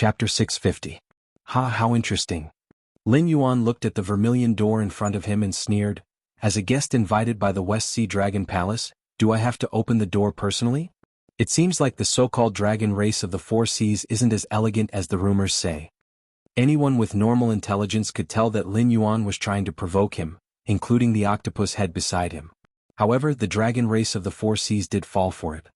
Chapter 650. Ha, how interesting. Lin Yuan looked at the vermilion door in front of him and sneered, "As a guest invited by the West Sea Dragon Palace, do I have to open the door personally? It seems like the so-called dragon race of the Four Seas isn't as elegant as the rumors say." Anyone with normal intelligence could tell that Lin Yuan was trying to provoke him, including the octopus head beside him. However, the dragon race of the Four Seas did fall for it.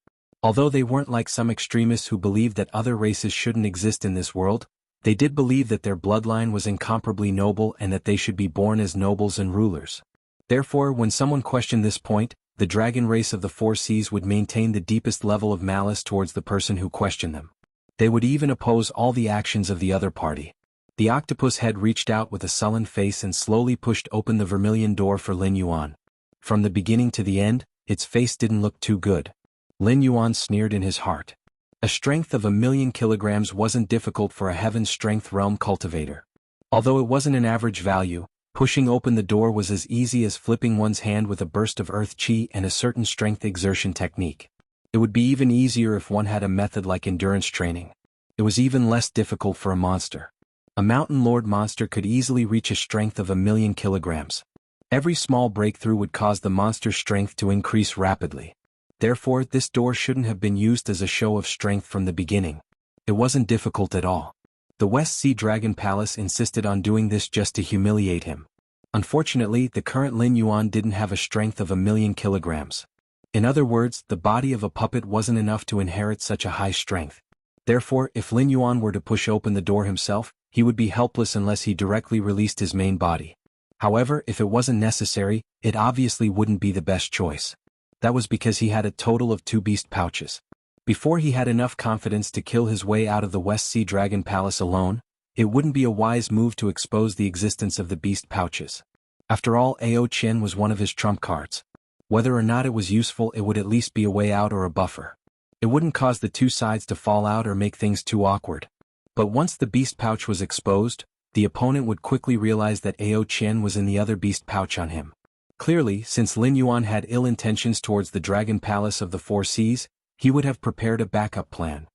Although they weren't like some extremists who believed that other races shouldn't exist in this world, they did believe that their bloodline was incomparably noble and that they should be born as nobles and rulers. Therefore, when someone questioned this point, the dragon race of the Four Seas would maintain the deepest level of malice towards the person who questioned them. They would even oppose all the actions of the other party. The octopus head reached out with a sullen face and slowly pushed open the vermilion door for Lin Yuan. From the beginning to the end, its face didn't look too good. Lin Yuan sneered in his heart. A strength of 1,000,000 kilograms wasn't difficult for a heaven-strength realm cultivator. Although it wasn't an average value, pushing open the door was as easy as flipping one's hand with a burst of earth chi and a certain strength exertion technique. It would be even easier if one had a method like endurance training. It was even less difficult for a monster. A mountain lord monster could easily reach a strength of 1,000,000 kilograms. Every small breakthrough would cause the monster's strength to increase rapidly. Therefore, this door shouldn't have been used as a show of strength from the beginning. It wasn't difficult at all. The West Sea Dragon Palace insisted on doing this just to humiliate him. Unfortunately, the current Lin Yuan didn't have a strength of 1,000,000 kilograms. In other words, the body of a puppet wasn't enough to inherit such a high strength. Therefore, if Lin Yuan were to push open the door himself, he would be helpless unless he directly released his main body. However, if it wasn't necessary, it obviously wouldn't be the best choice. That was because he had a total of 2 beast pouches. Before he had enough confidence to kill his way out of the West Sea Dragon Palace alone, it wouldn't be a wise move to expose the existence of the beast pouches. After all, Ao Qian was one of his trump cards. Whether or not it was useful, it would at least be a way out or a buffer. It wouldn't cause the two sides to fall out or make things too awkward. But once the beast pouch was exposed, the opponent would quickly realize that Ao Qian was in the other beast pouch on him. Clearly, since Lin Yuan had ill intentions towards the Dragon Palace of the Four Seas, he would have prepared a backup plan.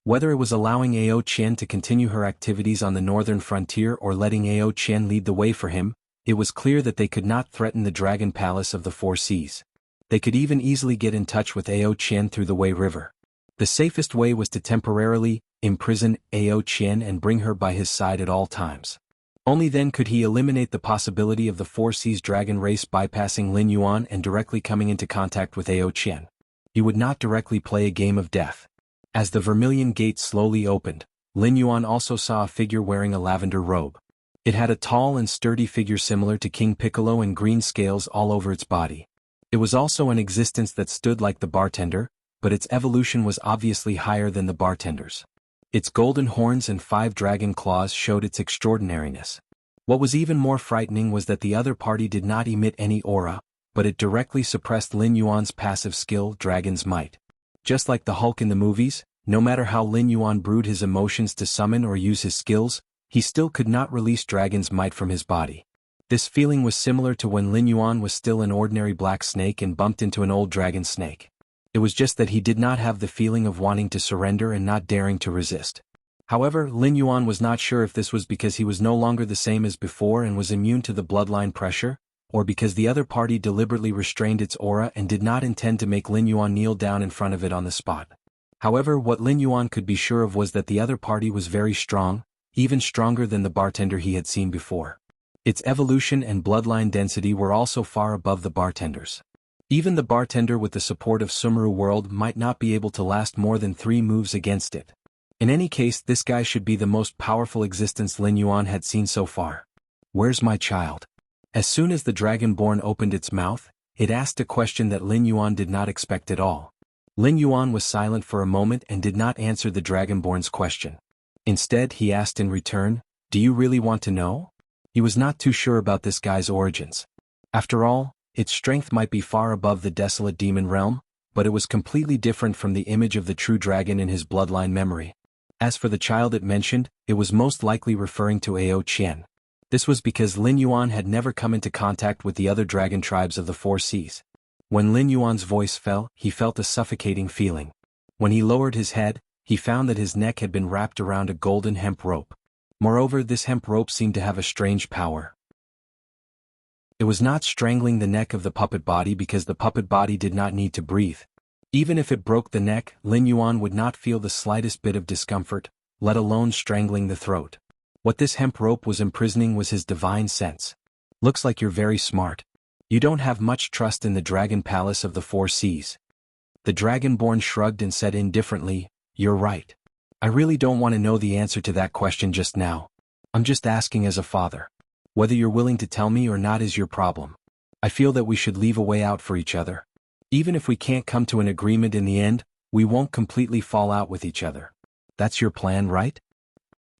Whether it was allowing Ao Qian to continue her activities on the northern frontier or letting Ao Qian lead the way for him, it was clear that they could not threaten the Dragon Palace of the Four Seas. They could even easily get in touch with Ao Qian through the Wei River. The safest way was to temporarily imprison Ao Qian and bring her by his side at all times. Only then could he eliminate the possibility of the Four Seas dragon race bypassing Lin Yuan and directly coming into contact with Ao Qian. He would not directly play a game of death. As the vermilion gate slowly opened, Lin Yuan also saw a figure wearing a lavender robe. It had a tall and sturdy figure similar to King Piccolo and green scales all over its body. It was also an existence that stood like the bartender, but its evolution was obviously higher than the bartender's. Its golden horns and 5 dragon claws showed its extraordinariness. What was even more frightening was that the other party did not emit any aura, but it directly suppressed Lin Yuan's passive skill, Dragon's Might. Just like the Hulk in the movies, no matter how Lin Yuan brewed his emotions to summon or use his skills, he still could not release Dragon's Might from his body. This feeling was similar to when Lin Yuan was still an ordinary black snake and bumped into an old dragon snake. It was just that he did not have the feeling of wanting to surrender and not daring to resist. However, Lin Yuan was not sure if this was because he was no longer the same as before and was immune to the bloodline pressure, or because the other party deliberately restrained its aura and did not intend to make Lin Yuan kneel down in front of it on the spot. However, what Lin Yuan could be sure of was that the other party was very strong, even stronger than the bartender he had seen before. Its evolution and bloodline density were also far above the bartender's. Even the bartender with the support of Sumeru World might not be able to last more than 3 moves against it. In any case, this guy should be the most powerful existence Lin Yuan had seen so far. Where's my child? As soon as the Dragonborn opened its mouth, it asked a question that Lin Yuan did not expect at all. Lin Yuan was silent for a moment and did not answer the Dragonborn's question. Instead, he asked in return, "Do you really want to know?" He was not too sure about this guy's origins. After all, its strength might be far above the desolate demon realm, but it was completely different from the image of the true dragon in his bloodline memory. As for the child it mentioned, it was most likely referring to Ao Qian. This was because Lin Yuan had never come into contact with the other dragon tribes of the Four Seas. When Lin Yuan's voice fell, he felt a suffocating feeling. When he lowered his head, he found that his neck had been wrapped around a golden hemp rope. Moreover, this hemp rope seemed to have a strange power. It was not strangling the neck of the puppet body because the puppet body did not need to breathe. Even if it broke the neck, Lin Yuan would not feel the slightest bit of discomfort, let alone strangling the throat. What this hemp rope was imprisoning was his divine sense. Looks like you're very smart. You don't have much trust in the Dragon Palace of the Four Seas. The Dragonborn shrugged and said indifferently, "You're right. I really don't want to know the answer to that question just now. I'm just asking as a father. Whether you're willing to tell me or not is your problem. I feel that we should leave a way out for each other. Even if we can't come to an agreement in the end, we won't completely fall out with each other. That's your plan, right?"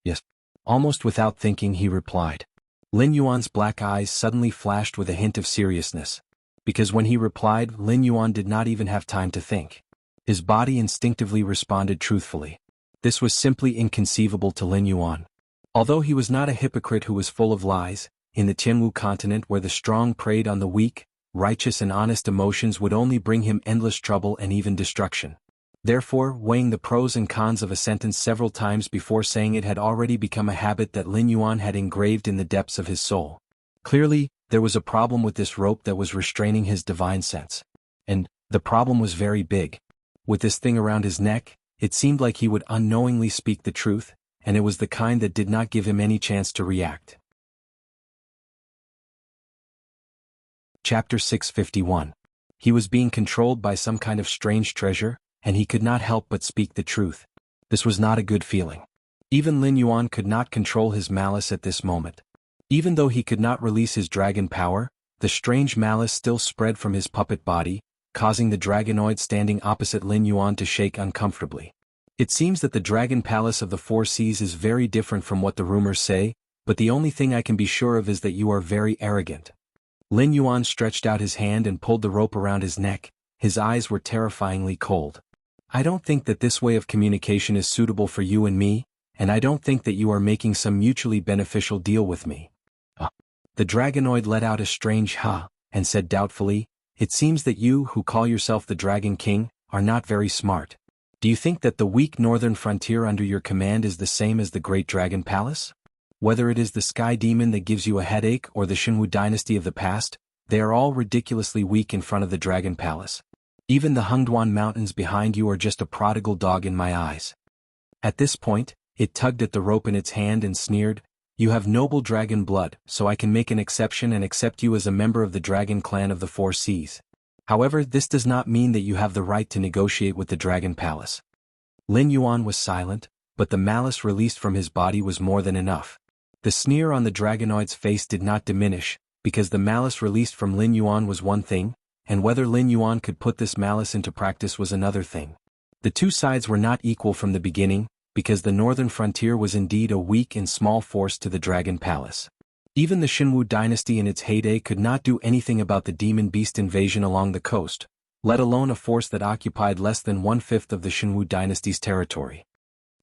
"Yes." Almost without thinking, he replied. Lin Yuan's black eyes suddenly flashed with a hint of seriousness. Because when he replied, Lin Yuan did not even have time to think. His body instinctively responded truthfully. This was simply inconceivable to Lin Yuan. Although he was not a hypocrite who was full of lies, in the Tianwu continent where the strong preyed on the weak, righteous and honest emotions would only bring him endless trouble and even destruction. Therefore, weighing the pros and cons of a sentence several times before saying it had already become a habit that Lin Yuan had engraved in the depths of his soul. Clearly, there was a problem with this rope that was restraining his divine sense. And the problem was very big. With this thing around his neck, it seemed like he would unknowingly speak the truth, and it was the kind that did not give him any chance to react. Chapter 651. He was being controlled by some kind of strange treasure, and he could not help but speak the truth. This was not a good feeling. Even Lin Yuan could not control his malice at this moment. Even though he could not release his dragon power, the strange malice still spread from his puppet body, causing the dragonoid standing opposite Lin Yuan to shake uncomfortably. It seems that the Dragon Palace of the Four Seas is very different from what the rumors say, but the only thing I can be sure of is that you are very arrogant. Lin Yuan stretched out his hand and pulled the rope around his neck. His eyes were terrifyingly cold. "I don't think that this way of communication is suitable for you and me, and I don't think that you are making some mutually beneficial deal with me." The dragonoid let out a strange ha, and said doubtfully, "It seems that you, who call yourself the Dragon King, are not very smart. Do you think that the weak northern frontier under your command is the same as the Great Dragon Palace? Whether it is the Sky Demon that gives you a headache or the Shinwu dynasty of the past, they are all ridiculously weak in front of the Dragon Palace. Even the Hengduan Mountains behind you are just a prodigal dog in my eyes." At this point, it tugged at the rope in its hand and sneered, "You have noble dragon blood, so I can make an exception and accept you as a member of the Dragon Clan of the Four Seas. However, this does not mean that you have the right to negotiate with the Dragon Palace." Lin Yuan was silent, but the malice released from his body was more than enough. The sneer on the dragonoid's face did not diminish, because the malice released from Lin Yuan was one thing, and whether Lin Yuan could put this malice into practice was another thing. The two sides were not equal from the beginning, because the northern frontier was indeed a weak and small force to the Dragon Palace. Even the Shinwu dynasty in its heyday could not do anything about the demon beast invasion along the coast, let alone a force that occupied less than 1/5 of the Shinwu dynasty's territory.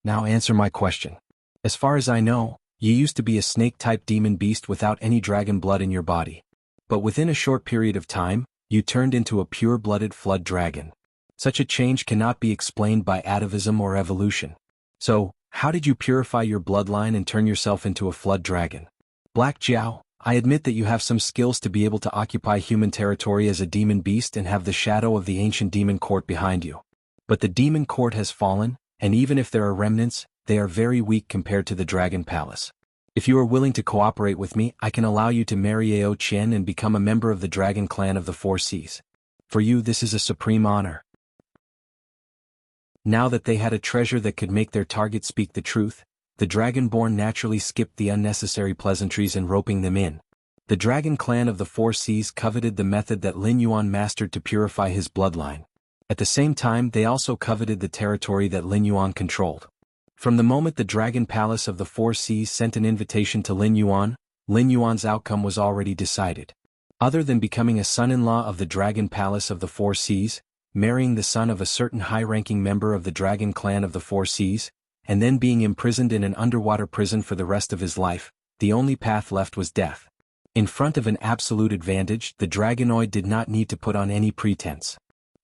"Now answer my question. As far as I know, you used to be a snake-type demon beast without any dragon blood in your body. But within a short period of time, you turned into a pure-blooded flood dragon. Such a change cannot be explained by atavism or evolution. So, how did you purify your bloodline and turn yourself into a flood dragon? Black Jiao, I admit that you have some skills to be able to occupy human territory as a demon beast and have the shadow of the ancient demon court behind you. But the demon court has fallen, and even if there are remnants, they are very weak compared to the Dragon Palace. If you are willing to cooperate with me, I can allow you to marry Ao Qian and become a member of the Dragon Clan of the Four Seas. For you, this is a supreme honor." Now that they had a treasure that could make their target speak the truth, the Dragonborn naturally skipped the unnecessary pleasantries and roping them in. The Dragon Clan of the Four Seas coveted the method that Lin Yuan mastered to purify his bloodline. At the same time, they also coveted the territory that Lin Yuan controlled. From the moment the Dragon Palace of the Four Seas sent an invitation to Lin Yuan's outcome was already decided. Other than becoming a son-in-law of the Dragon Palace of the Four Seas, marrying the son of a certain high-ranking member of the Dragon Clan of the Four Seas, and then being imprisoned in an underwater prison for the rest of his life, the only path left was death. In front of an absolute advantage, the dragonoid did not need to put on any pretense.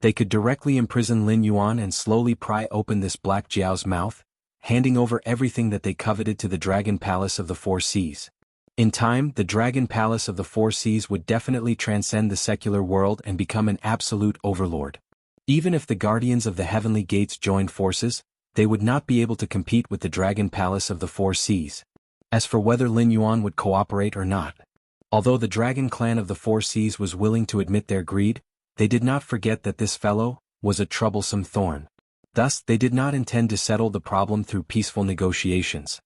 They could directly imprison Lin Yuan and slowly pry open this Black Jiao's mouth, handing over everything that they coveted to the Dragon Palace of the Four Seas. In time, the Dragon Palace of the Four Seas would definitely transcend the secular world and become an absolute overlord. Even if the Guardians of the Heavenly Gates joined forces, they would not be able to compete with the Dragon Palace of the Four Seas. As for whether Lin Yuan would cooperate or not, although the Dragon Clan of the Four Seas was willing to admit their greed, they did not forget that this fellow was a troublesome thorn. Thus, they did not intend to settle the problem through peaceful negotiations.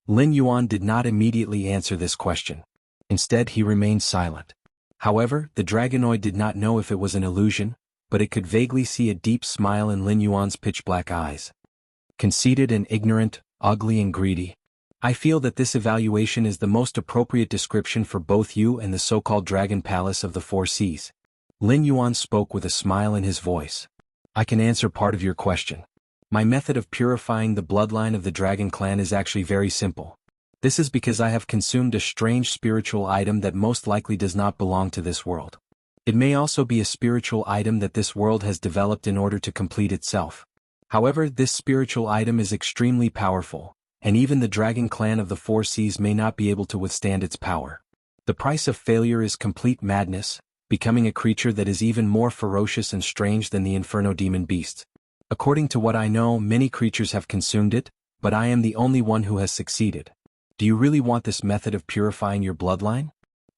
Lin Yuan did not immediately answer this question. Instead, he remained silent. However, the Dragonoid did not know if it was an illusion, but it could vaguely see a deep smile in Lin Yuan's pitch-black eyes. Conceited and ignorant, ugly and greedy. I feel that this evaluation is the most appropriate description for both you and the so-called Dragon Palace of the Four Seas. Lin Yuan spoke with a smile in his voice. I can answer part of your question. My method of purifying the bloodline of the Dragon Clan is actually very simple. This is because I have consumed a strange spiritual item that most likely does not belong to this world. It may also be a spiritual item that this world has developed in order to complete itself. However, this spiritual item is extremely powerful, and even the Dragon Clan of the Four Seas may not be able to withstand its power. The price of failure is complete madness, becoming a creature that is even more ferocious and strange than the Inferno Demon Beast. According to what I know, many creatures have consumed it, but I am the only one who has succeeded. Do you really want this method of purifying your bloodline?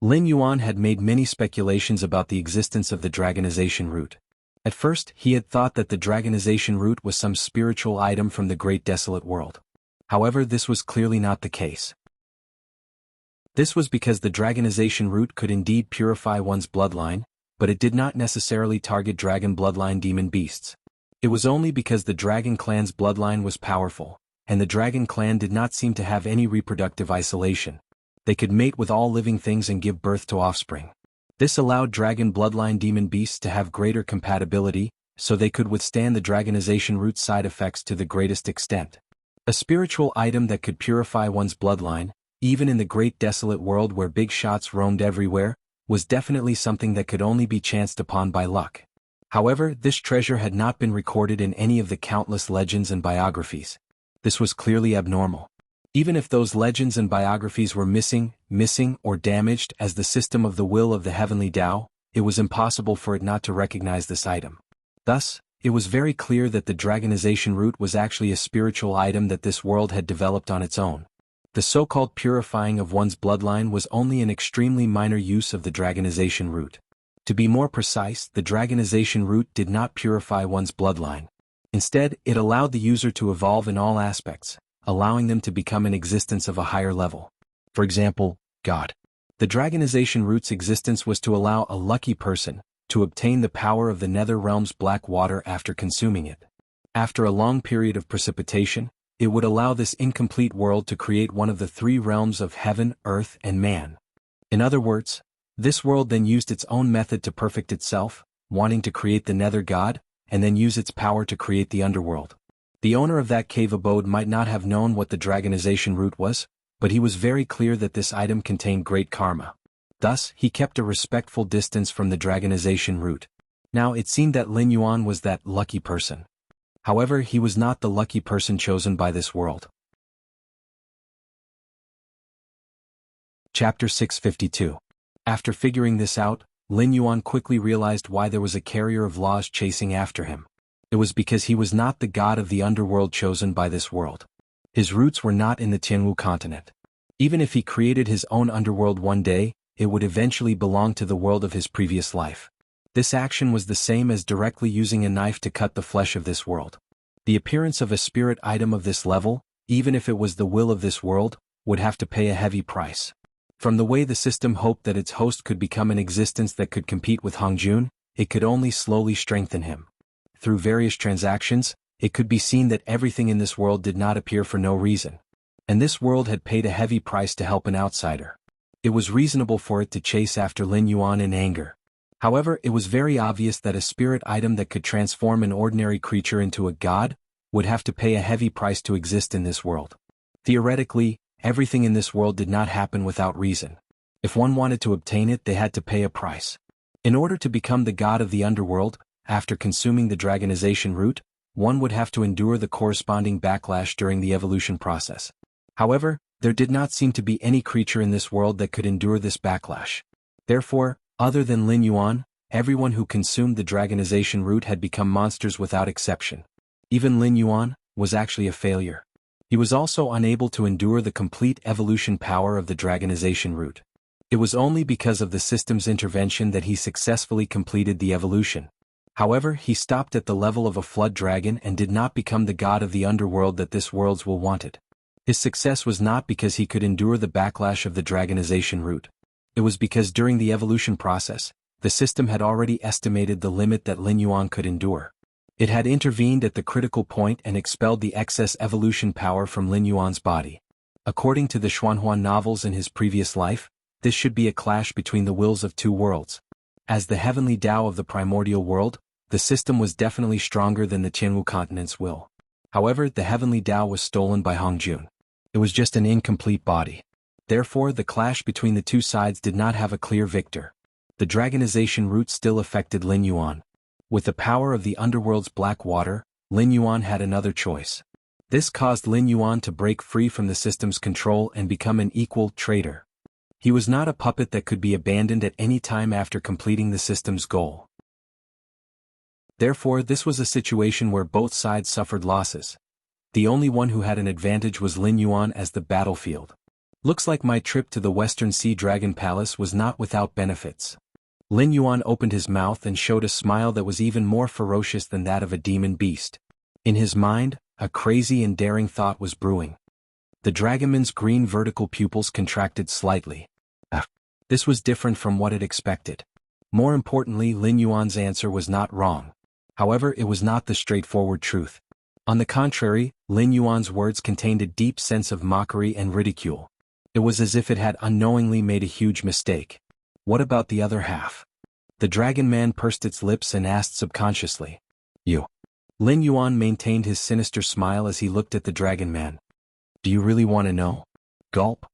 Lin Yuan had made many speculations about the existence of the dragonization root. At first, he had thought that the dragonization root was some spiritual item from the great desolate world. However, this was clearly not the case. This was because the dragonization root could indeed purify one's bloodline, but it did not necessarily target dragon bloodline demon beasts. It was only because the Dragon Clan's bloodline was powerful, and the Dragon Clan did not seem to have any reproductive isolation. They could mate with all living things and give birth to offspring. This allowed dragon bloodline demon beasts to have greater compatibility, so they could withstand the dragonization root's side effects to the greatest extent. A spiritual item that could purify one's bloodline, even in the great desolate world where big shots roamed everywhere, was definitely something that could only be chanced upon by luck. However, this treasure had not been recorded in any of the countless legends and biographies. This was clearly abnormal. Even if those legends and biographies were missing, or damaged as the system of the will of the heavenly Tao, it was impossible for it not to recognize this item. Thus, it was very clear that the dragonization root was actually a spiritual item that this world had developed on its own. The so-called purifying of one's bloodline was only an extremely minor use of the dragonization root. To be more precise, the dragonization root did not purify one's bloodline. Instead, it allowed the user to evolve in all aspects, allowing them to become an existence of a higher level. For example, God. The dragonization root's existence was to allow a lucky person to obtain the power of the nether realm's black water after consuming it. After a long period of precipitation, it would allow this incomplete world to create one of the three realms of heaven, earth, and man. In other words, this world then used its own method to perfect itself, wanting to create the nether god, and then use its power to create the underworld. The owner of that cave abode might not have known what the dragonization root was, but he was very clear that this item contained great karma. Thus, he kept a respectful distance from the dragonization root. Now, it seemed that Lin Yuan was that lucky person. However, he was not the lucky person chosen by this world. Chapter 652. After figuring this out, Lin Yuan quickly realized why there was a carrier of laws chasing after him. It was because he was not the god of the underworld chosen by this world. His roots were not in the Tianwu continent. Even if he created his own underworld one day, it would eventually belong to the world of his previous life. This action was the same as directly using a knife to cut the flesh of this world. The appearance of a spirit item of this level, even if it was the will of this world, would have to pay a heavy price. From the way the system hoped that its host could become an existence that could compete with Hongjun, it could only slowly strengthen him. Through various transactions, it could be seen that everything in this world did not appear for no reason. And this world had paid a heavy price to help an outsider. It was reasonable for it to chase after Lin Yuan in anger. However, it was very obvious that a spirit item that could transform an ordinary creature into a god would have to pay a heavy price to exist in this world. Theoretically, everything in this world did not happen without reason. If one wanted to obtain it, they had to pay a price. In order to become the god of the underworld, after consuming the dragonization root, one would have to endure the corresponding backlash during the evolution process. However, there did not seem to be any creature in this world that could endure this backlash. Therefore, other than Lin Yuan, everyone who consumed the dragonization root had become monsters without exception. Even Lin Yuan was actually a failure. He was also unable to endure the complete evolution power of the dragonization root. It was only because of the system's intervention that he successfully completed the evolution. However, he stopped at the level of a flood dragon and did not become the god of the underworld that this world's will wanted. His success was not because he could endure the backlash of the dragonization root. It was because during the evolution process, the system had already estimated the limit that Lin Yuan could endure. It had intervened at the critical point and expelled the excess evolution power from Lin Yuan's body. According to the Xuanhuan novels in his previous life, this should be a clash between the wills of two worlds. As the heavenly Tao of the primordial world, the system was definitely stronger than the Qianwu continent's will. However, the heavenly Tao was stolen by Hongjun. It was just an incomplete body. Therefore, the clash between the two sides did not have a clear victor. The dragonization root still affected Lin Yuan. With the power of the underworld's black water, Lin Yuan had another choice. This caused Lin Yuan to break free from the system's control and become an equal traitor. He was not a puppet that could be abandoned at any time after completing the system's goal. Therefore, this was a situation where both sides suffered losses. The only one who had an advantage was Lin Yuan as the battlefield. Looks like my trip to the Western Sea Dragon Palace was not without benefits. Lin Yuan opened his mouth and showed a smile that was even more ferocious than that of a demon beast. In his mind, a crazy and daring thought was brewing. The dragonman's green vertical pupils contracted slightly. This was different from what it expected. More importantly, Lin Yuan's answer was not wrong. However, it was not the straightforward truth. On the contrary, Lin Yuan's words contained a deep sense of mockery and ridicule. It was as if it had unknowingly made a huge mistake. What about the other half? The dragon man pursed its lips and asked subconsciously. You. Lin Yuan maintained his sinister smile as he looked at the dragon man. Do you really want to know? Gulp.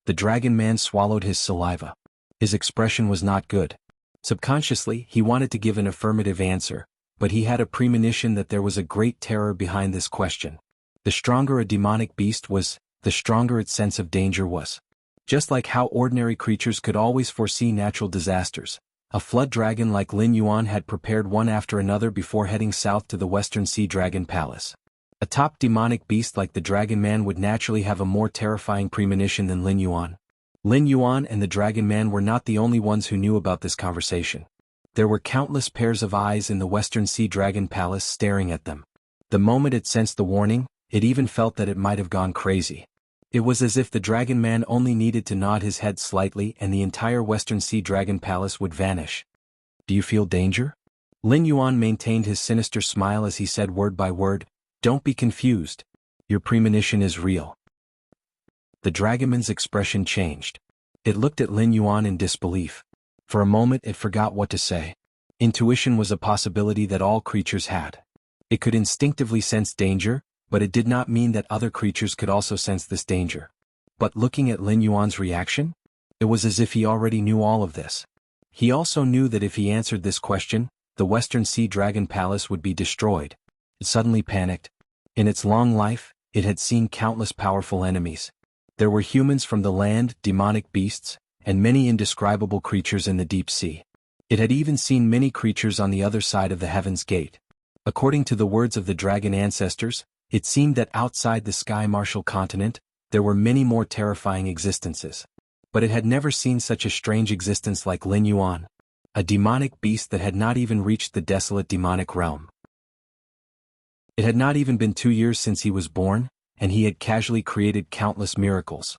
The dragon man swallowed his saliva. His expression was not good. Subconsciously, he wanted to give an affirmative answer, but he had a premonition that there was a great terror behind this question. The stronger a demonic beast was, the stronger its sense of danger was. Just like how ordinary creatures could always foresee natural disasters, a flood dragon like Lin Yuan had prepared one after another before heading south to the Western Sea Dragon Palace. A top demonic beast like the Dragon Man would naturally have a more terrifying premonition than Lin Yuan. Lin Yuan and the Dragon Man were not the only ones who knew about this conversation. There were countless pairs of eyes in the Western Sea Dragon Palace staring at them. The moment it sensed the warning, it even felt that it might have gone crazy. It was as if the Dragon Man only needed to nod his head slightly and the entire Western Sea Dragon Palace would vanish. Do you feel danger? Lin Yuan maintained his sinister smile as he said word by word, Don't be confused. Your premonition is real. The dragonman's expression changed. It looked at Lin Yuan in disbelief. For a moment it forgot what to say. Intuition was a possibility that all creatures had. It could instinctively sense danger, but it did not mean that other creatures could also sense this danger. But looking at Lin Yuan's reaction, it was as if he already knew all of this. He also knew that if he answered this question, the Western Sea Dragon Palace would be destroyed. It suddenly panicked. In its long life, it had seen countless powerful enemies. There were humans from the land, demonic beasts, and many indescribable creatures in the deep sea. It had even seen many creatures on the other side of the Heaven's Gate. According to the words of the dragon ancestors, it seemed that outside the Sky Martial continent, there were many more terrifying existences. But it had never seen such a strange existence like Lin Yuan, a demonic beast that had not even reached the desolate demonic realm. It had not even been 2 years since he was born, and he had casually created countless miracles.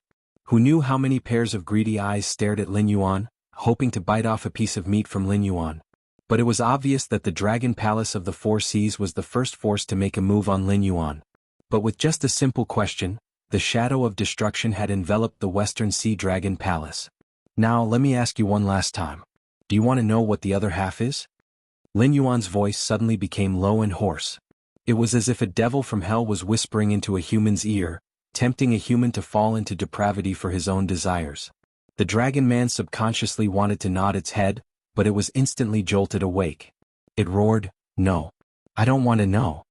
Who knew how many pairs of greedy eyes stared at Lin Yuan, hoping to bite off a piece of meat from Lin Yuan? But it was obvious that the Dragon Palace of the Four Seas was the first force to make a move on Lin Yuan. But with just a simple question, the shadow of destruction had enveloped the Western Sea Dragon Palace. Now let me ask you one last time. Do you want to know what the other half is? Lin Yuan's voice suddenly became low and hoarse. It was as if a devil from hell was whispering into a human's ear, tempting a human to fall into depravity for his own desires. The Dragon Man subconsciously wanted to nod its head, but it was instantly jolted awake. It roared, No. I don't want to know.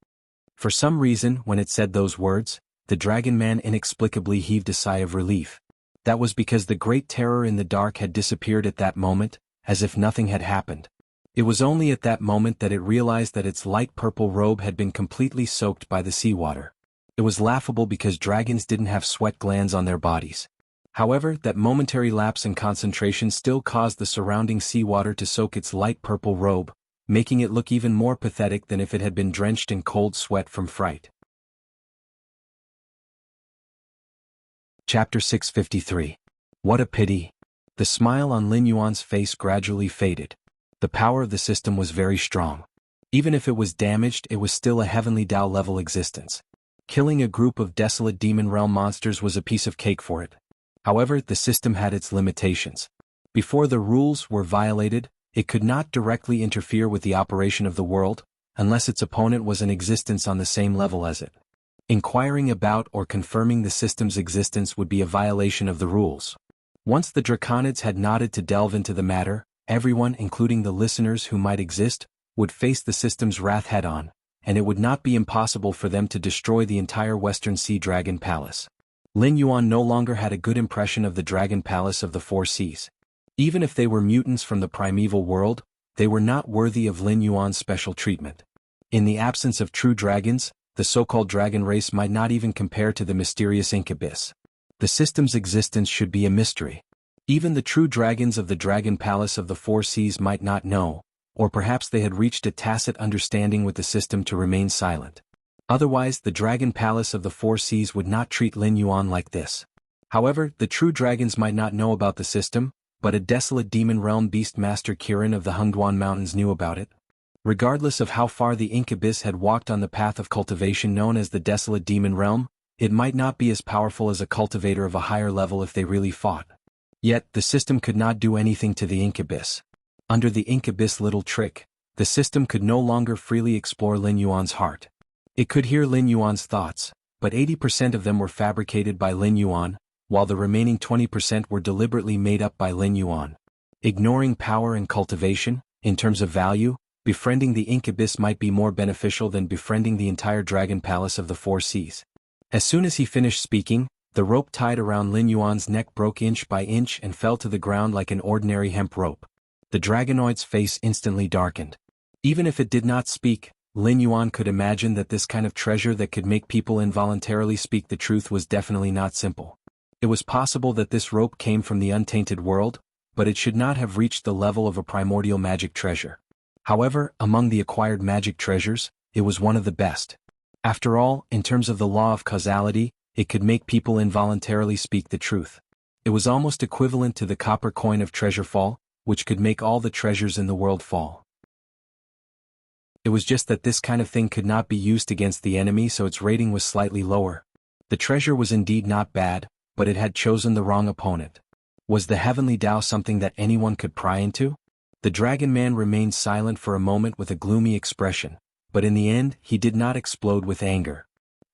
For some reason, when it said those words, the dragon man inexplicably heaved a sigh of relief. That was because the great terror in the dark had disappeared at that moment, as if nothing had happened. It was only at that moment that it realized that its light purple robe had been completely soaked by the seawater. It was laughable because dragons didn't have sweat glands on their bodies. However, that momentary lapse in concentration still caused the surrounding seawater to soak its light purple robe, making it look even more pathetic than if it had been drenched in cold sweat from fright. Chapter 653. What a pity. The smile on Lin Yuan's face gradually faded. The power of the system was very strong. Even if it was damaged, it was still a heavenly Tao level existence. Killing a group of desolate demon realm monsters was a piece of cake for it. However, the system had its limitations. Before the rules were violated, it could not directly interfere with the operation of the world, unless its opponent was in existence on the same level as it. Inquiring about or confirming the system's existence would be a violation of the rules. Once the Draconids had nodded to delve into the matter, everyone, including the listeners who might exist, would face the system's wrath head-on, and it would not be impossible for them to destroy the entire Western Sea Dragon Palace. Lin Yuan no longer had a good impression of the Dragon Palace of the Four Seas. Even if they were mutants from the primeval world, they were not worthy of Lin Yuan's special treatment. In the absence of true dragons, the so-called dragon race might not even compare to the mysterious incubus. The system's existence should be a mystery. Even the true dragons of the Dragon Palace of the Four Seas might not know, or perhaps they had reached a tacit understanding with the system to remain silent. Otherwise, the Dragon Palace of the Four Seas would not treat Lin Yuan like this. However, the true dragons might not know about the system, but a desolate demon realm beast master Kirin of the Hungduan Mountains knew about it. Regardless of how far the incubus had walked on the path of cultivation known as the desolate demon realm, it might not be as powerful as a cultivator of a higher level if they really fought. Yet, the system could not do anything to the incubus. Under the incubus' little trick, the system could no longer freely explore Lin Yuan's heart. It could hear Lin Yuan's thoughts, but 80% of them were fabricated by Lin Yuan, while the remaining 20% were deliberately made up by Lin Yuan. Ignoring power and cultivation, in terms of value, befriending the incubus might be more beneficial than befriending the entire Dragon Palace of the Four Seas. As soon as he finished speaking, the rope tied around Lin Yuan's neck broke inch by inch and fell to the ground like an ordinary hemp rope. The dragonoid's face instantly darkened. Even if it did not speak, Lin Yuan could imagine that this kind of treasure that could make people involuntarily speak the truth was definitely not simple. It was possible that this rope came from the untainted world, but it should not have reached the level of a primordial magic treasure. However, among the acquired magic treasures, it was one of the best. After all, in terms of the law of causality, it could make people involuntarily speak the truth. It was almost equivalent to the copper coin of treasure fall, which could make all the treasures in the world fall. It was just that this kind of thing could not be used against the enemy, so its rating was slightly lower. The treasure was indeed not bad, but it had chosen the wrong opponent. Was the heavenly Tao something that anyone could pry into? The dragon man remained silent for a moment with a gloomy expression, but in the end he did not explode with anger.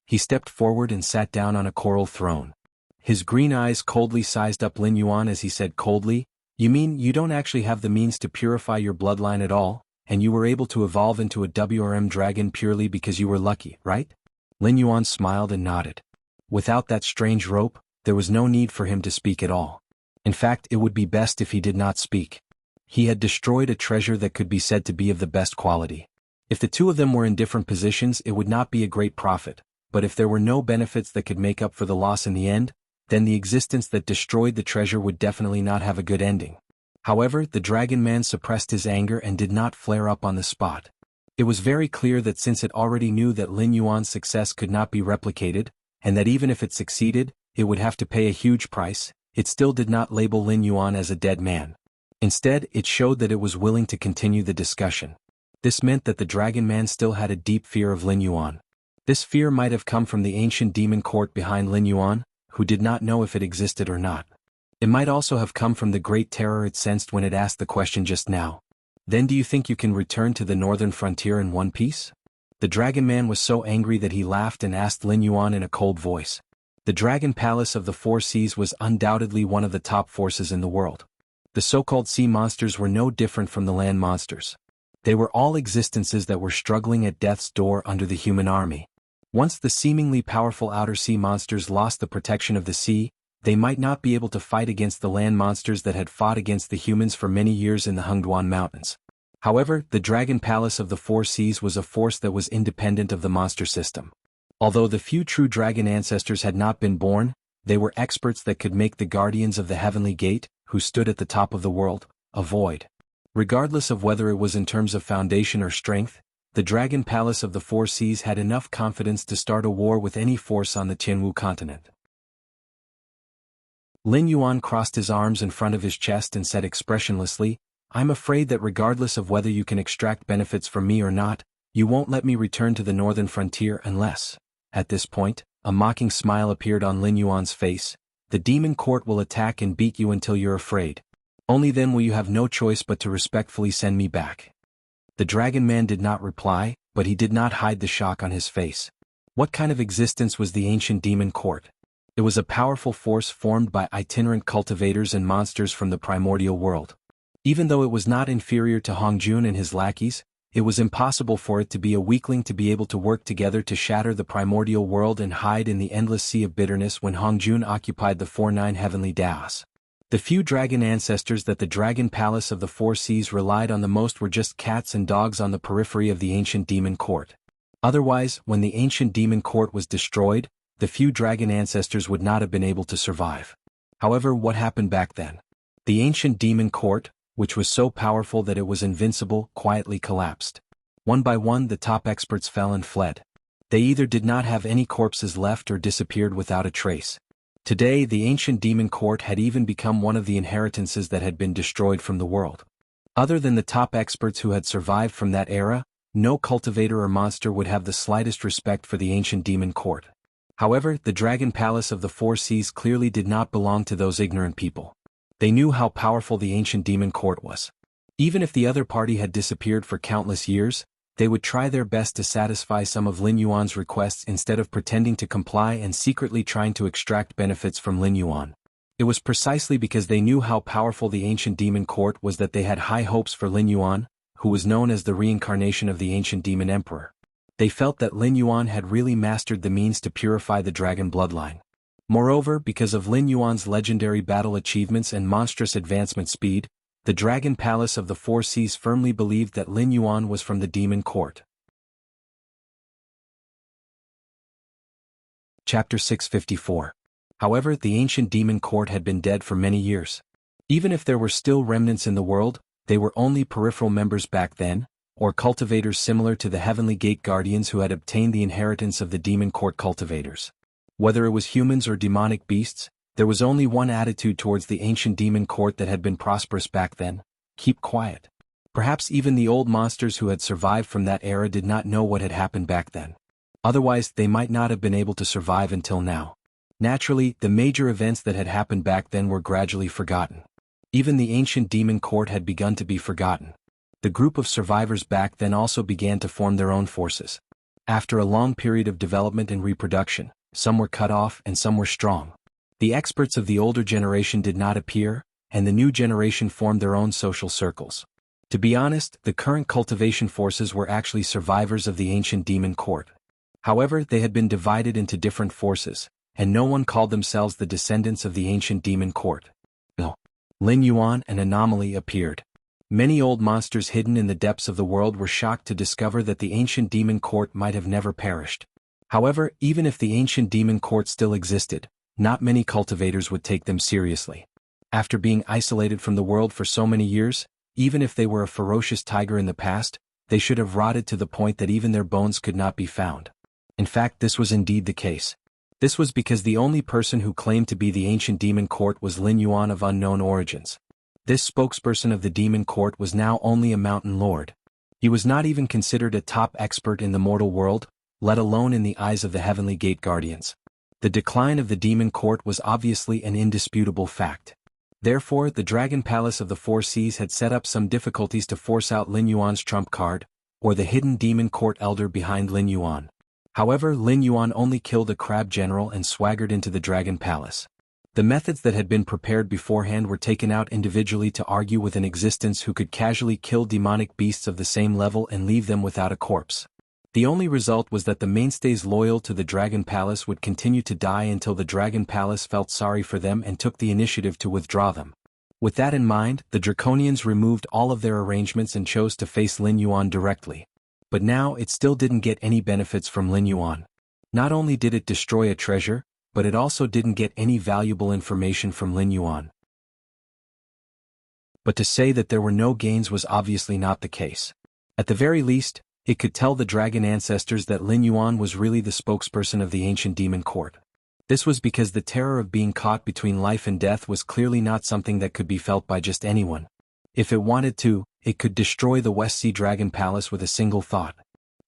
He stepped forward and sat down on a coral throne. His green eyes coldly sized up Lin Yuan as he said coldly, "You mean you don't actually have the means to purify your bloodline at all, and you were able to evolve into a WRM dragon purely because you were lucky, right?" Lin Yuan smiled and nodded. Without that strange rope, there was no need for him to speak at all. In fact, it would be best if he did not speak. He had destroyed a treasure that could be said to be of the best quality. If the two of them were in different positions, it would not be a great profit, but if there were no benefits that could make up for the loss in the end, then the existence that destroyed the treasure would definitely not have a good ending. However, the dragon man suppressed his anger and did not flare up on the spot. It was very clear that since it already knew that Lin Yuan's success could not be replicated, and that even if it succeeded, it would have to pay a huge price, it still did not label Lin Yuan as a dead man. Instead, it showed that it was willing to continue the discussion. This meant that the dragon man still had a deep fear of Lin Yuan. This fear might have come from the ancient demon court behind Lin Yuan, who did not know if it existed or not. It might also have come from the great terror it sensed when it asked the question just now. "Then do you think you can return to the northern frontier in one piece?" The dragon man was so angry that he laughed and asked Lin Yuan in a cold voice. The Dragon Palace of the Four Seas was undoubtedly one of the top forces in the world. The so-called sea monsters were no different from the land monsters. They were all existences that were struggling at death's door under the human army. Once the seemingly powerful outer sea monsters lost the protection of the sea, they might not be able to fight against the land monsters that had fought against the humans for many years in the Hengduan Mountains. However, the Dragon Palace of the Four Seas was a force that was independent of the monster system. Although the few true dragon ancestors had not been born, they were experts that could make the guardians of the Heavenly Gate, who stood at the top of the world, avoid. Regardless of whether it was in terms of foundation or strength, the Dragon Palace of the Four Seas had enough confidence to start a war with any force on the Tianwu continent. Lin Yuan crossed his arms in front of his chest and said expressionlessly, "I'm afraid that regardless of whether you can extract benefits from me or not, you won't let me return to the northern frontier unless..." At this point, a mocking smile appeared on Lin Yuan's face. "The demon court will attack and beat you until you're afraid. Only then will you have no choice but to respectfully send me back." The dragon man did not reply, but he did not hide the shock on his face. What kind of existence was the ancient demon court? It was a powerful force formed by itinerant cultivators and monsters from the primordial world. Even though it was not inferior to Hongjun and his lackeys, it was impossible for it to be a weakling to be able to work together to shatter the primordial world and hide in the endless sea of bitterness when Hongjun occupied the 4-9 heavenly Daos. The few dragon ancestors that the Dragon Palace of the Four Seas relied on the most were just cats and dogs on the periphery of the ancient demon court. Otherwise, when the ancient demon court was destroyed, the few dragon ancestors would not have been able to survive. However, what happened back then? The ancient demon court, which was so powerful that it was invincible, quietly collapsed. One by one the top experts fell and fled. They either did not have any corpses left or disappeared without a trace. Today the ancient demon court had even become one of the inheritances that had been destroyed from the world. Other than the top experts who had survived from that era, no cultivator or monster would have the slightest respect for the ancient demon court. However, the Dragon Palace of the Four Seas clearly did not belong to those ignorant people. They knew how powerful the ancient demon court was. Even if the other party had disappeared for countless years, they would try their best to satisfy some of Lin Yuan's requests instead of pretending to comply and secretly trying to extract benefits from Lin Yuan. It was precisely because they knew how powerful the ancient demon court was that they had high hopes for Lin Yuan, who was known as the reincarnation of the ancient demon emperor. They felt that Lin Yuan had really mastered the means to purify the dragon bloodline. Moreover, because of Lin Yuan's legendary battle achievements and monstrous advancement speed, the Dragon Palace of the Four Seas firmly believed that Lin Yuan was from the demon court. Chapter 654. However, the ancient demon court had been dead for many years. Even if there were still remnants in the world, they were only peripheral members back then, or cultivators similar to the Heavenly Gate Guardians who had obtained the inheritance of the demon court cultivators. Whether it was humans or demonic beasts, there was only one attitude towards the ancient demon court that had been prosperous back then: keep quiet. Perhaps even the old monsters who had survived from that era did not know what had happened back then. Otherwise, they might not have been able to survive until now. Naturally, the major events that had happened back then were gradually forgotten. Even the ancient demon court had begun to be forgotten. The group of survivors back then also began to form their own forces. After a long period of development and reproduction, some were cut off and some were strong. The experts of the older generation did not appear, and the new generation formed their own social circles. To be honest, the current cultivation forces were actually survivors of the ancient demon court. However, they had been divided into different forces, and no one called themselves the descendants of the ancient demon court. No. Lin Yuan, an anomaly, appeared. Many old monsters hidden in the depths of the world were shocked to discover that the ancient demon court might have never perished. However, even if the ancient demon court still existed, not many cultivators would take them seriously. After being isolated from the world for so many years, even if they were a ferocious tiger in the past, they should have rotted to the point that even their bones could not be found. In fact, this was indeed the case. This was because the only person who claimed to be the ancient demon court was Lin Yuan of unknown origins. This spokesperson of the demon court was now only a mountain lord. He was not even considered a top expert in the mortal world, let alone in the eyes of the Heavenly Gate Guardians. The decline of the demon court was obviously an indisputable fact. Therefore, the Dragon Palace of the Four Seas had set up some difficulties to force out Lin Yuan's trump card, or the hidden demon court elder behind Lin Yuan. However, Lin Yuan only killed a crab general and swaggered into the Dragon Palace. The methods that had been prepared beforehand were taken out individually to argue with an existence who could casually kill demonic beasts of the same level and leave them without a corpse. The only result was that the mainstays loyal to the Dragon Palace would continue to die until the Dragon Palace felt sorry for them and took the initiative to withdraw them. With that in mind, the Draconians removed all of their arrangements and chose to face Lin Yuan directly. But now it still didn't get any benefits from Lin Yuan. Not only did it destroy a treasure, but it also didn't get any valuable information from Lin Yuan. But to say that there were no gains was obviously not the case. At the very least, it could tell the dragon ancestors that Lin Yuan was really the spokesperson of the ancient demon court. This was because the terror of being caught between life and death was clearly not something that could be felt by just anyone. If it wanted to, it could destroy the West Sea Dragon Palace with a single thought.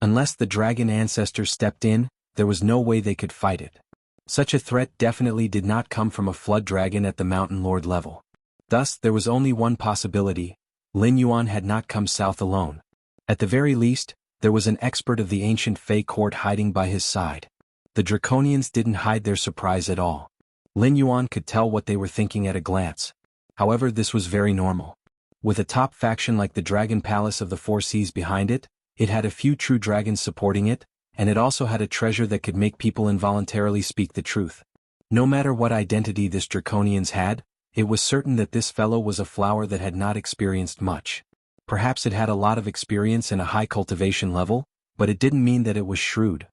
Unless the dragon ancestors stepped in, there was no way they could fight it. Such a threat definitely did not come from a flood dragon at the Mountain Lord level. Thus, there was only one possibility: Lin Yuan had not come south alone. At the very least, there was an expert of the ancient Fey court hiding by his side. The Draconians didn't hide their surprise at all. Lin Yuan could tell what they were thinking at a glance. However, this was very normal. With a top faction like the Dragon Palace of the Four Seas behind it, it had a few true dragons supporting it, and it also had a treasure that could make people involuntarily speak the truth. No matter what identity this Draconians had, it was certain that this fellow was a flower that had not experienced much. Perhaps it had a lot of experience and a high cultivation level, but it didn't mean that it was shrewd.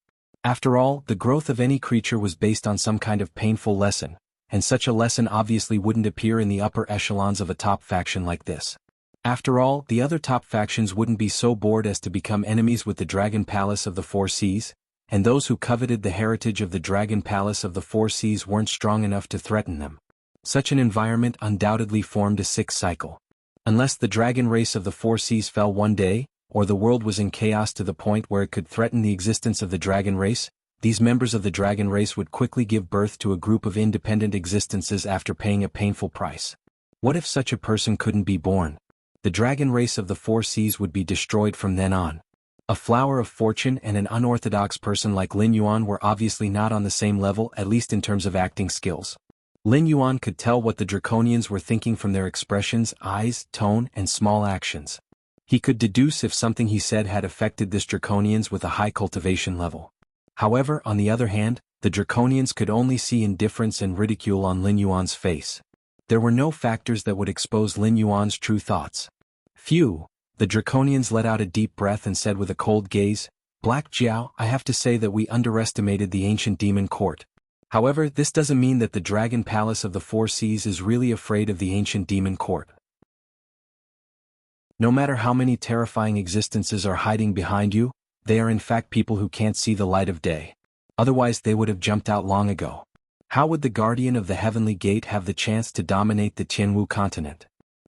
After all, the growth of any creature was based on some kind of painful lesson, and such a lesson obviously wouldn't appear in the upper echelons of a top faction like this. After all, the other top factions wouldn't be so bored as to become enemies with the Dragon Palace of the Four Seas, and those who coveted the heritage of the Dragon Palace of the Four Seas weren't strong enough to threaten them. Such an environment undoubtedly formed a sick cycle. Unless the dragon race of the Four Seas fell one day, or the world was in chaos to the point where it could threaten the existence of the dragon race, these members of the dragon race would quickly give birth to a group of independent existences after paying a painful price. What if such a person couldn't be born? The dragon race of the Four Seas would be destroyed from then on. A flower of fortune and an unorthodox person like Lin Yuan were obviously not on the same level, at least in terms of acting skills. Lin Yuan could tell what the Draconians were thinking from their expressions, eyes, tone, and small actions. He could deduce if something he said had affected this Draconians with a high cultivation level. However, on the other hand, the Draconians could only see indifference and ridicule on Lin Yuan's face. There were no factors that would expose Lin Yuan's true thoughts. Phew! The Draconians let out a deep breath and said with a cold gaze, "Black Jiao, I have to say that we underestimated the ancient demon court. However, this doesn't mean that the Dragon Palace of the Four Seas is really afraid of the ancient demon court. No matter how many terrifying existences are hiding behind you, they are in fact people who can't see the light of day. Otherwise they would have jumped out long ago. How would the Guardian of the Heavenly Gate have the chance to dominate the Tianwu continent?"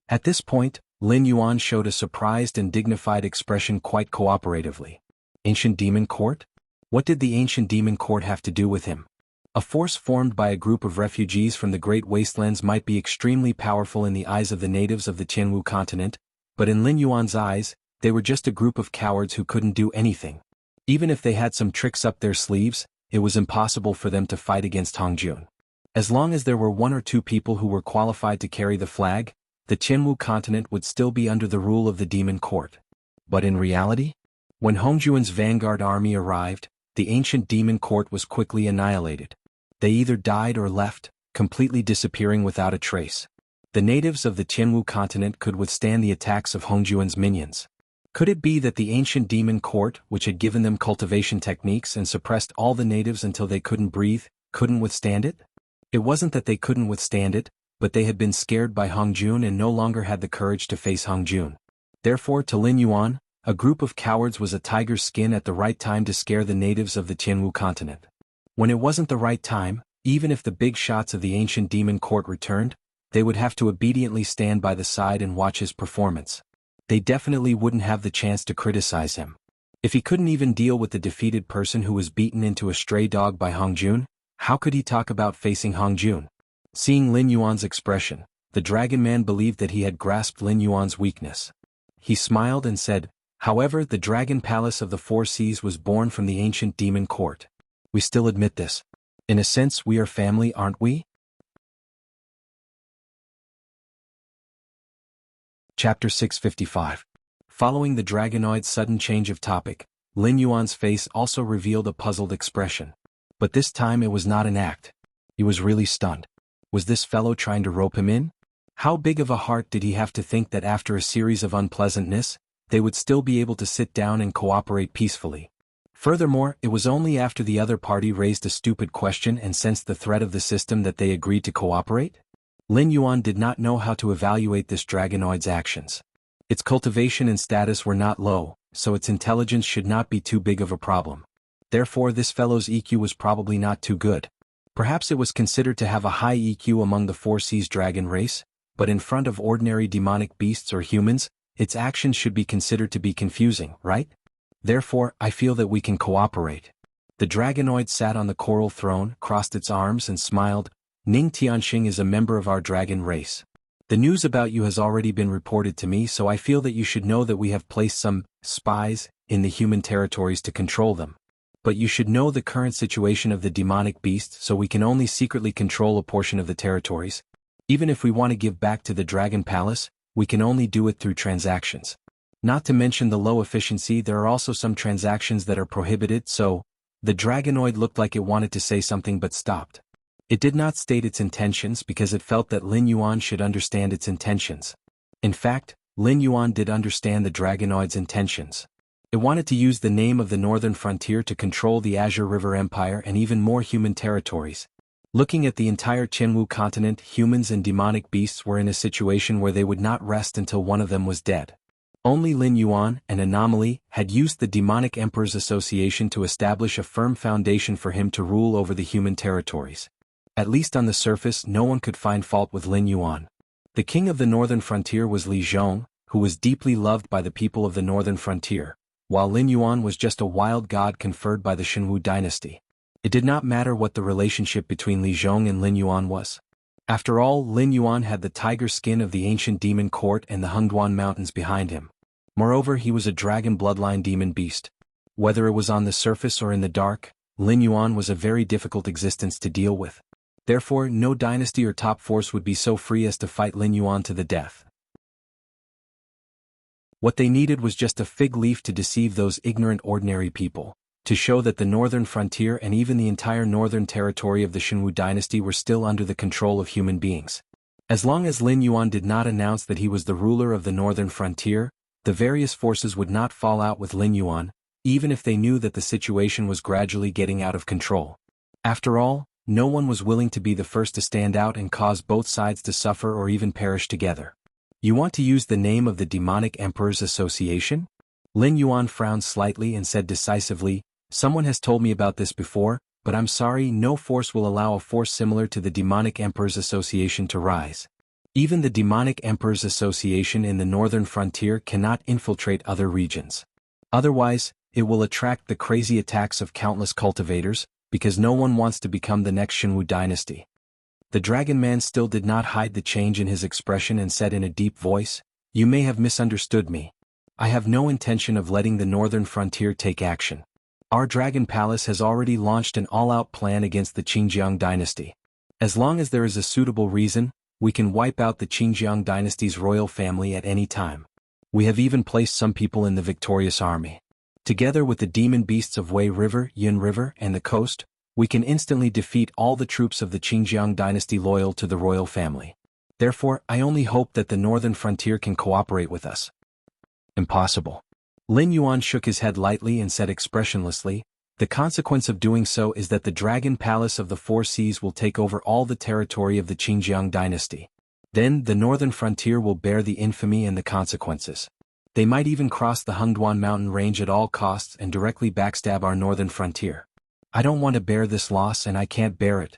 At this point, Lin Yuan showed a surprised and dignified expression quite cooperatively. Ancient Demon Court? What did the Ancient Demon Court have to do with him? A force formed by a group of refugees from the Great Wastelands might be extremely powerful in the eyes of the natives of the Tianwu continent, but in Lin Yuan's eyes, they were just a group of cowards who couldn't do anything. Even if they had some tricks up their sleeves, it was impossible for them to fight against Hongjun. As long as there were one or two people who were qualified to carry the flag, the Tianwu continent would still be under the rule of the Demon Court. But in reality, when Hongjun's vanguard army arrived, the ancient Demon Court was quickly annihilated. They either died or left, completely disappearing without a trace. The natives of the Tianwu continent could withstand the attacks of Hongjun's minions. Could it be that the ancient Demon Court, which had given them cultivation techniques and suppressed all the natives until they couldn't breathe, couldn't withstand it? It wasn't that they couldn't withstand it, but they had been scared by Hongjun and no longer had the courage to face Hongjun. Therefore, to Lin Yuan, a group of cowards was a tiger's skin at the right time to scare the natives of the Tianwu continent. When it wasn't the right time, even if the big shots of the ancient Demon Court returned, they would have to obediently stand by the side and watch his performance. They definitely wouldn't have the chance to criticize him. If he couldn't even deal with the defeated person who was beaten into a stray dog by Hongjun, how could he talk about facing Hongjun? Seeing Lin Yuan's expression, the Dragon Man believed that he had grasped Lin Yuan's weakness. He smiled and said, "However, the Dragon Palace of the Four Seas was born from the ancient Demon Court. We still admit this. In a sense, we are family, aren't we?" Chapter 655. Following the dragonoid's sudden change of topic, Lin Yuan's face also revealed a puzzled expression. But this time it was not an act. He was really stunned. Was this fellow trying to rope him in? How big of a heart did he have to think that after a series of unpleasantness, they would still be able to sit down and cooperate peacefully? Furthermore, it was only after the other party raised a stupid question and sensed the threat of the system that they agreed to cooperate? Lin Yuan did not know how to evaluate this dragonoid's actions. Its cultivation and status were not low, so its intelligence should not be too big of a problem. Therefore this fellow's EQ was probably not too good. Perhaps it was considered to have a high EQ among the 4C's dragon race, but in front of ordinary demonic beasts or humans, its actions should be considered to be confusing, right? Therefore, I feel that we can cooperate. The dragonoid sat on the coral throne, crossed its arms and smiled. Ning Tianxing is a member of our dragon race. The news about you has already been reported to me, so I feel that you should know that we have placed some spies in the human territories to control them. But you should know the current situation of the demonic beast, so we can only secretly control a portion of the territories. Even if we want to give back to the Dragon Palace, we can only do it through transactions. Not to mention the low efficiency, there are also some transactions that are prohibited, so the dragonoid looked like it wanted to say something but stopped. It did not state its intentions because it felt that Lin Yuan should understand its intentions. In fact, Lin Yuan did understand the dragonoid's intentions. It wanted to use the name of the northern frontier to control the Azure River Empire and even more human territories. Looking at the entire Qinwu continent, humans and demonic beasts were in a situation where they would not rest until one of them was dead. Only Lin Yuan, an anomaly, had used the Demonic Emperors Association to establish a firm foundation for him to rule over the human territories. At least on the surface, no one could find fault with Lin Yuan. The king of the northern frontier was Li Zhong, who was deeply loved by the people of the northern frontier, while Lin Yuan was just a wild god conferred by the Shenwu dynasty. It did not matter what the relationship between Li Zhong and Lin Yuan was. After all, Lin Yuan had the tiger skin of the ancient demon court and the Hengduan mountains behind him. Moreover, he was a dragon bloodline demon beast. Whether it was on the surface or in the dark, Lin Yuan was a very difficult existence to deal with. Therefore, no dynasty or top force would be so free as to fight Lin Yuan to the death. What they needed was just a fig leaf to deceive those ignorant ordinary people, to show that the northern frontier and even the entire northern territory of the Shenwu dynasty were still under the control of human beings. As long as Lin Yuan did not announce that he was the ruler of the northern frontier, the various forces would not fall out with Lin Yuan, even if they knew that the situation was gradually getting out of control. After all, no one was willing to be the first to stand out and cause both sides to suffer or even perish together. You want to use the name of the Demonic Emperors Association? Lin Yuan frowned slightly and said decisively, "Someone has told me about this before, but I'm sorry, no force will allow a force similar to the Demonic Emperors Association to rise. Even the Demonic Emperors Association in the northern frontier cannot infiltrate other regions. Otherwise, it will attract the crazy attacks of countless cultivators, because no one wants to become the next Shenwu dynasty." The dragon man still did not hide the change in his expression and said in a deep voice, "You may have misunderstood me. I have no intention of letting the northern frontier take action. Our Dragon Palace has already launched an all-out plan against the Qingjiang dynasty. As long as there is a suitable reason, we can wipe out the Qingjiang dynasty's royal family at any time. We have even placed some people in the victorious army. Together with the demon beasts of Wei River, Yin River, and the coast, we can instantly defeat all the troops of the Qingjiang dynasty loyal to the royal family. Therefore, I only hope that the northern frontier can cooperate with us." "Impossible." Lin Yuan shook his head lightly and said expressionlessly, "The consequence of doing so is that the Dragon Palace of the Four Seas will take over all the territory of the Qingjiang dynasty. Then, the northern frontier will bear the infamy and the consequences. They might even cross the Hengduan mountain range at all costs and directly backstab our northern frontier. I don't want to bear this loss and I can't bear it."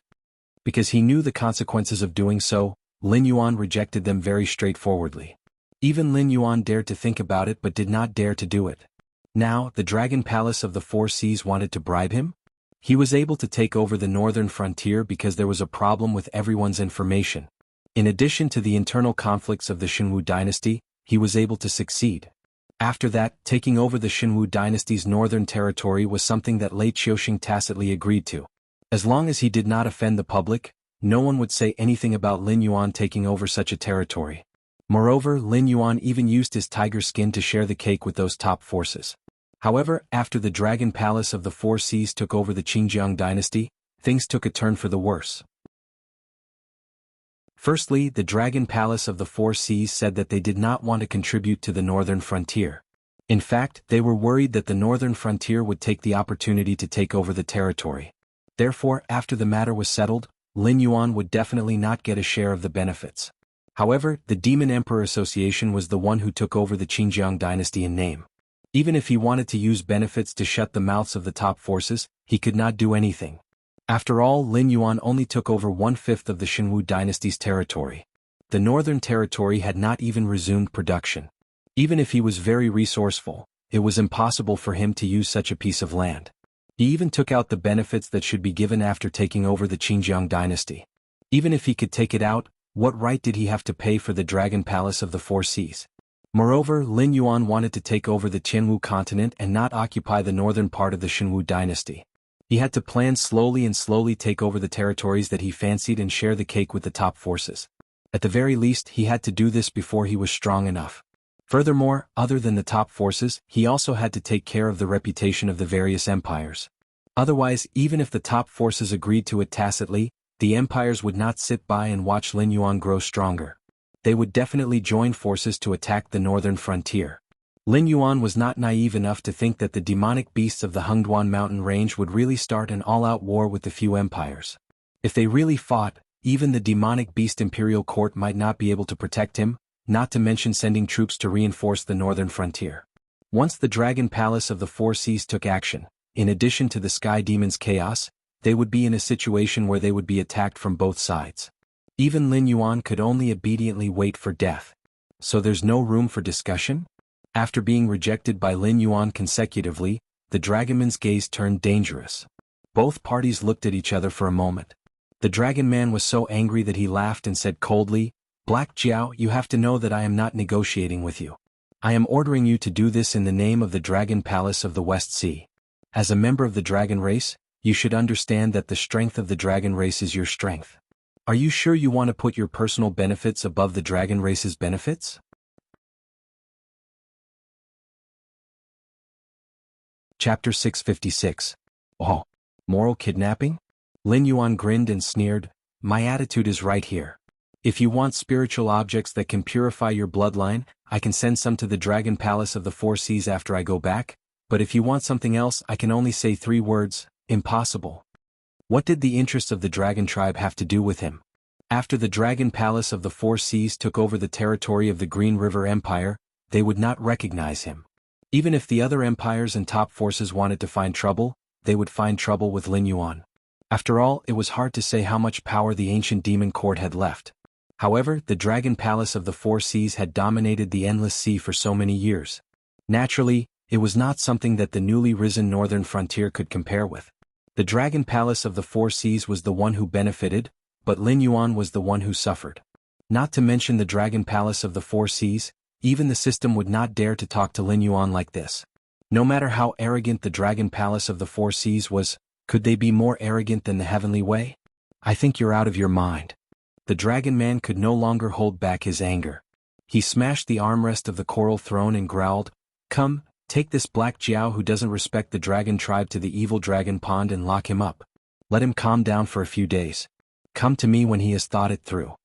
Because he knew the consequences of doing so, Lin Yuan rejected them very straightforwardly. Even Lin Yuan dared to think about it but did not dare to do it. Now, the Dragon Palace of the Four Seas wanted to bribe him? He was able to take over the northern frontier because there was a problem with everyone's information. In addition to the internal conflicts of the Shenwu dynasty, he was able to succeed. After that, taking over the Shenwu dynasty's northern territory was something that Lei Qiuxing tacitly agreed to. As long as he did not offend the public, no one would say anything about Lin Yuan taking over such a territory. Moreover, Lin Yuan even used his tiger skin to share the cake with those top forces. However, after the Dragon Palace of the Four Seas took over the Qingjiang dynasty, things took a turn for the worse. Firstly, the Dragon Palace of the Four Seas said that they did not want to contribute to the northern frontier. In fact, they were worried that the northern frontier would take the opportunity to take over the territory. Therefore, after the matter was settled, Lin Yuan would definitely not get a share of the benefits. However, the Demon Emperor Association was the one who took over the Qingjiang dynasty in name. Even if he wanted to use benefits to shut the mouths of the top forces, he could not do anything. After all, Lin Yuan only took over 1/5 of the Shenwu dynasty's territory. The northern territory had not even resumed production. Even if he was very resourceful, it was impossible for him to use such a piece of land. He even took out the benefits that should be given after taking over the Qingjiang dynasty. Even if he could take it out, what right did he have to pay for the Dragon Palace of the Four Seas? Moreover, Lin Yuan wanted to take over the Qianwu continent and not occupy the northern part of the Shenwu dynasty. He had to plan slowly and slowly take over the territories that he fancied and share the cake with the top forces. At the very least, he had to do this before he was strong enough. Furthermore, other than the top forces, he also had to take care of the reputation of the various empires. Otherwise, even if the top forces agreed to it tacitly, the empires would not sit by and watch Lin Yuan grow stronger. They would definitely join forces to attack the northern frontier. Lin Yuan was not naive enough to think that the demonic beasts of the Hengduan mountain range would really start an all-out war with the few empires. If they really fought, even the demonic beast imperial court might not be able to protect him, not to mention sending troops to reinforce the northern frontier. Once the Dragon Palace of the Four Seas took action, in addition to the Sky Demon's chaos, they would be in a situation where they would be attacked from both sides. Even Lin Yuan could only obediently wait for death. So there's no room for discussion? After being rejected by Lin Yuan consecutively, the Dragonman's gaze turned dangerous. Both parties looked at each other for a moment. The Dragon Man was so angry that he laughed and said coldly, "Black Jiao, you have to know that I am not negotiating with you. I am ordering you to do this in the name of the Dragon Palace of the West Sea. As a member of the Dragon race, you should understand that the strength of the Dragon race is your strength. Are you sure you want to put your personal benefits above the Dragon race's benefits?" Chapter 656. Oh, moral kidnapping? Lin Yuan grinned and sneered, "My attitude is right here. If you want spiritual objects that can purify your bloodline, I can send some to the Dragon Palace of the Four Seas after I go back, but if you want something else, I can only say 3 words, impossible." What did the interests of the Dragon tribe have to do with him? After the Dragon Palace of the Four Seas took over the territory of the Green River Empire, they would not recognize him. Even if the other empires and top forces wanted to find trouble, they would find trouble with Lin Yuan. After all, it was hard to say how much power the ancient demon court had left. However, the Dragon Palace of the Four Seas had dominated the Endless Sea for so many years. Naturally, it was not something that the newly risen northern frontier could compare with. The Dragon Palace of the Four Seas was the one who benefited, but Lin Yuan was the one who suffered. Not to mention the Dragon Palace of the Four Seas, even the system would not dare to talk to Lin Yuan like this. No matter how arrogant the Dragon Palace of the Four Seas was, could they be more arrogant than the Heavenly Way? "I think you're out of your mind." The Dragon Man could no longer hold back his anger. He smashed the armrest of the coral throne and growled, "Come, take this Black Jiao who doesn't respect the Dragon tribe to the evil Dragon Pond and lock him up. Let him calm down for a few days. Come to me when he has thought it through."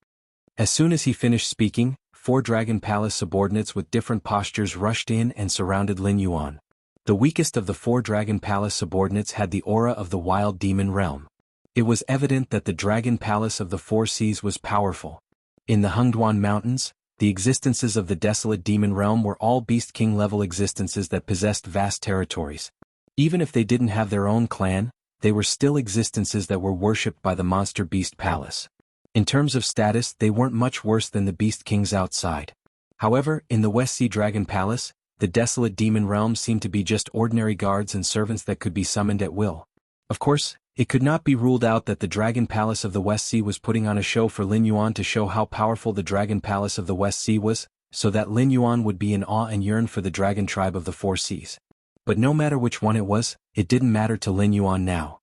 As soon as he finished speaking, 4 Dragon Palace subordinates with different postures rushed in and surrounded Lin Yuan. The weakest of the 4 Dragon Palace subordinates had the aura of the wild demon realm. It was evident that the Dragon Palace of the Four Seas was powerful. In the Hengduan Mountains, the existences of the desolate demon realm were all Beast King level existences that possessed vast territories. Even if they didn't have their own clan, they were still existences that were worshipped by the Monster Beast Palace. In terms of status, they weren't much worse than the Beast Kings outside. However, in the West Sea Dragon Palace, the desolate demon realm seemed to be just ordinary guards and servants that could be summoned at will. Of course, it could not be ruled out that the Dragon Palace of the West Sea was putting on a show for Lin Yuan to show how powerful the Dragon Palace of the West Sea was, so that Lin Yuan would be in awe and yearn for the Dragon tribe of the Four Seas. But no matter which one it was, it didn't matter to Lin Yuan now.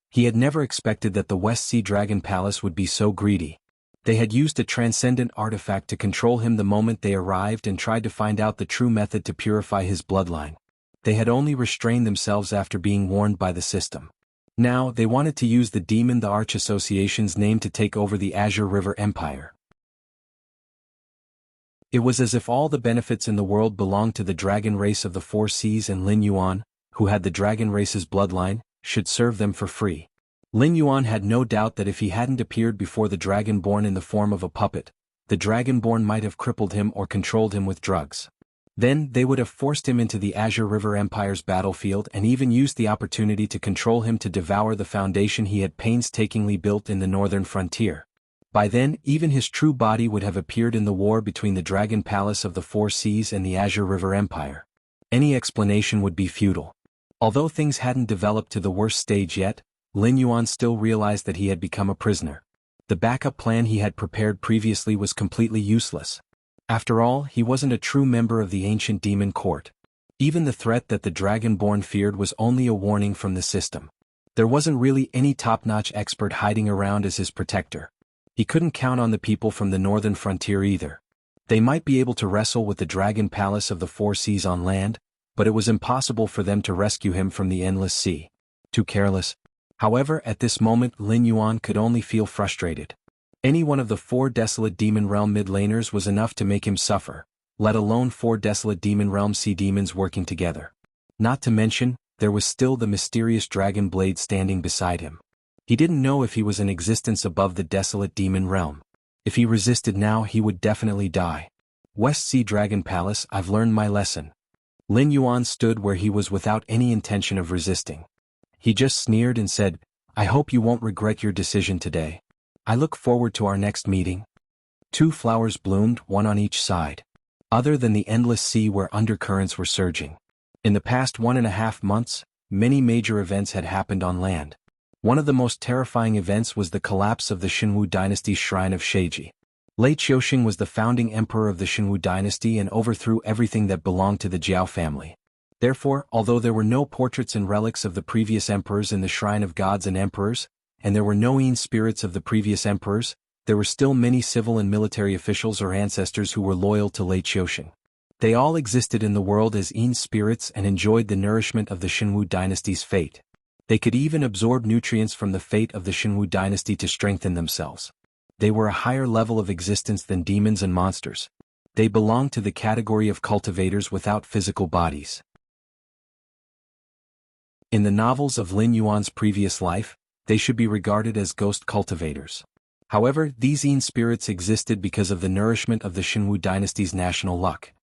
He had never expected that the West Sea Dragon Palace would be so greedy. They had used a transcendent artifact to control him the moment they arrived and tried to find out the true method to purify his bloodline. They had only restrained themselves after being warned by the system. Now, they wanted to use the Demon the Arch Association's name to take over the Azure River Empire. It was as if all the benefits in the world belonged to the dragon race of the Four Seas, and Lin Yuan, who had the dragon race's bloodline, should serve them for free. Lin Yuan had no doubt that if he hadn't appeared before the Dragonborn in the form of a puppet, the Dragonborn might have crippled him or controlled him with drugs. Then they would have forced him into the Azure River Empire's battlefield and even used the opportunity to control him to devour the foundation he had painstakingly built in the northern frontier. By then, even his true body would have appeared in the war between the Dragon Palace of the Four Seas and the Azure River Empire. Any explanation would be futile. Although things hadn't developed to the worst stage yet, Lin Yuan still realized that he had become a prisoner. The backup plan he had prepared previously was completely useless. After all, he wasn't a true member of the ancient demon court. Even the threat that the Dragonborn feared was only a warning from the system. There wasn't really any top-notch expert hiding around as his protector. He couldn't count on the people from the northern frontier either. They might be able to wrestle with the Dragon Palace of the Four Seas on land, but it was impossible for them to rescue him from the endless sea. Too careless. However, at this moment Lin Yuan could only feel frustrated. Any one of the 4 desolate Demon Realm mid-laners was enough to make him suffer, let alone 4 desolate Demon Realm sea demons working together. Not to mention, there was still the mysterious Dragon Blade standing beside him. He didn't know if he was in existence above the desolate Demon Realm. If he resisted now, he would definitely die. West Sea Dragon Palace, I've learned my lesson. Lin Yuan stood where he was without any intention of resisting. He just sneered and said, "I hope you won't regret your decision today. I look forward to our next meeting." 2 flowers bloomed, one on each side. Other than the endless sea where undercurrents were surging. In the past 1.5 months, many major events had happened on land. One of the most terrifying events was the collapse of the Xinwu dynasty's Shrine of Sheiji. Lei Qiuxing was the founding emperor of the Xinwu dynasty and overthrew everything that belonged to the Jiao family. Therefore, although there were no portraits and relics of the previous emperors in the Shrine of Gods and Emperors, and there were no Yin spirits of the previous emperors, there were still many civil and military officials or ancestors who were loyal to Lei Qiuxing. They all existed in the world as Yin spirits and enjoyed the nourishment of the Xinwu dynasty's fate. They could even absorb nutrients from the fate of the Xinwu dynasty to strengthen themselves. They were a higher level of existence than demons and monsters. They belonged to the category of cultivators without physical bodies. In the novels of Lin Yuan's previous life, they should be regarded as ghost cultivators. However, these Yin spirits existed because of the nourishment of the Xinwu dynasty's national luck.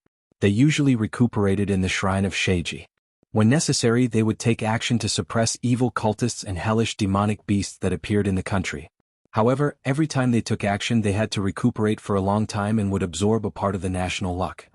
They usually recuperated in the Shrine of Sheiji. When necessary, they would take action to suppress evil cultists and hellish demonic beasts that appeared in the country. However, every time they took action they had to recuperate for a long time and would absorb a part of the national luck.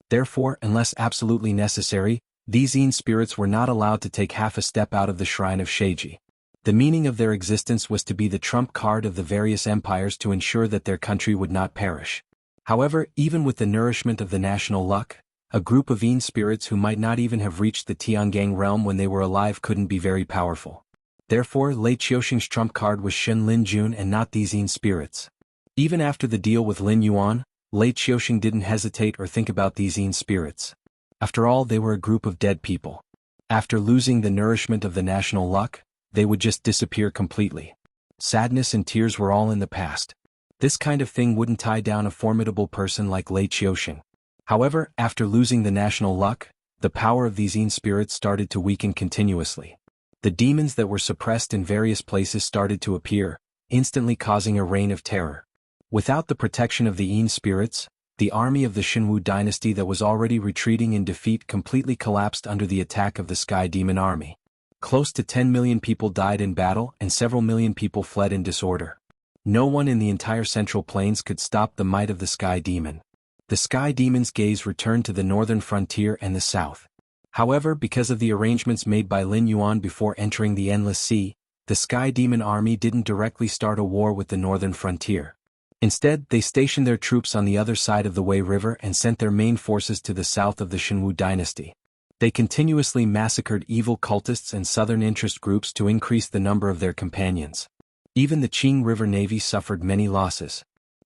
Therefore, unless absolutely necessary, these Yin spirits were not allowed to take half a step out of the Shrine of Sheiji. The meaning of their existence was to be the trump card of the various empires to ensure that their country would not perish. However, even with the nourishment of the national luck, a group of Yin spirits who might not even have reached the Tiangang realm when they were alive couldn't be very powerful. Therefore, Lei Qiuxing's trump card was Shen Lin Jun and not these Yin spirits. Even after the deal with Lin Yuan, Lei Qiuxing didn't hesitate or think about these Yin spirits. After all, they were a group of dead people. After losing the nourishment of the national luck, they would just disappear completely. Sadness and tears were all in the past. This kind of thing wouldn't tie down a formidable person like Lei Qiuxing. However, after losing the national luck, the power of these Yin spirits started to weaken continuously. The demons that were suppressed in various places started to appear, instantly causing a reign of terror. Without the protection of the Yin spirits, the army of the Xinwu dynasty that was already retreating in defeat completely collapsed under the attack of the Sky Demon army. Close to 10 million people died in battle and several million people fled in disorder. No one in the entire Central Plains could stop the might of the Sky Demon. The Sky Demon's gaze returned to the northern frontier and the south. However, because of the arrangements made by Lin Yuan before entering the Endless Sea, the Sky Demon army didn't directly start a war with the northern frontier. Instead, they stationed their troops on the other side of the Wei River and sent their main forces to the south of the Xinwu dynasty. They continuously massacred evil cultists and southern interest groups to increase the number of their companions. Even the Qing River Navy suffered many losses.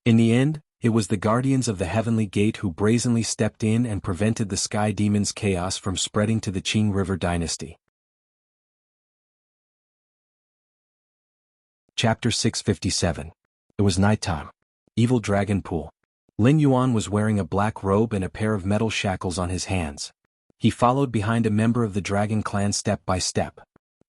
In the end, it was the guardians of the Heavenly Gate who brazenly stepped in and prevented the Sky Demon's chaos from spreading to the Qing River dynasty. Chapter 657. It was nighttime. Evil Dragon Pool. Lin Yuan was wearing a black robe and a pair of metal shackles on his hands. He followed behind a member of the Dragon Clan step by step.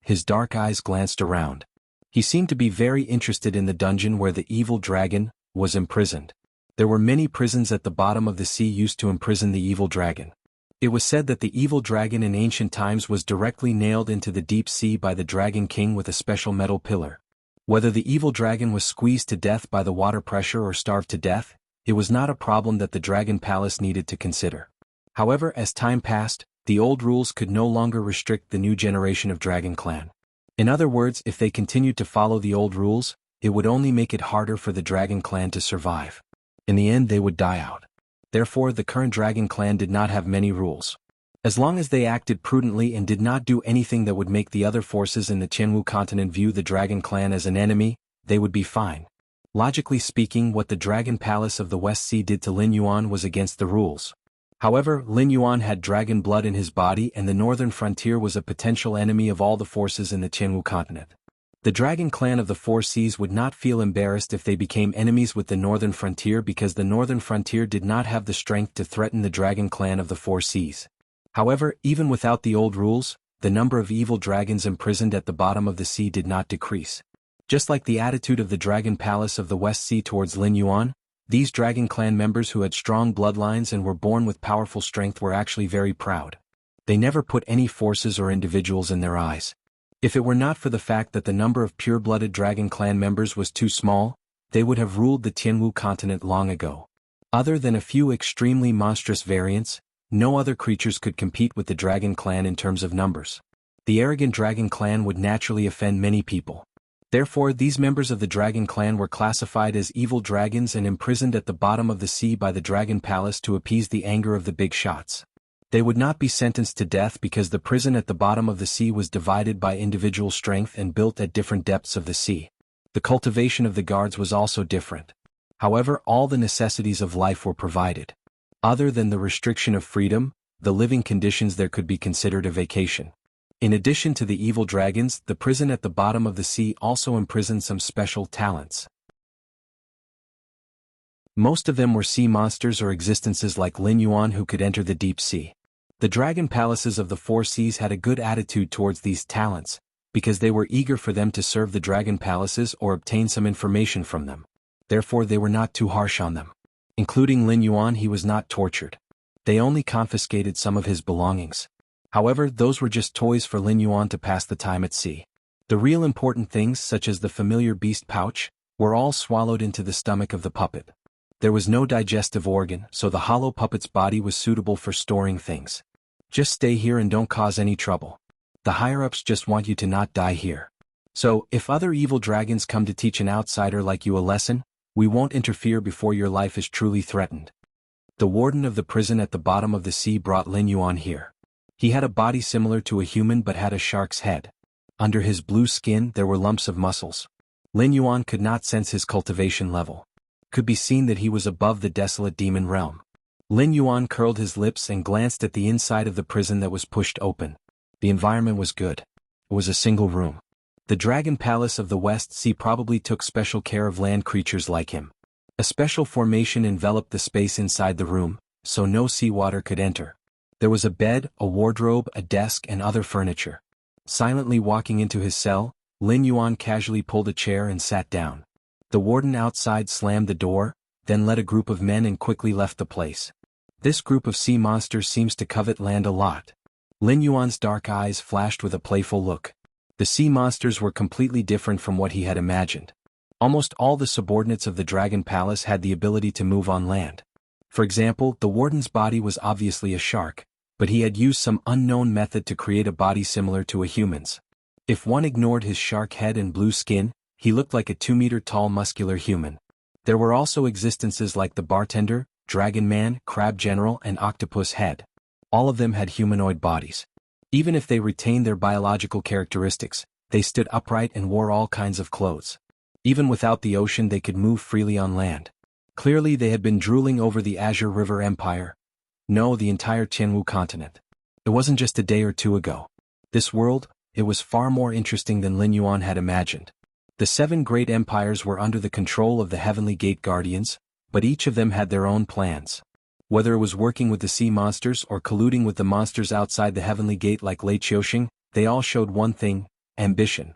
His dark eyes glanced around. He seemed to be very interested in the dungeon where the evil dragon was imprisoned. There were many prisons at the bottom of the sea used to imprison the evil dragon. It was said that the evil dragon in ancient times was directly nailed into the deep sea by the Dragon King with a special metal pillar. Whether the evil dragon was squeezed to death by the water pressure or starved to death, it was not a problem that the Dragon Palace needed to consider. However, as time passed, the old rules could no longer restrict the new generation of Dragon Clan. In other words, if they continued to follow the old rules, it would only make it harder for the Dragon Clan to survive. In the end, they would die out. Therefore, the current Dragon Clan did not have many rules. As long as they acted prudently and did not do anything that would make the other forces in the Qianwu continent view the Dragon Clan as an enemy, they would be fine. Logically speaking, what the Dragon Palace of the West Sea did to Lin Yuan was against the rules. However, Lin Yuan had dragon blood in his body and the northern frontier was a potential enemy of all the forces in the Qianwu continent. The Dragon Clan of the Four Seas would not feel embarrassed if they became enemies with the northern frontier because the northern frontier did not have the strength to threaten the Dragon Clan of the Four Seas. However, even without the old rules, the number of evil dragons imprisoned at the bottom of the sea did not decrease. Just like the attitude of the Dragon Palace of the West Sea towards Lin Yuan, these Dragon Clan members who had strong bloodlines and were born with powerful strength were actually very proud. They never put any forces or individuals in their eyes. If it were not for the fact that the number of pure-blooded Dragon Clan members was too small, they would have ruled the Qianwu continent long ago. Other than a few extremely monstrous variants, no other creatures could compete with the Dragon Clan in terms of numbers. The arrogant Dragon Clan would naturally offend many people. Therefore, these members of the Dragon Clan were classified as evil dragons and imprisoned at the bottom of the sea by the Dragon Palace to appease the anger of the big shots. They would not be sentenced to death because the prison at the bottom of the sea was divided by individual strength and built at different depths of the sea. The cultivation of the guards was also different. However, all the necessities of life were provided. Other than the restriction of freedom, the living conditions there could be considered a vacation. In addition to the evil dragons, the prison at the bottom of the sea also imprisoned some special talents. Most of them were sea monsters or existences like Lin Yuan who could enter the deep sea. The Dragon Palaces of the Four Seas had a good attitude towards these talents, because they were eager for them to serve the Dragon Palaces or obtain some information from them. Therefore they were not too harsh on them. Including Lin Yuan, he was not tortured. They only confiscated some of his belongings. However, those were just toys for Lin Yuan to pass the time at sea. The real important things, such as the familiar beast pouch, were all swallowed into the stomach of the puppet. There was no digestive organ, so the hollow puppet's body was suitable for storing things. Just stay here and don't cause any trouble. The higher-ups just want you to not die here. So, if other evil dragons come to teach an outsider like you a lesson, we won't interfere before your life is truly threatened. The warden of the prison at the bottom of the sea brought Lin Yuan here. He had a body similar to a human but had a shark's head. Under his blue skin there were lumps of muscles. Lin Yuan could not sense his cultivation level. Could be seen that he was above the desolate demon realm. Lin Yuan curled his lips and glanced at the inside of the prison that was pushed open. The environment was good. It was a single room. The Dragon Palace of the West Sea probably took special care of land creatures like him. A special formation enveloped the space inside the room, so no seawater could enter. There was a bed, a wardrobe, a desk and other furniture. Silently walking into his cell, Lin Yuan casually pulled a chair and sat down. The warden outside slammed the door, then led a group of men and quickly left the place. This group of sea monsters seems to covet land a lot. Lin Yuan's dark eyes flashed with a playful look. The sea monsters were completely different from what he had imagined. Almost all the subordinates of the Dragon Palace had the ability to move on land. For example, the warden's body was obviously a shark, but he had used some unknown method to create a body similar to a human's. If one ignored his shark head and blue skin, he looked like a 2-meter-tall muscular human. There were also existences like the bartender, dragon man, crab general and octopus head. All of them had humanoid bodies. Even if they retained their biological characteristics, they stood upright and wore all kinds of clothes. Even without the ocean they could move freely on land. Clearly they had been drooling over the Azure River Empire. No, the entire Tianwu continent. It wasn't just a day or two ago. This world, it was far more interesting than Lin Yuan had imagined. The 7 great empires were under the control of the Heavenly Gate Guardians, but each of them had their own plans. Whether it was working with the sea monsters or colluding with the monsters outside the Heavenly Gate like Lei Qiuxing, they all showed one thing: ambition.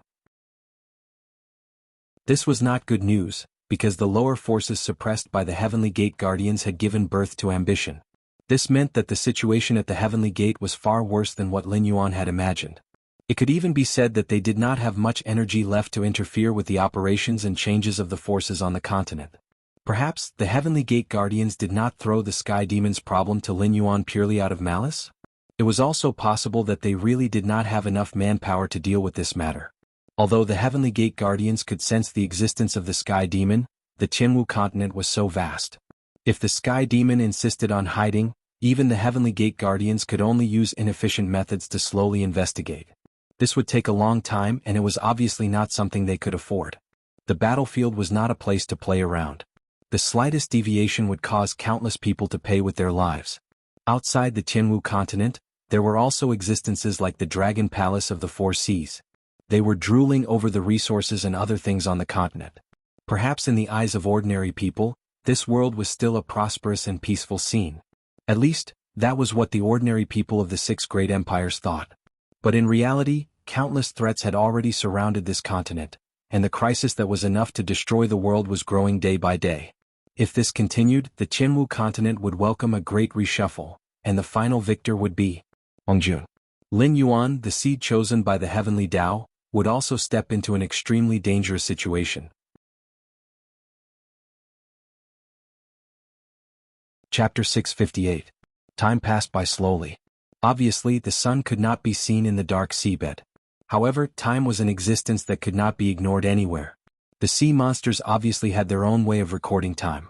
This was not good news, because the lower forces suppressed by the Heavenly Gate Guardians had given birth to ambition. This meant that the situation at the Heavenly Gate was far worse than what Lin Yuan had imagined. It could even be said that they did not have much energy left to interfere with the operations and changes of the forces on the continent. Perhaps the Heavenly Gate Guardians did not throw the Sky Demon's problem to Lin Yuan purely out of malice? It was also possible that they really did not have enough manpower to deal with this matter. Although the Heavenly Gate Guardians could sense the existence of the Sky Demon, the Tianwu continent was so vast. If the Sky Demon insisted on hiding, even the Heavenly Gate Guardians could only use inefficient methods to slowly investigate. This would take a long time, and it was obviously not something they could afford. The battlefield was not a place to play around. The slightest deviation would cause countless people to pay with their lives. Outside the Tianwu continent, there were also existences like the Dragon Palace of the Four Seas. They were drooling over the resources and other things on the continent. Perhaps in the eyes of ordinary people, this world was still a prosperous and peaceful scene. At least, that was what the ordinary people of the 6 great empires thought. But in reality, countless threats had already surrounded this continent, and the crisis that was enough to destroy the world was growing day by day. If this continued, the Tianwu continent would welcome a great reshuffle, and the final victor would be Hongjun. Lin Yuan, the seed chosen by the Heavenly Tao, would also step into an extremely dangerous situation. Chapter 658. Time passed by slowly. Obviously, the sun could not be seen in the dark seabed. However, time was an existence that could not be ignored anywhere. The sea monsters obviously had their own way of recording time.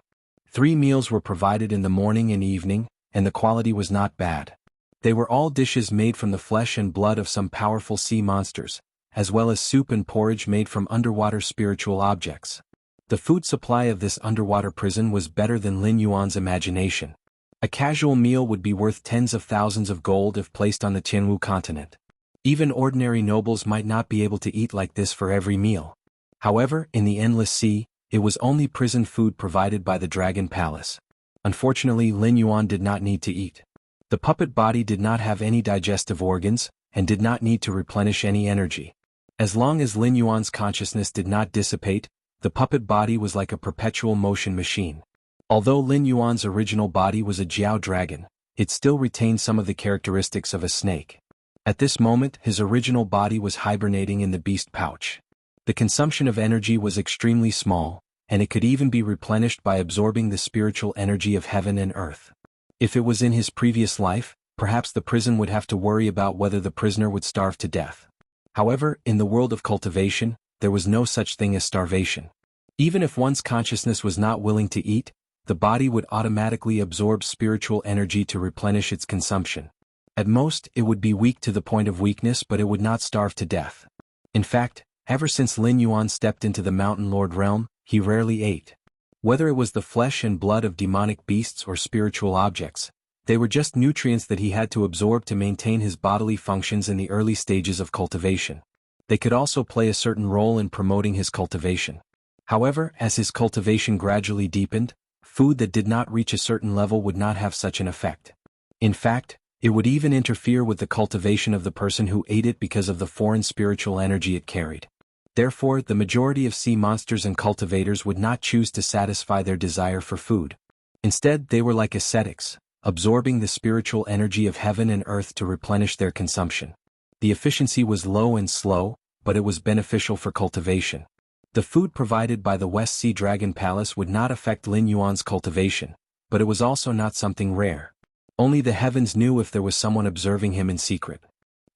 3 meals were provided in the morning and evening, and the quality was not bad. They were all dishes made from the flesh and blood of some powerful sea monsters, as well as soup and porridge made from underwater spiritual objects. The food supply of this underwater prison was better than Lin Yuan's imagination. A casual meal would be worth tens of thousands of gold if placed on the Tianwu continent. Even ordinary nobles might not be able to eat like this for every meal. However, in the Endless Sea, it was only prison food provided by the Dragon Palace. Unfortunately, Lin Yuan did not need to eat. The puppet body did not have any digestive organs, and did not need to replenish any energy. As long as Lin Yuan's consciousness did not dissipate, the puppet body was like a perpetual motion machine. Although Lin Yuan's original body was a Jiao dragon, it still retained some of the characteristics of a snake. At this moment, his original body was hibernating in the beast pouch. The consumption of energy was extremely small, and it could even be replenished by absorbing the spiritual energy of heaven and earth. If it was in his previous life, perhaps the prison would have to worry about whether the prisoner would starve to death. However, in the world of cultivation, there was no such thing as starvation. Even if one's consciousness was not willing to eat, the body would automatically absorb spiritual energy to replenish its consumption. At most, it would be weak to the point of weakness, but it would not starve to death. In fact, ever since Lin Yuan stepped into the Mountain Lord realm, he rarely ate. Whether it was the flesh and blood of demonic beasts or spiritual objects, they were just nutrients that he had to absorb to maintain his bodily functions in the early stages of cultivation. They could also play a certain role in promoting his cultivation. However, as his cultivation gradually deepened, food that did not reach a certain level would not have such an effect. In fact, it would even interfere with the cultivation of the person who ate it because of the foreign spiritual energy it carried. Therefore, the majority of sea monsters and cultivators would not choose to satisfy their desire for food. Instead, they were like ascetics, absorbing the spiritual energy of heaven and earth to replenish their consumption. The efficiency was low and slow, but it was beneficial for cultivation. The food provided by the West Sea Dragon Palace would not affect Lin Yuan's cultivation, but it was also not something rare. Only the heavens knew if there was someone observing him in secret.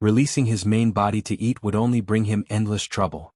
Releasing his main body to eat would only bring him endless trouble.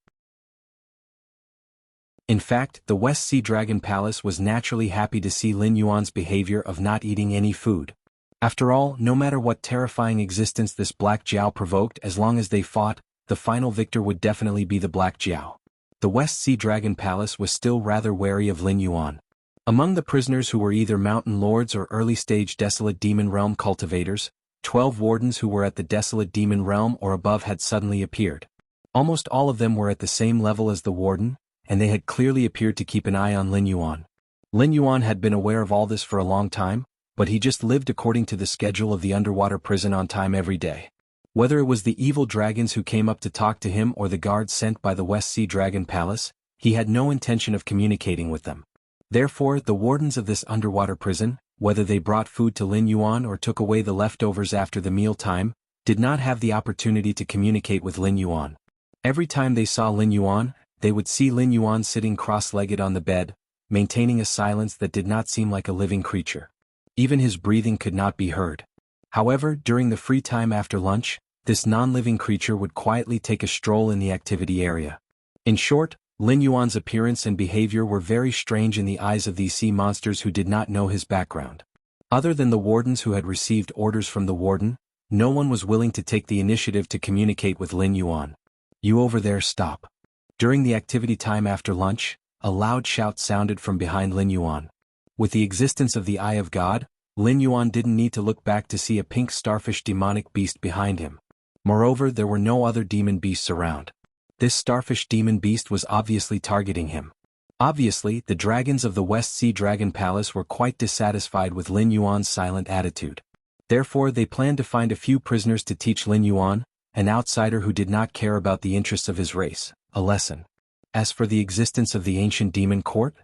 In fact, the West Sea Dragon Palace was naturally happy to see Lin Yuan's behavior of not eating any food. After all, no matter what terrifying existence this Black Jiao provoked, as long as they fought, the final victor would definitely be the Black Jiao. The West Sea Dragon Palace was still rather wary of Lin Yuan. Among the prisoners who were either mountain lords or early-stage desolate demon realm cultivators, 12 wardens who were at the desolate demon realm or above had suddenly appeared. Almost all of them were at the same level as the warden, and they had clearly appeared to keep an eye on Lin Yuan. Lin Yuan had been aware of all this for a long time, but he just lived according to the schedule of the underwater prison on time every day. Whether it was the evil dragons who came up to talk to him or the guards sent by the West Sea Dragon Palace, he had no intention of communicating with them. Therefore, the wardens of this underwater prison, whether they brought food to Lin Yuan or took away the leftovers after the meal time, did not have the opportunity to communicate with Lin Yuan. Every time they saw Lin Yuan, they would see Lin Yuan sitting cross-legged on the bed, maintaining a silence that did not seem like a living creature. Even his breathing could not be heard. However, during the free time after lunch, this non-living creature would quietly take a stroll in the activity area. In short, Lin Yuan's appearance and behavior were very strange in the eyes of these sea monsters who did not know his background. Other than the wardens who had received orders from the warden, no one was willing to take the initiative to communicate with Lin Yuan. "You over there, stop." During the activity time after lunch, a loud shout sounded from behind Lin Yuan. With the existence of the Eye of God, Lin Yuan didn't need to look back to see a pink starfish demonic beast behind him. Moreover, there were no other demon beasts around. This starfish demon beast was obviously targeting him. Obviously, the dragons of the West Sea Dragon Palace were quite dissatisfied with Lin Yuan's silent attitude. Therefore, they planned to find a few prisoners to teach Lin Yuan, an outsider who did not care about the interests of his race, a lesson. As for the existence of the ancient demon court,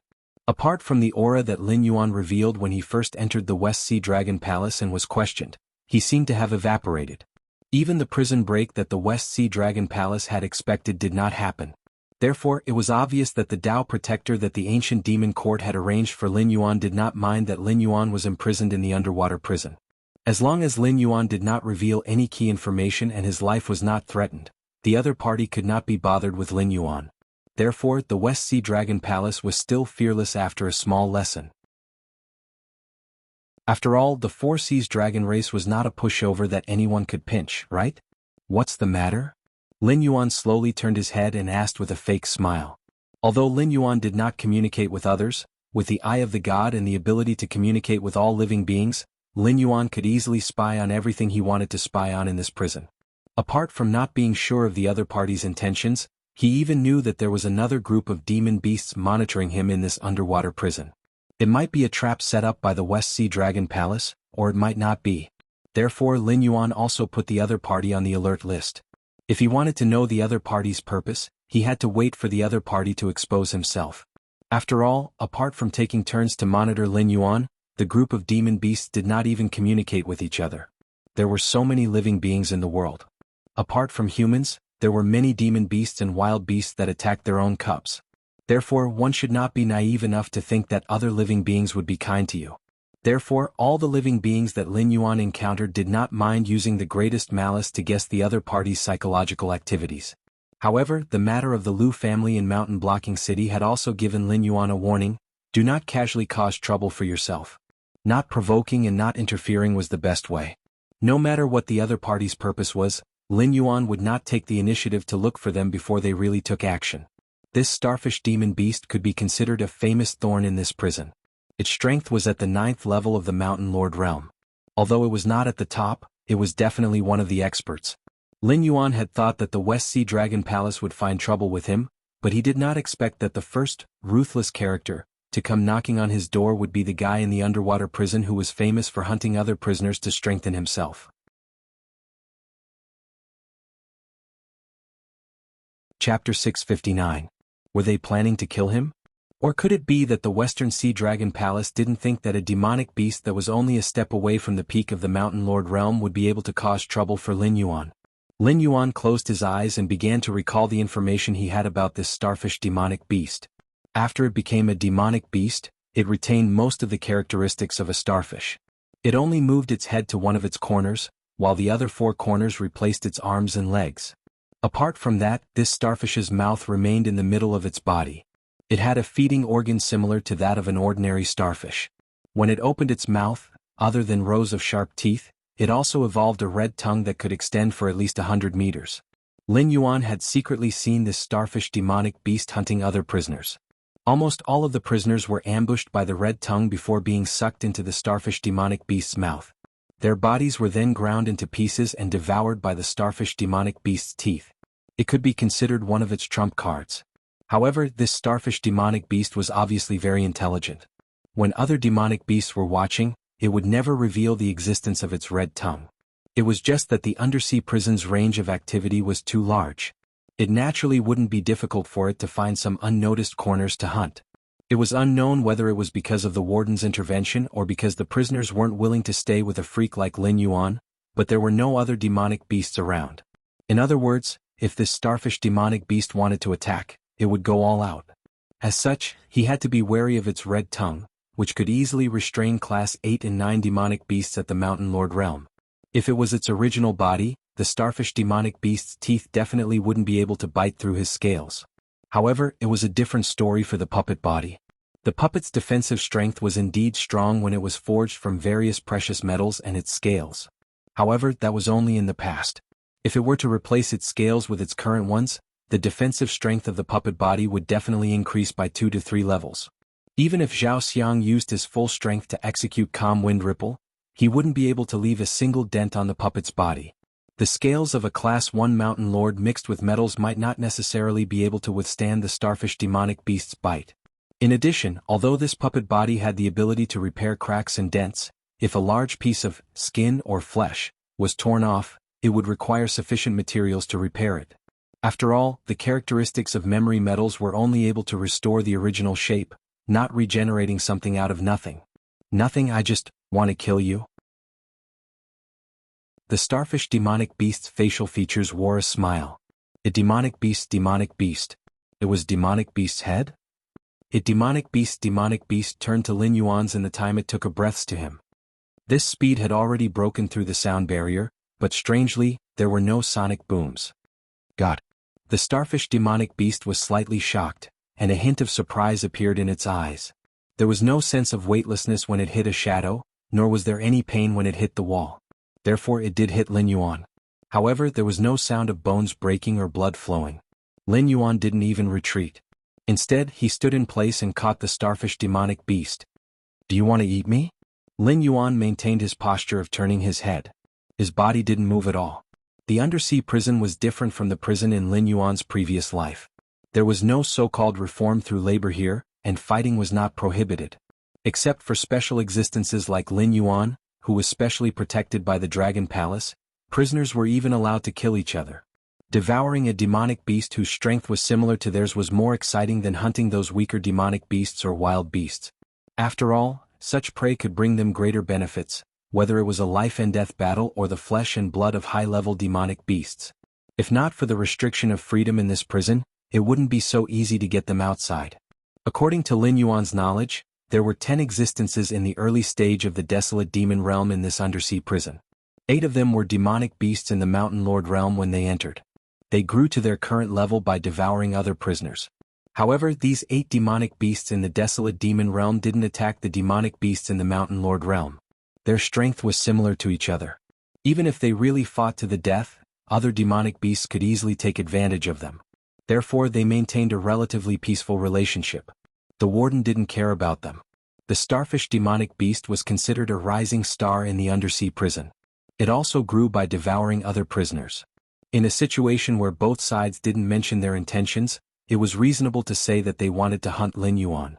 apart from the aura that Lin Yuan revealed when he first entered the West Sea Dragon Palace and was questioned, he seemed to have evaporated. Even the prison break that the West Sea Dragon Palace had expected did not happen. Therefore, it was obvious that the Tao protector that the ancient demon court had arranged for Lin Yuan did not mind that Lin Yuan was imprisoned in the underwater prison. As long as Lin Yuan did not reveal any key information and his life was not threatened, the other party could not be bothered with Lin Yuan. Therefore, the West Sea Dragon Palace was still fearless after a small lesson. After all, the Four Seas dragon race was not a pushover that anyone could pinch, right? "What's the matter?" Lin Yuan slowly turned his head and asked with a fake smile. Although Lin Yuan did not communicate with others, with the Eye of the God and the ability to communicate with all living beings, Lin Yuan could easily spy on everything he wanted to spy on in this prison. Apart from not being sure of the other party's intentions, he even knew that there was another group of demon beasts monitoring him in this underwater prison. It might be a trap set up by the West Sea Dragon Palace, or it might not be. Therefore, Lin Yuan also put the other party on the alert list. If he wanted to know the other party's purpose, he had to wait for the other party to expose himself. After all, apart from taking turns to monitor Lin Yuan, the group of demon beasts did not even communicate with each other. There were so many living beings in the world. Apart from humans, there were many demon beasts and wild beasts that attacked their own cubs. Therefore, one should not be naive enough to think that other living beings would be kind to you. Therefore, all the living beings that Lin Yuan encountered did not mind using the greatest malice to guess the other party's psychological activities. However, the matter of the Lu family in Mountain Blocking City had also given Lin Yuan a warning: do not casually cause trouble for yourself. Not provoking and not interfering was the best way. No matter what the other party's purpose was, Lin Yuan would not take the initiative to look for them before they really took action. This starfish demon beast could be considered a famous thorn in this prison. Its strength was at the 9th level of the Mountain Lord realm. Although it was not at the top, it was definitely one of the experts. Lin Yuan had thought that the West Sea Dragon Palace would find trouble with him, but he did not expect that the first, ruthless character to come knocking on his door would be the guy in the underwater prison who was famous for hunting other prisoners to strengthen himself. Chapter 659. Were they planning to kill him? Or could it be that the Western Sea Dragon Palace didn't think that a demonic beast that was only a step away from the peak of the Mountain Lord realm would be able to cause trouble for Lin Yuan? Lin Yuan closed his eyes and began to recall the information he had about this starfish demonic beast. After it became a demonic beast, it retained most of the characteristics of a starfish. It only moved its head to one of its corners, while the other 4 corners replaced its arms and legs. Apart from that, this starfish's mouth remained in the middle of its body. It had a feeding organ similar to that of an ordinary starfish. When it opened its mouth, other than rows of sharp teeth, it also evolved a red tongue that could extend for at least 100 meters. Lin Yuan had secretly seen this starfish demonic beast hunting other prisoners. Almost all of the prisoners were ambushed by the red tongue before being sucked into the starfish demonic beast's mouth. Their bodies were then ground into pieces and devoured by the starfish demonic beast's teeth. It could be considered one of its trump cards. However, this starfish demonic beast was obviously very intelligent. When other demonic beasts were watching, it would never reveal the existence of its red tongue. It was just that the undersea prison's range of activity was too large. It naturally wouldn't be difficult for it to find some unnoticed corners to hunt. It was unknown whether it was because of the warden's intervention or because the prisoners weren't willing to stay with a freak like Lin Yuan, but there were no other demonic beasts around. In other words, if this starfish demonic beast wanted to attack, it would go all out. As such, he had to be wary of its red tongue, which could easily restrain Class 8 and 9 demonic beasts at the Mountain Lord realm. If it was its original body, the starfish demonic beast's teeth definitely wouldn't be able to bite through his scales. However, it was a different story for the puppet body. The puppet's defensive strength was indeed strong when it was forged from various precious metals and its scales. However, that was only in the past. If it were to replace its scales with its current ones, the defensive strength of the puppet body would definitely increase by 2 to 3 levels. Even if Zhao Xiang used his full strength to execute Calm Wind Ripple, he wouldn't be able to leave a single dent on the puppet's body. The scales of a Class 1 Mountain Lord mixed with metals might not necessarily be able to withstand the starfish demonic beast's bite. In addition, although this puppet body had the ability to repair cracks and dents, if a large piece of skin or flesh was torn off, it would require sufficient materials to repair it. After all, the characteristics of memory metals were only able to restore the original shape, not regenerating something out of nothing. Nothing, I just want to kill you? The starfish demonic beast's facial features wore a smile. A demonic beast. It was demonic beast's head? A demonic beast turned to Lin Yuan's in the time it took a breaths to him. This speed had already broken through the sound barrier, but strangely, there were no sonic booms. God. The starfish demonic beast was slightly shocked, and a hint of surprise appeared in its eyes. There was no sense of weightlessness when it hit a shadow, nor was there any pain when it hit the wall. Therefore it did hit Lin Yuan. However, there was no sound of bones breaking or blood flowing. Lin Yuan didn't even retreat. Instead, he stood in place and caught the starfish demonic beast. Do you want to eat me? Lin Yuan maintained his posture of turning his head. His body didn't move at all. The undersea prison was different from the prison in Lin Yuan's previous life. There was no so-called reform through labor here, and fighting was not prohibited. Except for special existences like Lin Yuan, who was specially protected by the Dragon Palace, prisoners were even allowed to kill each other. Devouring a demonic beast whose strength was similar to theirs was more exciting than hunting those weaker demonic beasts or wild beasts. After all, such prey could bring them greater benefits, whether it was a life-and-death battle or the flesh and blood of high-level demonic beasts. If not for the restriction of freedom in this prison, it wouldn't be so easy to get them outside. According to Lin Yuan's knowledge, there were 10 existences in the early stage of the desolate demon realm in this undersea prison. 8 of them were demonic beasts in the Mountain Lord realm when they entered. They grew to their current level by devouring other prisoners. However, these 8 demonic beasts in the desolate demon realm didn't attack the demonic beasts in the Mountain Lord realm. Their strength was similar to each other. Even if they really fought to the death, other demonic beasts could easily take advantage of them. Therefore, they maintained a relatively peaceful relationship. The warden didn't care about them. The starfish demonic beast was considered a rising star in the undersea prison. It also grew by devouring other prisoners. In a situation where both sides didn't mention their intentions, it was reasonable to say that they wanted to hunt Lin Yuan.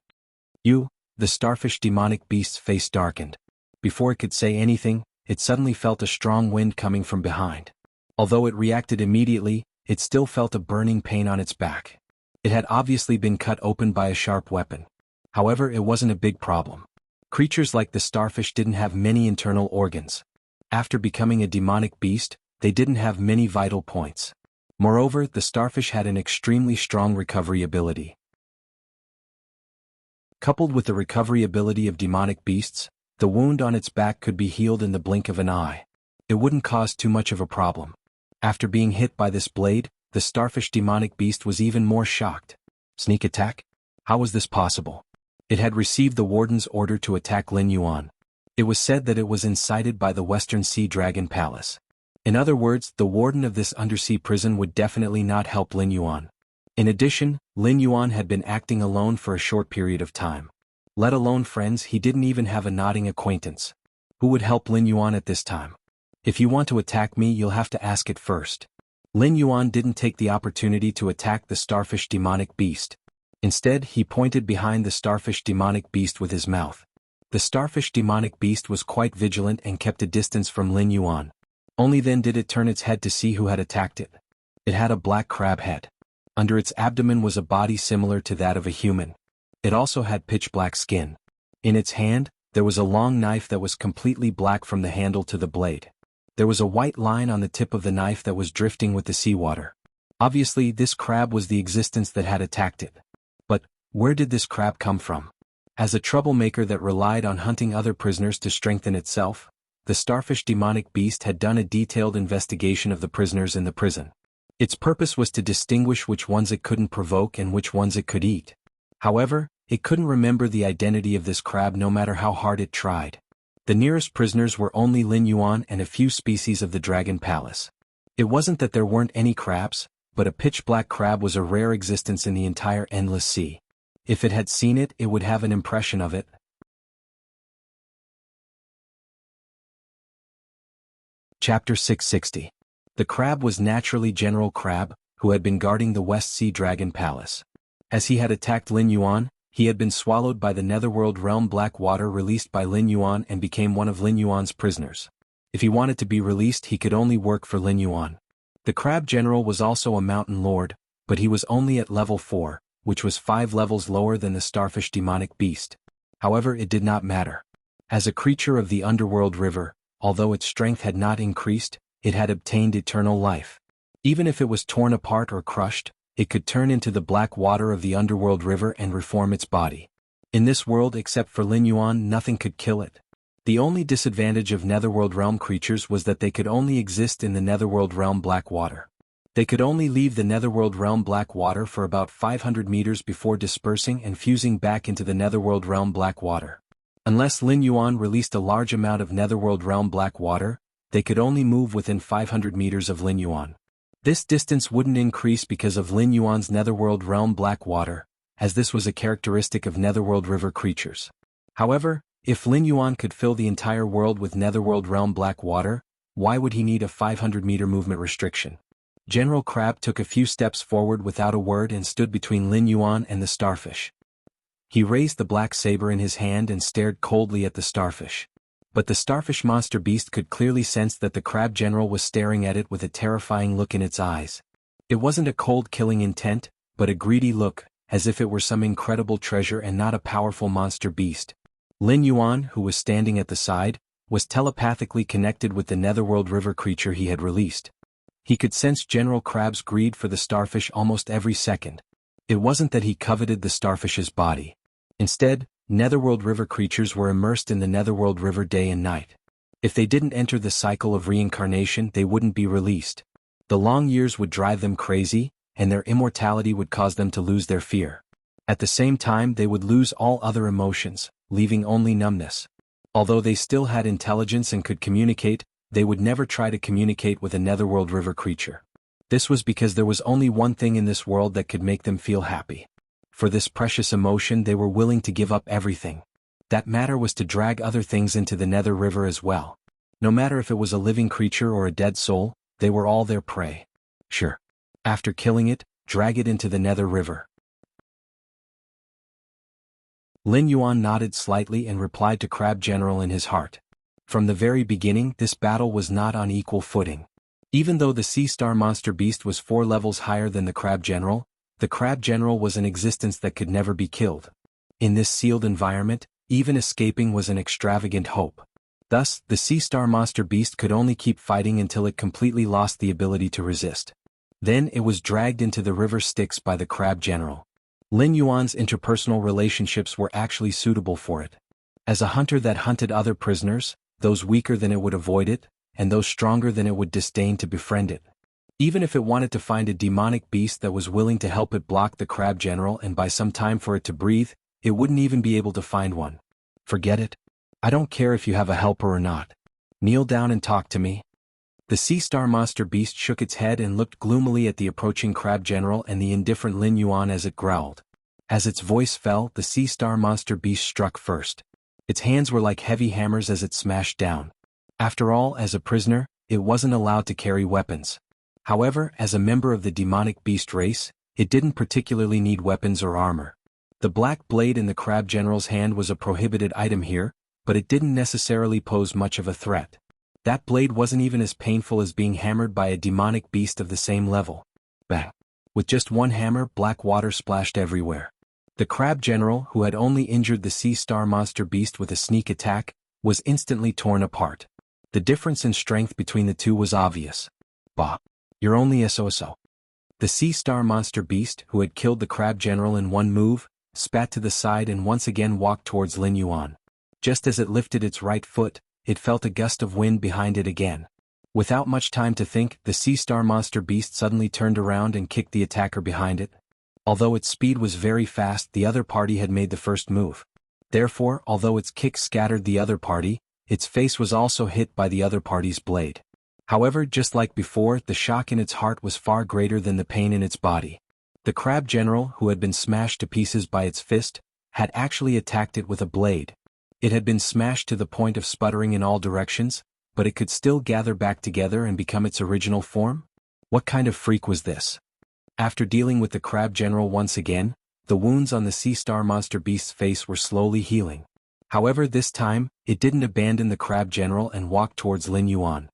The starfish demonic beast's face darkened. Before it could say anything, it suddenly felt a strong wind coming from behind. Although it reacted immediately, it still felt a burning pain on its back. It had obviously been cut open by a sharp weapon. However, it wasn't a big problem. Creatures like the starfish didn't have many internal organs. After becoming a demonic beast, they didn't have many vital points. Moreover, the starfish had an extremely strong recovery ability. Coupled with the recovery ability of demonic beasts, the wound on its back could be healed in the blink of an eye. It wouldn't cause too much of a problem. After being hit by this blade, the starfish demonic beast was even more shocked. Sneak attack? How was this possible? It had received the warden's order to attack Lin Yuan. It was said that it was incited by the Western Sea Dragon Palace. In other words, the warden of this undersea prison would definitely not help Lin Yuan. In addition, Lin Yuan had been acting alone for a short period of time. Let alone friends, he didn't even have a nodding acquaintance. Who would help Lin Yuan at this time? If you want to attack me, you'll have to ask it first. Lin Yuan didn't take the opportunity to attack the starfish demonic beast. Instead, he pointed behind the starfish demonic beast with his mouth. The starfish demonic beast was quite vigilant and kept a distance from Lin Yuan. Only then did it turn its head to see who had attacked it. It had a black crab head. Under its abdomen was a body similar to that of a human. It also had pitch black skin. In its hand, there was a long knife that was completely black from the handle to the blade. There was a white line on the tip of the knife that was drifting with the seawater. Obviously, this crab was the existence that had attacked it. But, where did this crab come from? As a troublemaker that relied on hunting other prisoners to strengthen itself, the starfish demonic beast had done a detailed investigation of the prisoners in the prison. Its purpose was to distinguish which ones it couldn't provoke and which ones it could eat. However, it couldn't remember the identity of this crab no matter how hard it tried. The nearest prisoners were only Lin Yuan and a few species of the Dragon Palace. It wasn't that there weren't any crabs, but a pitch-black crab was a rare existence in the entire endless sea. If it had seen it, it would have an impression of it. Chapter 660. The crab was naturally General Crab, who had been guarding the West Sea Dragon Palace. As he had attacked Lin Yuan, he had been swallowed by the Netherworld Realm Black Water released by Lin Yuan and became one of Lin Yuan's prisoners. If he wanted to be released, he could only work for Lin Yuan. The Crab General was also a mountain lord, but he was only at level 4, which was 5 levels lower than the starfish demonic beast. However, it did not matter. As a creature of the underworld river, although its strength had not increased, it had obtained eternal life. Even if it was torn apart or crushed, it could turn into the black water of the underworld river and reform its body. In this world, except for Lin Yuan, nothing could kill it. The only disadvantage of Netherworld Realm creatures was that they could only exist in the Netherworld Realm Black Water. They could only leave the Netherworld Realm Black Water for about 500 meters before dispersing and fusing back into the Netherworld Realm Black Water. Unless Lin Yuan released a large amount of Netherworld Realm Black Water, they could only move within 500 meters of Lin Yuan. This distance wouldn't increase because of Lin Yuan's Netherworld Realm Black Water, as this was a characteristic of Netherworld River creatures. However, if Lin Yuan could fill the entire world with Netherworld Realm Black Water, why would he need a 500-meter movement restriction? General Crab took a few steps forward without a word and stood between Lin Yuan and the starfish. He raised the black saber in his hand and stared coldly at the starfish. But the starfish monster beast could clearly sense that the Crab General was staring at it with a terrifying look in its eyes. It wasn't a cold killing intent, but a greedy look, as if it were some incredible treasure and not a powerful monster beast. Lin Yuan, who was standing at the side, was telepathically connected with the Netherworld River creature he had released. He could sense General Crab's greed for the starfish almost every second. It wasn't that he coveted the starfish's body. Instead, Netherworld River creatures were immersed in the Netherworld River day and night. If they didn't enter the cycle of reincarnation, they wouldn't be released. The long years would drive them crazy, and their immortality would cause them to lose their fear. At the same time, they would lose all other emotions, leaving only numbness. Although they still had intelligence and could communicate, they would never try to communicate with a Netherworld River creature. This was because there was only one thing in this world that could make them feel happy. For this precious emotion, they were willing to give up everything. That matter was to drag other things into the Nether River as well. No matter if it was a living creature or a dead soul, they were all their prey. Sure. After killing it, drag it into the Nether River. Lin Yuan nodded slightly and replied to Crab General in his heart. From the very beginning, this battle was not on equal footing. Even though the Sea Star Monster Beast was 4 levels higher than the Crab General was an existence that could never be killed. In this sealed environment, even escaping was an extravagant hope. Thus, the Sea Star Monster Beast could only keep fighting until it completely lost the ability to resist. Then it was dragged into the river Styx by the Crab General. Lin Yuan's interpersonal relationships were actually suitable for it. As a hunter that hunted other prisoners, those weaker than it would avoid it, and those stronger than it would disdain to befriend it. Even if it wanted to find a demonic beast that was willing to help it block the Crab General and buy some time for it to breathe, it wouldn't even be able to find one. Forget it. I don't care if you have a helper or not. Kneel down and talk to me. The sea star monster beast shook its head and looked gloomily at the approaching crab general and the indifferent Lin Yuan as it growled. As its voice fell, the sea star monster beast struck first. Its hands were like heavy hammers as it smashed down. After all, as a prisoner, it wasn't allowed to carry weapons. However, as a member of the demonic beast race, it didn't particularly need weapons or armor. The black blade in the crab general's hand was a prohibited item here, but it didn't necessarily pose much of a threat. That blade wasn't even as painful as being hammered by a demonic beast of the same level. Bang! With just one hammer, black water splashed everywhere. The crab general, who had only injured the sea star monster beast with a sneak attack, was instantly torn apart. The difference in strength between the two was obvious. Bah! You're only a so-so. The sea star monster beast, who had killed the crab general in one move, spat to the side and once again walked towards Lin Yuan. Just as it lifted its right foot, it felt a gust of wind behind it again. Without much time to think, the sea star monster beast suddenly turned around and kicked the attacker behind it. Although its speed was very fast, the other party had made the first move. Therefore, although its kick scattered the other party, its face was also hit by the other party's blade. However, just like before, the shock in its heart was far greater than the pain in its body. The crab general, who had been smashed to pieces by its fist, had actually attacked it with a blade. It had been smashed to the point of sputtering in all directions, but it could still gather back together and become its original form? What kind of freak was this? After dealing with the crab general once again, the wounds on the sea star monster beast's face were slowly healing. However, this time, it didn't abandon the crab general and walked towards Lin Yuan.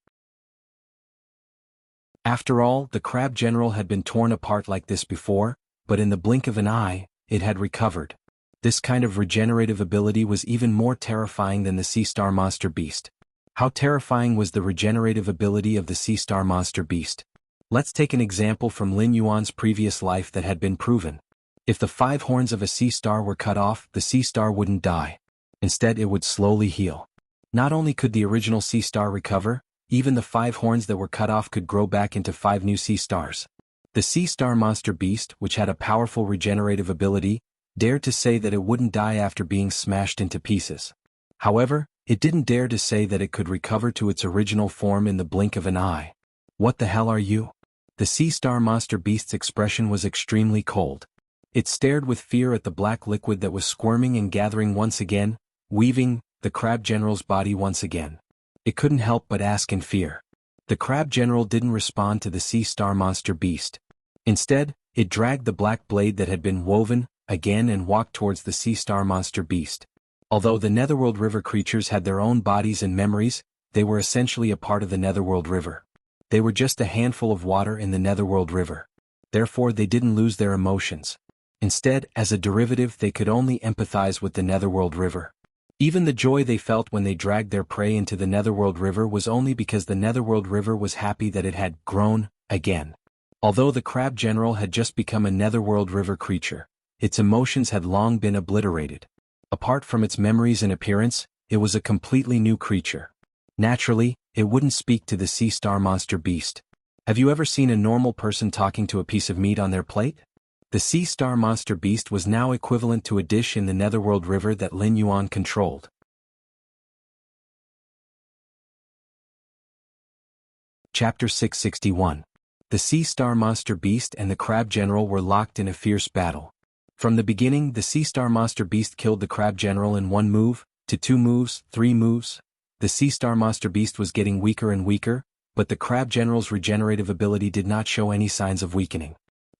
After all, the crab general had been torn apart like this before, but in the blink of an eye, it had recovered. This kind of regenerative ability was even more terrifying than the sea star monster beast. How terrifying was the regenerative ability of the sea star monster beast? Let's take an example from Lin Yuan's previous life that had been proven. If the 5 horns of a sea star were cut off, the sea star wouldn't die. Instead, it would slowly heal. Not only could the original sea star recover, even the 5 horns that were cut off could grow back into 5 new sea stars. The sea star monster beast, which had a powerful regenerative ability, dared to say that it wouldn't die after being smashed into pieces. However, it didn't dare to say that it could recover to its original form in the blink of an eye. What the hell are you? The sea star monster beast's expression was extremely cold. It stared with fear at the black liquid that was squirming and gathering once again, weaving the crab general's body once again. It couldn't help but ask in fear. The crab general didn't respond to the sea star monster beast. Instead, it dragged the black blade that had been woven again and walked towards the sea star monster beast. Although the Netherworld River creatures had their own bodies and memories, they were essentially a part of the Netherworld River. They were just a handful of water in the Netherworld River. Therefore, they didn't lose their emotions. Instead, as a derivative, they could only empathize with the Netherworld River. Even the joy they felt when they dragged their prey into the Netherworld River was only because the Netherworld River was happy that it had grown again. Although the crab general had just become a Netherworld River creature, its emotions had long been obliterated. Apart from its memories and appearance, it was a completely new creature. Naturally, it wouldn't speak to the sea star monster beast. Have you ever seen a normal person talking to a piece of meat on their plate? The sea star monster beast was now equivalent to a dish in the Netherworld River that Lin Yuan controlled. Chapter 661. The sea star monster beast and the crab general were locked in a fierce battle. From the beginning, the sea star monster beast killed the crab general in 1 move, to 2 moves, 3 moves. The sea star monster beast was getting weaker and weaker, but the crab general's regenerative ability did not show any signs of weakening.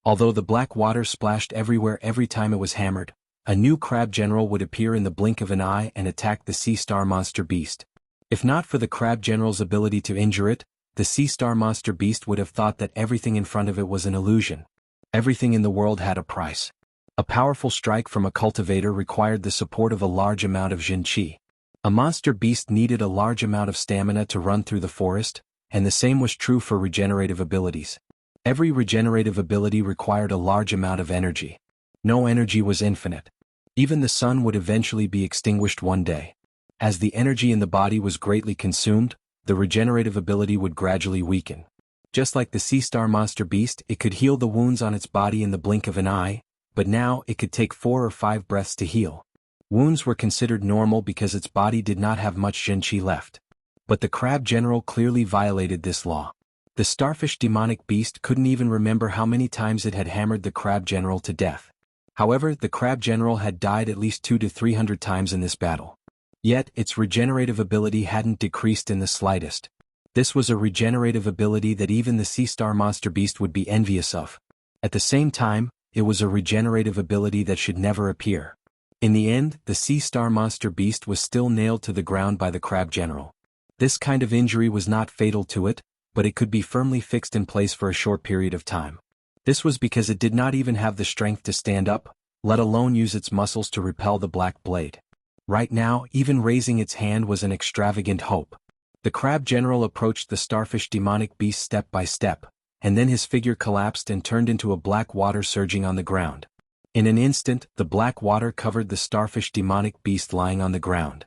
Although the black water splashed everywhere every time it was hammered, a new crab general would appear in the blink of an eye and attack the sea star monster beast. If not for the crab general's ability to injure it, the sea star monster beast would have thought that everything in front of it was an illusion. Everything in the world had a price. A powerful strike from a cultivator required the support of a large amount of Jin Qi. A monster beast needed a large amount of stamina to run through the forest, and the same was true for regenerative abilities. Every regenerative ability required a large amount of energy. No energy was infinite. Even the sun would eventually be extinguished one day. As the energy in the body was greatly consumed, the regenerative ability would gradually weaken. Just like the sea star monster beast, it could heal the wounds on its body in the blink of an eye, but now it could take 4 or 5 breaths to heal. Wounds were considered normal because its body did not have much Jin Qi left. But the crab general clearly violated this law. The starfish demonic beast couldn't even remember how many times it had hammered the crab general to death. However, the crab general had died at least 200 to 300 times in this battle. Yet, its regenerative ability hadn't decreased in the slightest. This was a regenerative ability that even the sea star monster beast would be envious of. At the same time, it was a regenerative ability that should never appear. In the end, the sea star monster beast was still nailed to the ground by the crab general. This kind of injury was not fatal to it, but it could be firmly fixed in place for a short period of time. This was because it did not even have the strength to stand up, let alone use its muscles to repel the black blade. Right now, even raising its hand was an extravagant hope. The crab general approached the starfish demonic beast step by step, and then his figure collapsed and turned into a black water surging on the ground. In an instant, the black water covered the starfish demonic beast lying on the ground.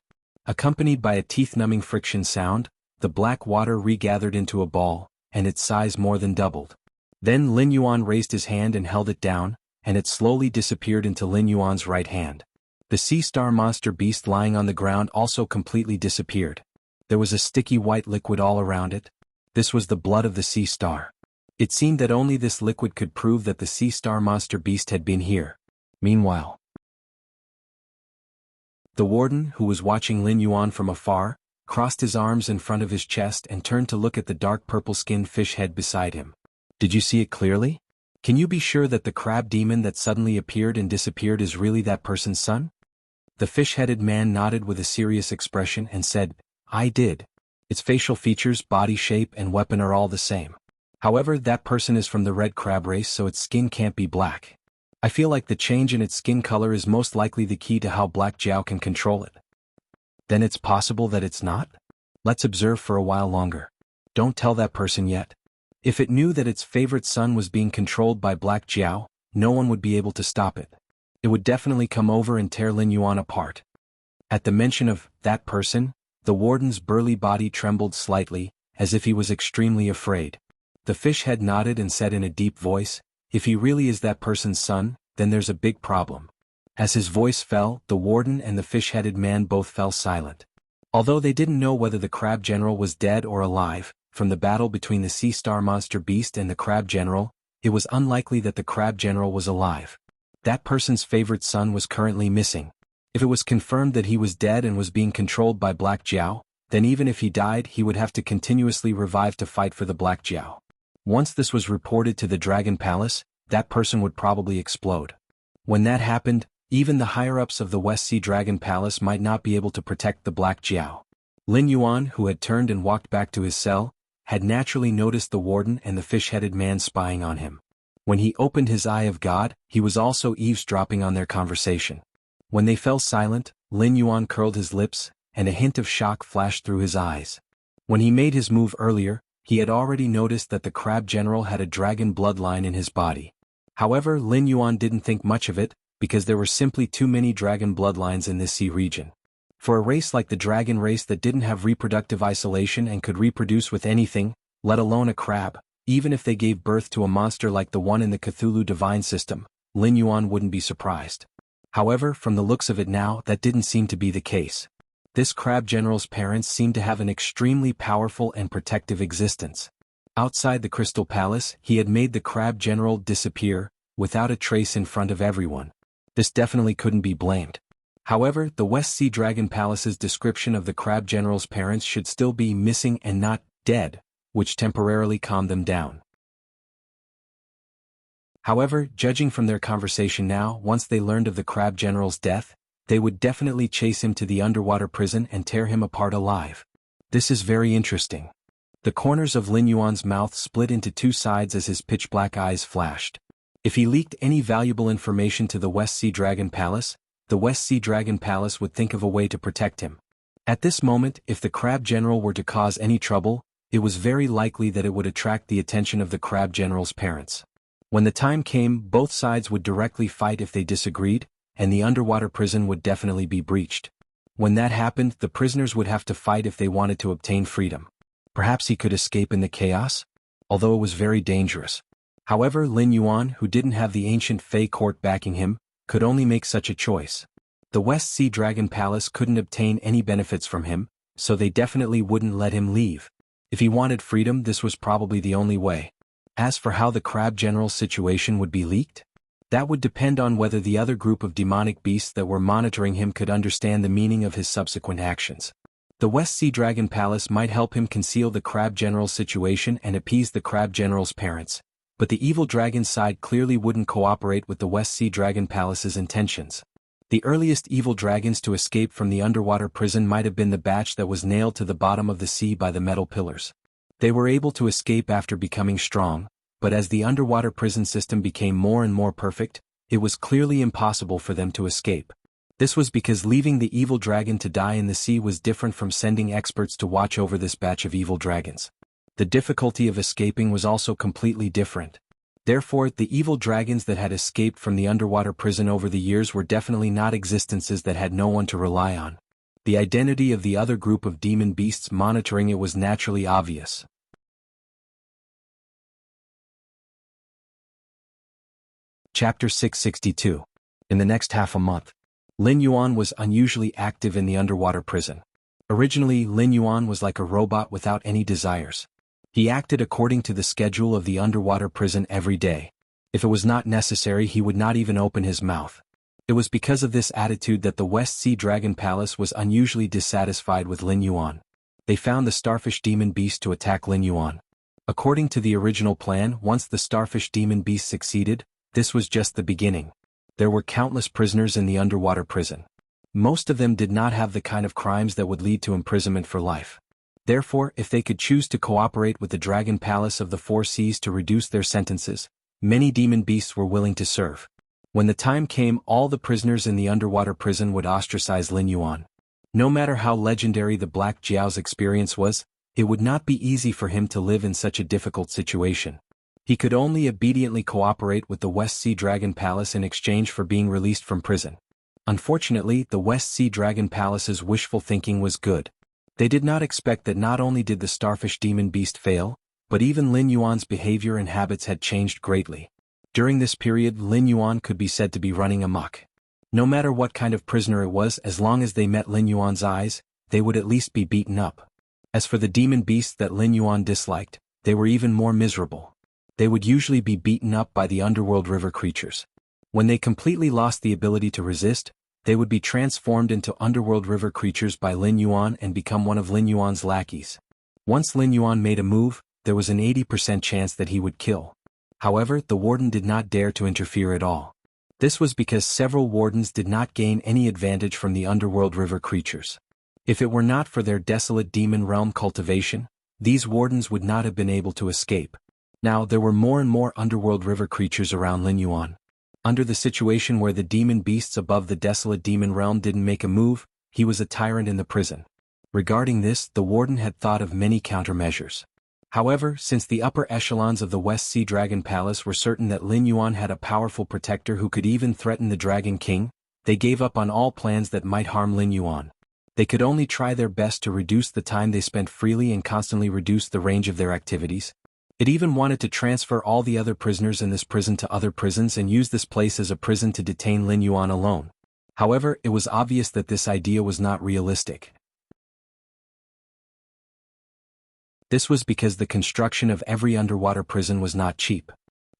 Accompanied by a teeth-numbing friction sound, the black water regathered into a ball, and its size more than doubled. Then Lin Yuan raised his hand and held it down, and it slowly disappeared into Lin Yuan's right hand. The sea star monster beast lying on the ground also completely disappeared. There was a sticky white liquid all around it. This was the blood of the sea star. It seemed that only this liquid could prove that the sea star monster beast had been here. Meanwhile, the warden, who was watching Lin Yuan from afar, crossed his arms in front of his chest and turned to look at the dark purple-skinned fish head beside him. Did you see it clearly? Can you be sure that the crab demon that suddenly appeared and disappeared is really that person's son? The fish-headed man nodded with a serious expression and said, I did. Its facial features, body shape, and weapon are all the same. However, that person is from the red crab race, so its skin can't be black. I feel like the change in its skin color is most likely the key to how Black Jiao can control it. Then it's possible that it's not? Let's observe for a while longer. Don't tell that person yet. If it knew that its favorite son was being controlled by Black Jiao, no one would be able to stop it. It would definitely come over and tear Lin Yuan apart. At the mention of that person, the warden's burly body trembled slightly, as if he was extremely afraid. The fish head nodded and said in a deep voice, if he really is that person's son, then there's a big problem. As his voice fell, the warden and the fish-headed man both fell silent. Although they didn't know whether the crab general was dead or alive, from the battle between the sea star monster beast and the crab general, it was unlikely that the crab general was alive. That person's favorite son was currently missing. If it was confirmed that he was dead and was being controlled by Black Jiao, then even if he died he would have to continuously revive to fight for the Black Jiao. Once this was reported to the Dragon Palace, that person would probably explode. When that happened, even the higher-ups of the West Sea Dragon Palace might not be able to protect the Black Jiao. Lin Yuan, who had turned and walked back to his cell, had naturally noticed the warden and the fish-headed man spying on him. When he opened his Eye of God, he was also eavesdropping on their conversation. When they fell silent, Lin Yuan curled his lips, and a hint of shock flashed through his eyes. When he made his move earlier, he had already noticed that the crab general had a dragon bloodline in his body. However, Lin Yuan didn't think much of it, because there were simply too many dragon bloodlines in this sea region. For a race like the dragon race that didn't have reproductive isolation and could reproduce with anything, let alone a crab, even if they gave birth to a monster like the one in the Cthulhu divine system, Lin Yuan wouldn't be surprised. However, from the looks of it now, that didn't seem to be the case. This crab general's parents seemed to have an extremely powerful and protective existence. Outside the Crystal Palace, he had made the crab general disappear, without a trace in front of everyone. This definitely couldn't be blamed. However, the West Sea Dragon Palace's description of the crab general's parents should still be missing and not dead, which temporarily calmed them down. However, judging from their conversation now, once they learned of the crab general's death, they would definitely chase him to the underwater prison and tear him apart alive. This is very interesting. The corners of Lin Yuan's mouth split into two sides as his pitch-black eyes flashed. If he leaked any valuable information to the West Sea Dragon Palace, the West Sea Dragon Palace would think of a way to protect him. At this moment, if the crab general were to cause any trouble, it was very likely that it would attract the attention of the crab general's parents. When the time came, both sides would directly fight if they disagreed, and the underwater prison would definitely be breached. When that happened, the prisoners would have to fight if they wanted to obtain freedom. Perhaps he could escape in the chaos? Although it was very dangerous. However, Lin Yuan, who didn't have the ancient Fey court backing him, could only make such a choice. The West Sea Dragon Palace couldn't obtain any benefits from him, so they definitely wouldn't let him leave. If he wanted freedom, this was probably the only way. As for how the Crab General's situation would be leaked, that would depend on whether the other group of demonic beasts that were monitoring him could understand the meaning of his subsequent actions. The West Sea Dragon Palace might help him conceal the Crab General's situation and appease the Crab General's parents, but the evil dragon's side clearly wouldn't cooperate with the West Sea Dragon Palace's intentions. The earliest evil dragons to escape from the underwater prison might have been the batch that was nailed to the bottom of the sea by the metal pillars. They were able to escape after becoming strong, but as the underwater prison system became more and more perfect, it was clearly impossible for them to escape. This was because leaving the evil dragon to die in the sea was different from sending experts to watch over this batch of evil dragons. The difficulty of escaping was also completely different. Therefore, the evil dragons that had escaped from the underwater prison over the years were definitely not existences that had no one to rely on. The identity of the other group of demon beasts monitoring it was naturally obvious. Chapter 662. In the next half a month, Lin Yuan was unusually active in the underwater prison. Originally, Lin Yuan was like a robot without any desires. He acted according to the schedule of the underwater prison every day. If it was not necessary, he would not even open his mouth. It was because of this attitude that the West Sea Dragon Palace was unusually dissatisfied with Lin Yuan. They found the starfish demon beast to attack Lin Yuan. According to the original plan, once the starfish demon beast succeeded, this was just the beginning. There were countless prisoners in the underwater prison. Most of them did not have the kind of crimes that would lead to imprisonment for life. Therefore, if they could choose to cooperate with the Dragon Palace of the Four Seas to reduce their sentences, many demon beasts were willing to serve. When the time came, all the prisoners in the underwater prison would ostracize Lin Yuan. No matter how legendary the Black Jiao's experience was, it would not be easy for him to live in such a difficult situation. He could only obediently cooperate with the West Sea Dragon Palace in exchange for being released from prison. Unfortunately, the West Sea Dragon Palace's wishful thinking was good. They did not expect that not only did the starfish demon beast fail, but even Lin Yuan's behavior and habits had changed greatly. During this period, Lin Yuan could be said to be running amok. No matter what kind of prisoner it was, as long as they met Lin Yuan's eyes, they would at least be beaten up. As for the demon beasts that Lin Yuan disliked, they were even more miserable. They would usually be beaten up by the underworld river creatures. When they completely lost the ability to resist, they would be transformed into underworld river creatures by Lin Yuan and become one of Lin Yuan's lackeys. Once Lin Yuan made a move, there was an 80% chance that he would kill. However, the warden did not dare to interfere at all. This was because several wardens did not gain any advantage from the underworld river creatures. If it were not for their desolate demon realm cultivation, these wardens would not have been able to escape. Now there were more and more underworld river creatures around Lin Yuan. Under the situation where the demon beasts above the desolate demon realm didn't make a move, he was a tyrant in the prison. Regarding this, the warden had thought of many countermeasures. However, since the upper echelons of the West Sea Dragon Palace were certain that Lin Yuan had a powerful protector who could even threaten the Dragon King, they gave up on all plans that might harm Lin Yuan. They could only try their best to reduce the time they spent freely and constantly reduce the range of their activities. It even wanted to transfer all the other prisoners in this prison to other prisons and use this place as a prison to detain Lin Yuan alone. However, it was obvious that this idea was not realistic. This was because the construction of every underwater prison was not cheap.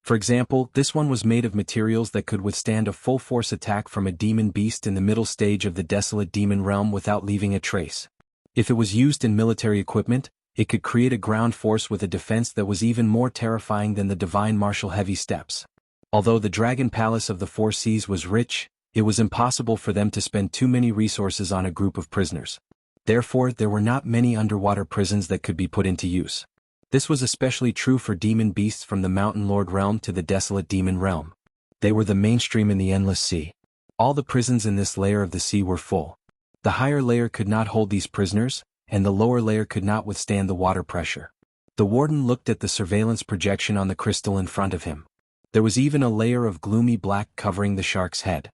For example, this one was made of materials that could withstand a full-force attack from a demon beast in the middle stage of the desolate demon realm without leaving a trace. If it was used in military equipment, it could create a ground force with a defense that was even more terrifying than the divine martial heavy steps. Although the Dragon Palace of the Four Seas was rich, it was impossible for them to spend too many resources on a group of prisoners. Therefore, there were not many underwater prisons that could be put into use. This was especially true for demon beasts from the Mountain Lord realm to the desolate demon realm. They were the mainstream in the endless sea. All the prisons in this layer of the sea were full. The higher layer could not hold these prisoners, and the lower layer could not withstand the water pressure. The warden looked at the surveillance projection on the crystal in front of him. There was even a layer of gloomy black covering the shark's head.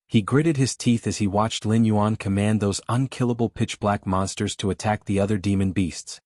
He gritted his teeth as he watched Lin Yuan command those unkillable pitch-black monsters to attack the other demon beasts.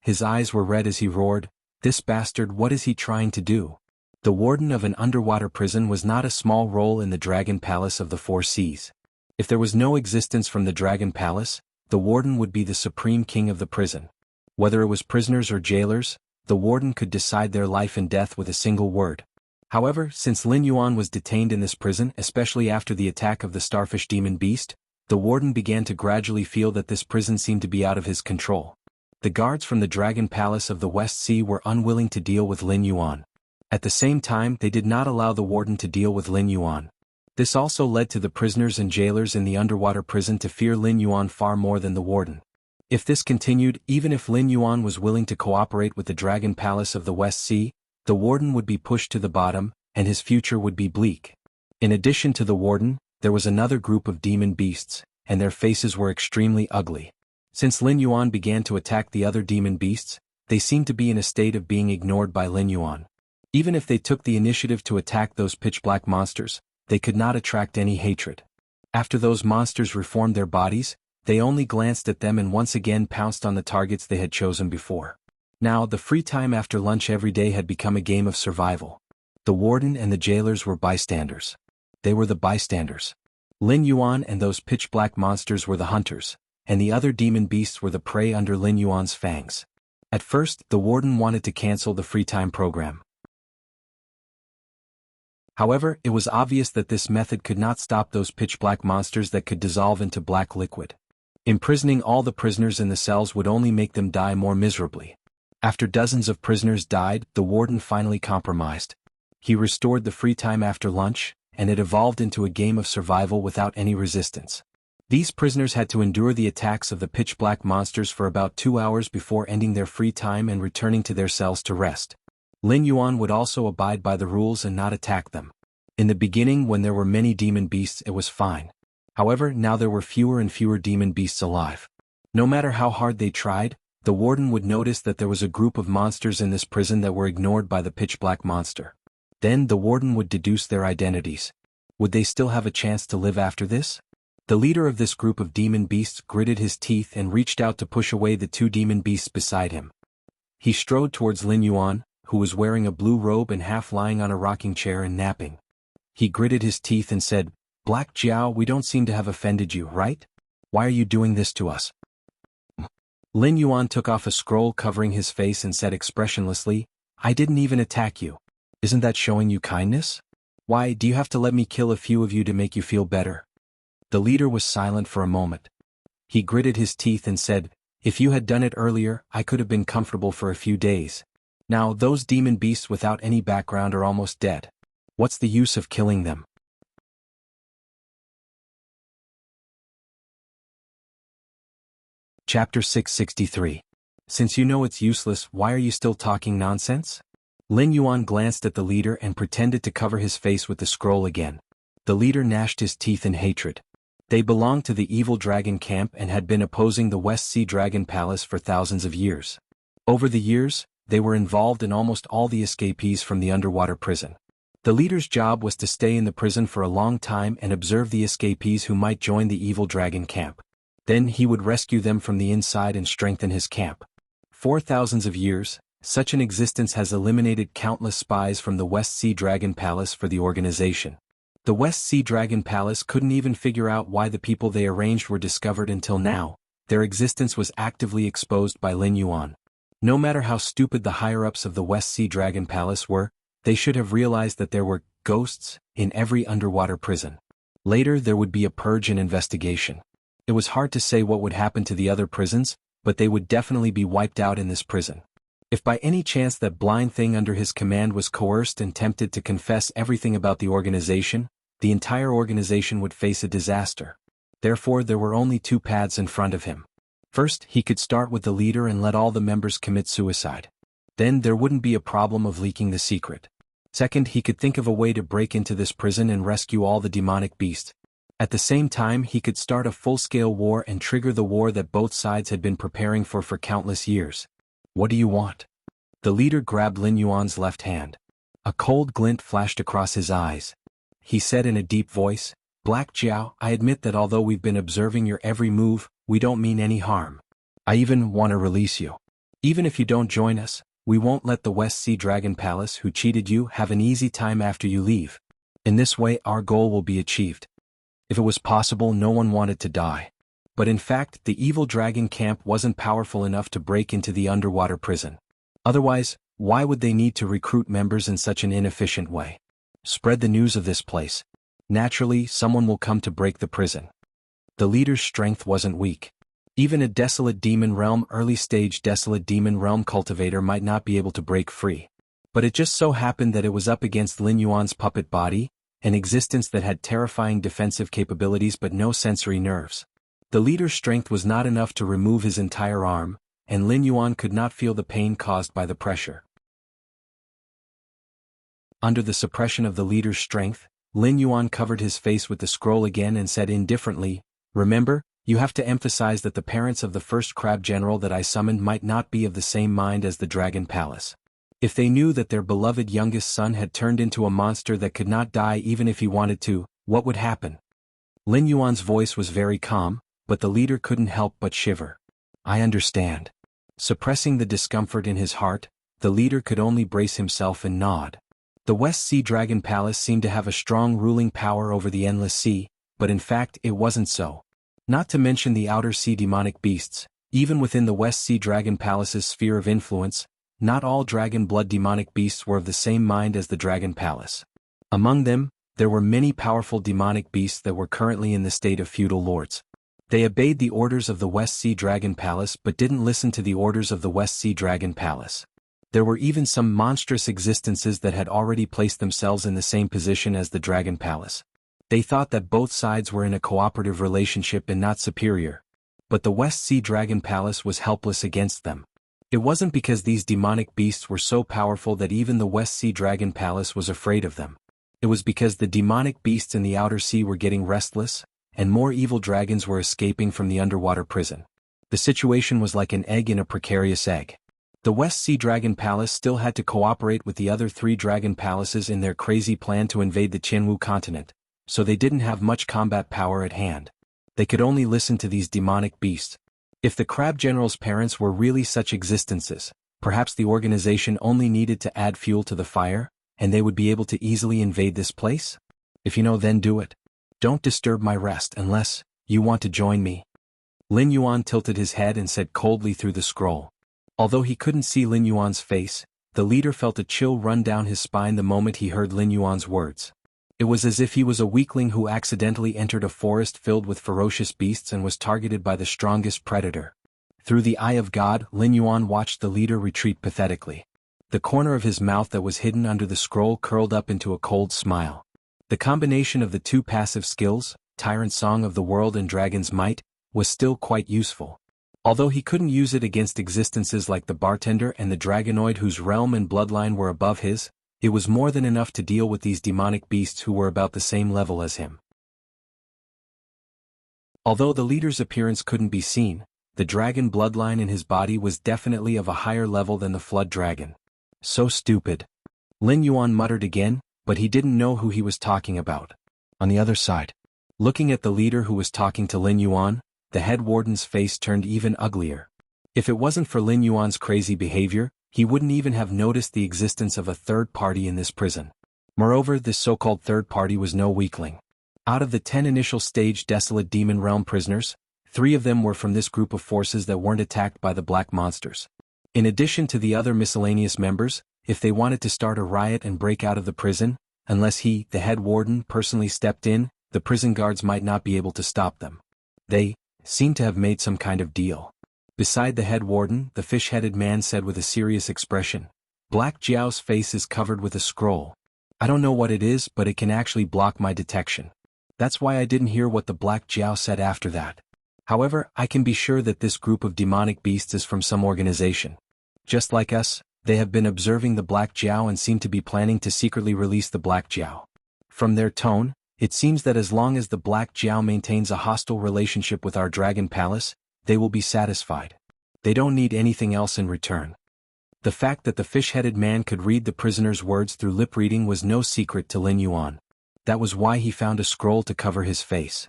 His eyes were red as he roared, "This bastard, what is he trying to do?" The warden of an underwater prison was not a small role in the Dragon Palace of the Four Seas. If there was no existence from the Dragon Palace, the warden would be the supreme king of the prison. Whether it was prisoners or jailers, the warden could decide their life and death with a single word. However, since Lin Yuan was detained in this prison, especially after the attack of the starfish demon beast, the warden began to gradually feel that this prison seemed to be out of his control. The guards from the Dragon Palace of the West Sea were unwilling to deal with Lin Yuan. At the same time, they did not allow the warden to deal with Lin Yuan. This also led to the prisoners and jailers in the underwater prison to fear Lin Yuan far more than the warden. If this continued, even if Lin Yuan was willing to cooperate with the Dragon Palace of the West Sea, the warden would be pushed to the bottom, and his future would be bleak. In addition to the warden, there was another group of demon beasts, and their faces were extremely ugly. Since Lin Yuan began to attack the other demon beasts, they seemed to be in a state of being ignored by Lin Yuan. Even if they took the initiative to attack those pitch-black monsters, they could not attract any hatred. After those monsters reformed their bodies, they only glanced at them and once again pounced on the targets they had chosen before. Now, the free time after lunch every day had become a game of survival. The warden and the jailers were bystanders. They were the bystanders. Lin Yuan and those pitch-black monsters were the hunters, and the other demon beasts were the prey under Lin Yuan's fangs. At first, the warden wanted to cancel the free time program. However, it was obvious that this method could not stop those pitch-black monsters that could dissolve into black liquid. Imprisoning all the prisoners in the cells would only make them die more miserably. After dozens of prisoners died, the warden finally compromised. He restored the free time after lunch, and it evolved into a game of survival without any resistance. These prisoners had to endure the attacks of the pitch-black monsters for about 2 hours before ending their free time and returning to their cells to rest. Lin Yuan would also abide by the rules and not attack them. In the beginning, when there were many demon beasts, it was fine. However, now there were fewer and fewer demon beasts alive. No matter how hard they tried, the warden would notice that there was a group of monsters in this prison that were ignored by the pitch-black monster. Then the warden would deduce their identities. Would they still have a chance to live after this? The leader of this group of demon beasts gritted his teeth and reached out to push away the two demon beasts beside him. He strode towards Lin Yuan, who was wearing a blue robe and half lying on a rocking chair and napping. He gritted his teeth and said, "Black Jiao, we don't seem to have offended you, right? Why are you doing this to us?" Lin Yuan took off a scroll covering his face and said expressionlessly, "I didn't even attack you. Isn't that showing you kindness? Why, do you have to let me kill a few of you to make you feel better?" The leader was silent for a moment. He gritted his teeth and said, "If you had done it earlier, I could have been comfortable for a few days. Now, those demon beasts without any background are almost dead. What's the use of killing them?" Chapter 663. Since you know it's useless, why are you still talking nonsense? Lin Yuan glanced at the leader and pretended to cover his face with the scroll again. The leader gnashed his teeth in hatred. They belonged to the evil dragon camp and had been opposing the West Sea Dragon Palace for thousands of years. Over the years, they were involved in almost all the escapees from the underwater prison. The leader's job was to stay in the prison for a long time and observe the escapees who might join the evil dragon camp. Then he would rescue them from the inside and strengthen his camp. For thousands of years, such an existence has eliminated countless spies from the West Sea Dragon Palace for the organization. The West Sea Dragon Palace couldn't even figure out why the people they arranged were discovered until now. Their existence was actively exposed by Lin Yuan. No matter how stupid the higher-ups of the West Sea Dragon Palace were, they should have realized that there were ghosts in every underwater prison. Later there would be a purge and investigation. It was hard to say what would happen to the other prisons, but they would definitely be wiped out in this prison. If by any chance that blind thing under his command was coerced and tempted to confess everything about the organization, the entire organization would face a disaster. Therefore there were only two paths in front of him. First, he could start with the leader and let all the members commit suicide. Then there wouldn't be a problem of leaking the secret. Second, he could think of a way to break into this prison and rescue all the demonic beasts. At the same time, he could start a full-scale war and trigger the war that both sides had been preparing for countless years. "What do you want?" The leader grabbed Lin Yuan's left hand. A cold glint flashed across his eyes. He said in a deep voice, "Black Jiao, I admit that although we've been observing your every move, we don't mean any harm. I even want to release you. Even if you don't join us, we won't let the West Sea Dragon Palace who cheated you have an easy time after you leave. In this way our goal will be achieved." If it was possible, no one wanted to die. But in fact, the evil dragon camp wasn't powerful enough to break into the underwater prison. Otherwise, why would they need to recruit members in such an inefficient way? Spread the news of this place. Naturally, someone will come to break the prison. The leader's strength wasn't weak. Even a desolate demon realm early-stage desolate demon realm cultivator might not be able to break free. But it just so happened that it was up against Lin Yuan's puppet body, an existence that had terrifying defensive capabilities but no sensory nerves. The leader's strength was not enough to remove his entire arm, and Lin Yuan could not feel the pain caused by the pressure. Under the suppression of the leader's strength, Lin Yuan covered his face with the scroll again and said indifferently, "Remember, you have to emphasize that the parents of the first crab general that I summoned might not be of the same mind as the Dragon Palace. If they knew that their beloved youngest son had turned into a monster that could not die even if he wanted to, what would happen?" Lin Yuan's voice was very calm, but the leader couldn't help but shiver. "I understand." Suppressing the discomfort in his heart, the leader could only brace himself and nod. The West Sea Dragon Palace seemed to have a strong ruling power over the Endless Sea, but in fact it wasn't so. Not to mention the Outer Sea demonic beasts, even within the West Sea Dragon Palace's sphere of influence, not all dragon blood demonic beasts were of the same mind as the Dragon Palace. Among them, there were many powerful demonic beasts that were currently in the state of feudal lords. They obeyed the orders of the West Sea Dragon Palace but didn't listen to the orders of the West Sea Dragon Palace. There were even some monstrous existences that had already placed themselves in the same position as the Dragon Palace. They thought that both sides were in a cooperative relationship and not superior. But the West Sea Dragon Palace was helpless against them. It wasn't because these demonic beasts were so powerful that even the West Sea Dragon Palace was afraid of them. It was because the demonic beasts in the Outer Sea were getting restless, and more evil dragons were escaping from the underwater prison. The situation was like an egg in a precarious egg. The West Sea Dragon Palace still had to cooperate with the other three dragon palaces in their crazy plan to invade the Qianwu continent, so they didn't have much combat power at hand. They could only listen to these demonic beasts. If the Crab General's parents were really such existences, perhaps the organization only needed to add fuel to the fire, and they would be able to easily invade this place? If you know, then do it. Don't disturb my rest unless you want to join me. Lin Yuan tilted his head and said coldly through the scroll. Although he couldn't see Lin Yuan's face, the leader felt a chill run down his spine the moment he heard Lin Yuan's words. It was as if he was a weakling who accidentally entered a forest filled with ferocious beasts and was targeted by the strongest predator. Through the eye of God, Lin Yuan watched the leader retreat pathetically. The corner of his mouth that was hidden under the scroll curled up into a cold smile. The combination of the two passive skills, Tyrant Song of the World and Dragon's Might, was still quite useful. Although he couldn't use it against existences like the bartender and the dragonoid whose realm and bloodline were above his, it was more than enough to deal with these demonic beasts who were about the same level as him. Although the leader's appearance couldn't be seen, the dragon bloodline in his body was definitely of a higher level than the flood dragon. So stupid. Lin Yuan muttered again, but he didn't know who he was talking about. On the other side, looking at the leader who was talking to Lin Yuan, the head warden's face turned even uglier. If it wasn't for Lin Yuan's crazy behavior, he wouldn't even have noticed the existence of a third party in this prison. Moreover, this so-called third party was no weakling. Out of the 10 initial stage desolate demon realm prisoners, 3 of them were from this group of forces that weren't attacked by the black monsters. In addition to the other miscellaneous members, if they wanted to start a riot and break out of the prison, unless he, the head warden, personally stepped in, the prison guards might not be able to stop them. They seemed to have made some kind of deal. Beside the head warden, the fish-headed man said with a serious expression, "Black Jiao's face is covered with a scroll. I don't know what it is, but it can actually block my detection. That's why I didn't hear what the Black Jiao said after that. However, I can be sure that this group of demonic beasts is from some organization. Just like us, they have been observing the Black Jiao and seem to be planning to secretly release the Black Jiao. From their tone, it seems that as long as the Black Jiao maintains a hostile relationship with our Dragon Palace, they will be satisfied. They don't need anything else in return." The fact that the fish-headed man could read the prisoner's words through lip-reading was no secret to Lin Yuan. That was why he found a scroll to cover his face.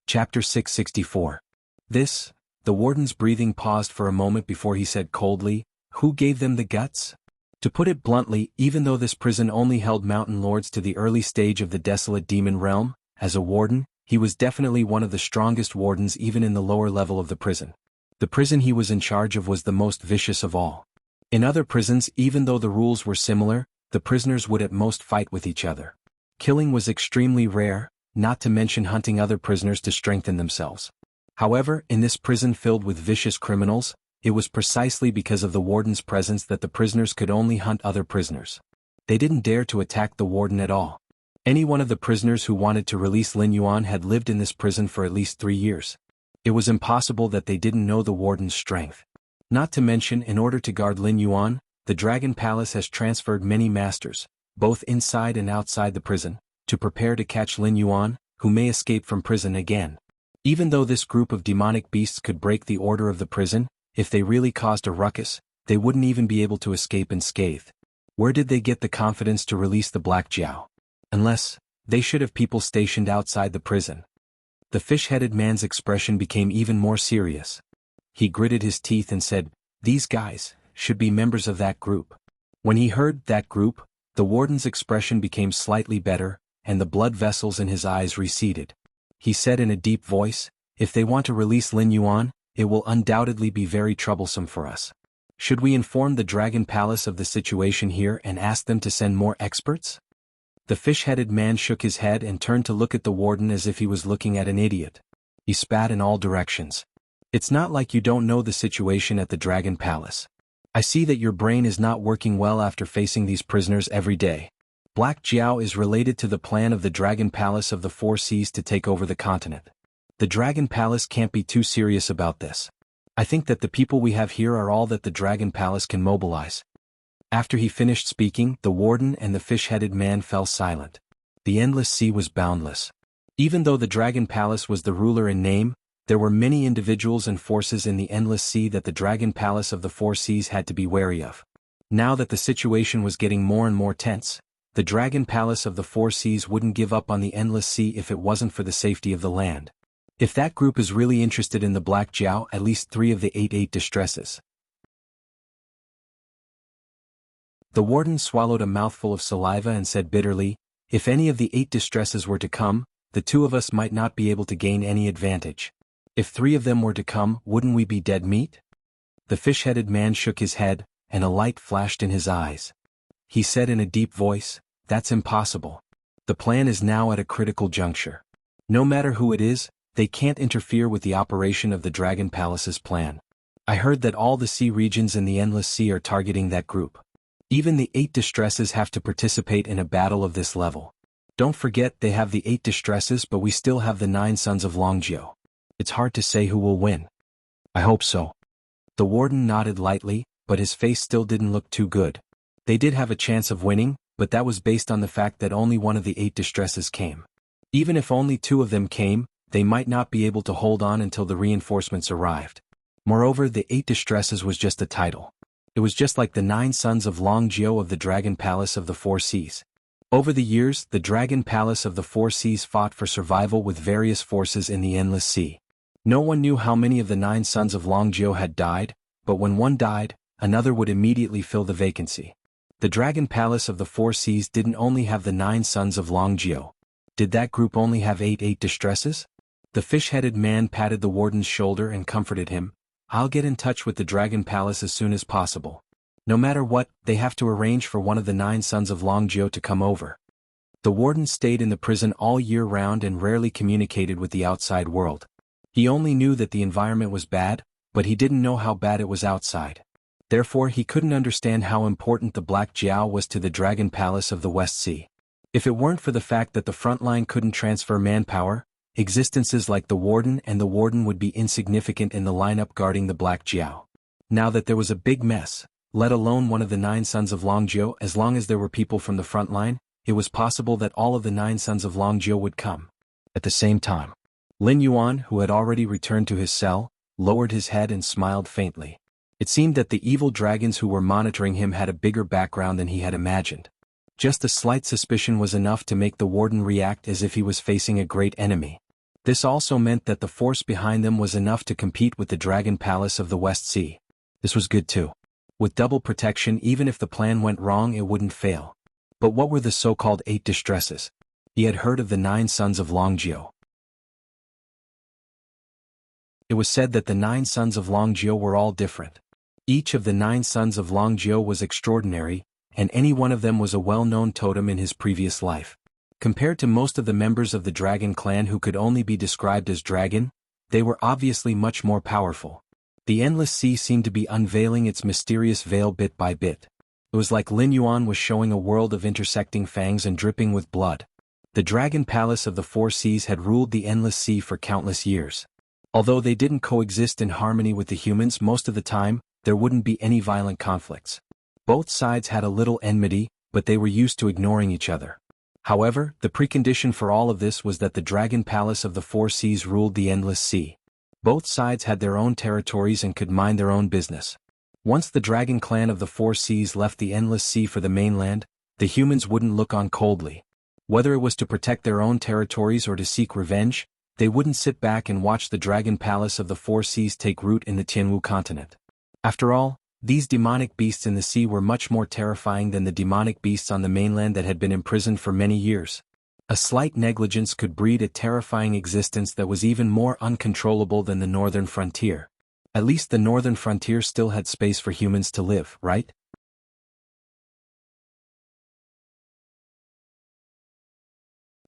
Chapter 664. The warden's breathing paused for a moment before he said coldly, "Who gave them the guts?" To put it bluntly, even though this prison only held mountain lords to the early stage of the desolate demon realm, as a warden, he was definitely one of the strongest wardens even in the lower level of the prison. The prison he was in charge of was the most vicious of all. In other prisons, even though the rules were similar, the prisoners would at most fight with each other. Killing was extremely rare, not to mention hunting other prisoners to strengthen themselves. However, in this prison filled with vicious criminals, it was precisely because of the warden's presence that the prisoners could only hunt other prisoners. They didn't dare to attack the warden at all. Any one of the prisoners who wanted to release Lin Yuan had lived in this prison for at least 3 years. It was impossible that they didn't know the warden's strength. Not to mention, in order to guard Lin Yuan, the Dragon Palace has transferred many masters, both inside and outside the prison, to prepare to catch Lin Yuan, who may escape from prison again. Even though this group of demonic beasts could break the order of the prison, if they really caused a ruckus, they wouldn't even be able to escape unscathed. Where did they get the confidence to release the Black Jiao? Unless, they should have people stationed outside the prison. The fish-headed man's expression became even more serious. He gritted his teeth and said, "These guys should be members of that group." When he heard "that group," the warden's expression became slightly better, and the blood vessels in his eyes receded. He said in a deep voice, "If they want to release Lin Yuan, it will undoubtedly be very troublesome for us. Should we inform the Dragon Palace of the situation here and ask them to send more experts?" The fish-headed man shook his head and turned to look at the warden as if he was looking at an idiot. He spat in all directions. "It's not like you don't know the situation at the Dragon Palace. I see that your brain is not working well after facing these prisoners every day. Black Jiao is related to the plan of the Dragon Palace of the Four Seas to take over the continent. The Dragon Palace can't be too serious about this. I think that the people we have here are all that the Dragon Palace can mobilize." After he finished speaking, the warden and the fish-headed man fell silent. The endless sea was boundless. Even though the Dragon Palace was the ruler in name, there were many individuals and forces in the endless sea that the Dragon Palace of the Four Seas had to be wary of. Now that the situation was getting more and more tense, the Dragon Palace of the Four Seas wouldn't give up on the endless sea if it wasn't for the safety of the land. If that group is really interested in the Black Jiao, at least 3 of the 8 distresses. The warden swallowed a mouthful of saliva and said bitterly, "If any of the 8 distresses were to come, the 2 of us might not be able to gain any advantage. If 3 of them were to come, wouldn't we be dead meat?" The fish-headed man shook his head, and a light flashed in his eyes. He said in a deep voice, "That's impossible. The plan is now at a critical juncture. No matter who it is, they can't interfere with the operation of the Dragon Palace's plan. I heard that all the sea regions in the Endless Sea are targeting that group. Even the 8 distresses have to participate in a battle of this level. Don't forget they have the 8 distresses, but we still have the 9 sons of Longjiao. It's hard to say who will win." "I hope so." The warden nodded lightly, but his face still didn't look too good. They did have a chance of winning, but that was based on the fact that only one of the 8 distresses came. Even if only 2 of them came, they might not be able to hold on until the reinforcements arrived. Moreover, the 8 distresses was just a title. It was just like the 9 sons of Longjiao of the Dragon Palace of the Four Seas. Over the years, the Dragon Palace of the Four Seas fought for survival with various forces in the Endless Sea. No one knew how many of the 9 sons of Longjiao had died, but when one died, another would immediately fill the vacancy. The Dragon Palace of the Four Seas didn't only have the 9 sons of Longjiao. Did that group only have 8 distresses? The fish-headed man patted the warden's shoulder and comforted him. "I'll get in touch with the Dragon Palace as soon as possible. No matter what, they have to arrange for one of the 9 sons of Longjiao to come over." The warden stayed in the prison all year round and rarely communicated with the outside world. He only knew that the environment was bad, but he didn't know how bad it was outside. Therefore he couldn't understand how important the Black Jiao was to the Dragon Palace of the West Sea. If it weren't for the fact that the front line couldn't transfer manpower, existences like the warden and the warden would be insignificant in the lineup guarding the Black Jiao. Now that there was a big mess, let alone one of the 9 sons of Longjiao, as long as there were people from the front line, it was possible that all of the 9 sons of Longjiao would come. At the same time, Lin Yuan, who had already returned to his cell, lowered his head and smiled faintly. It seemed that the evil dragons who were monitoring him had a bigger background than he had imagined. Just a slight suspicion was enough to make the warden react as if he was facing a great enemy. This also meant that the force behind them was enough to compete with the Dragon Palace of the West Sea. This was good too. With double protection, even if the plan went wrong, it wouldn't fail. But what were the so-called 8 distresses? He had heard of the 9 sons of Longjiu. It was said that the 9 sons of Longjiu were all different. Each of the 9 sons of Longjiu was extraordinary, and any one of them was a well-known totem in his previous life. Compared to most of the members of the dragon clan who could only be described as dragon, they were obviously much more powerful. The endless sea seemed to be unveiling its mysterious veil bit by bit. It was like Lin Yuan was showing a world of intersecting fangs and dripping with blood. The dragon palace of the 4 seas had ruled the endless sea for countless years. Although they didn't coexist in harmony with the humans most of the time, there wouldn't be any violent conflicts. Both sides had a little enmity, but they were used to ignoring each other. However, the precondition for all of this was that the dragon palace of the 4 seas ruled the endless sea. Both sides had their own territories and could mind their own business. Once the dragon clan of the 4 seas left the endless sea for the mainland, the humans wouldn't look on coldly. Whether it was to protect their own territories or to seek revenge, they wouldn't sit back and watch the dragon palace of the 4 seas take root in the Tianwu continent. After all, these demonic beasts in the sea were much more terrifying than the demonic beasts on the mainland that had been imprisoned for many years. A slight negligence could breed a terrifying existence that was even more uncontrollable than the northern frontier. At least the northern frontier still had space for humans to live, right?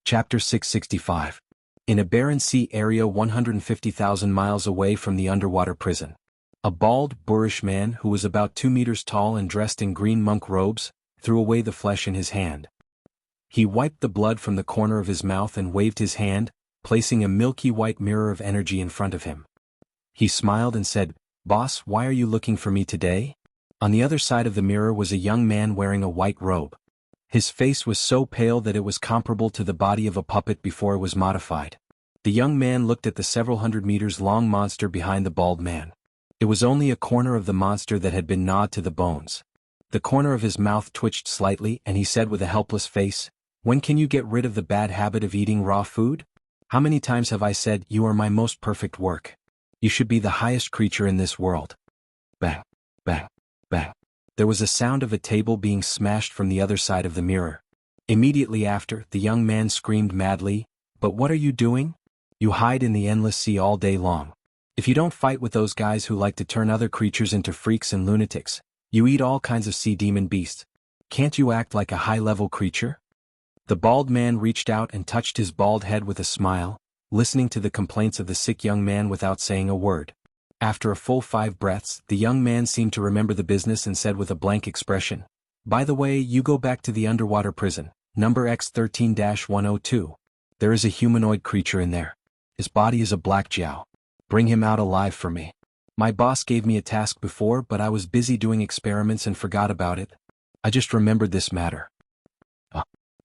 Chapter 665. In a barren sea area 150,000 miles away from the underwater prison. A bald, boorish man who was about 2 meters tall and dressed in green monk robes, threw away the flesh in his hand. He wiped the blood from the corner of his mouth and waved his hand, placing a milky white mirror of energy in front of him. He smiled and said, "Boss, why are you looking for me today?" On the other side of the mirror was a young man wearing a white robe. His face was so pale that it was comparable to the body of a puppet before it was modified. The young man looked at the several hundred meters long monster behind the bald man. It was only a corner of the monster that had been gnawed to the bones. The corner of his mouth twitched slightly and he said with a helpless face, "When can you get rid of the bad habit of eating raw food? How many times have I said, you are my most perfect work? You should be the highest creature in this world." Bang, bang, bang. There was a sound of a table being smashed from the other side of the mirror. Immediately after, the young man screamed madly, "But what are you doing? You hide in the endless sea all day long. If you don't fight with those guys who like to turn other creatures into freaks and lunatics, you eat all kinds of sea demon beasts. Can't you act like a high-level creature?" The bald man reached out and touched his bald head with a smile, listening to the complaints of the sick young man without saying a word. After a full 5 breaths, the young man seemed to remember the business and said with a blank expression, "By the way, you go back to the underwater prison, number X13-102. There is a humanoid creature in there. His body is a black jiao. Bring him out alive for me. My boss gave me a task before, but I was busy doing experiments and forgot about it. I just remembered this matter."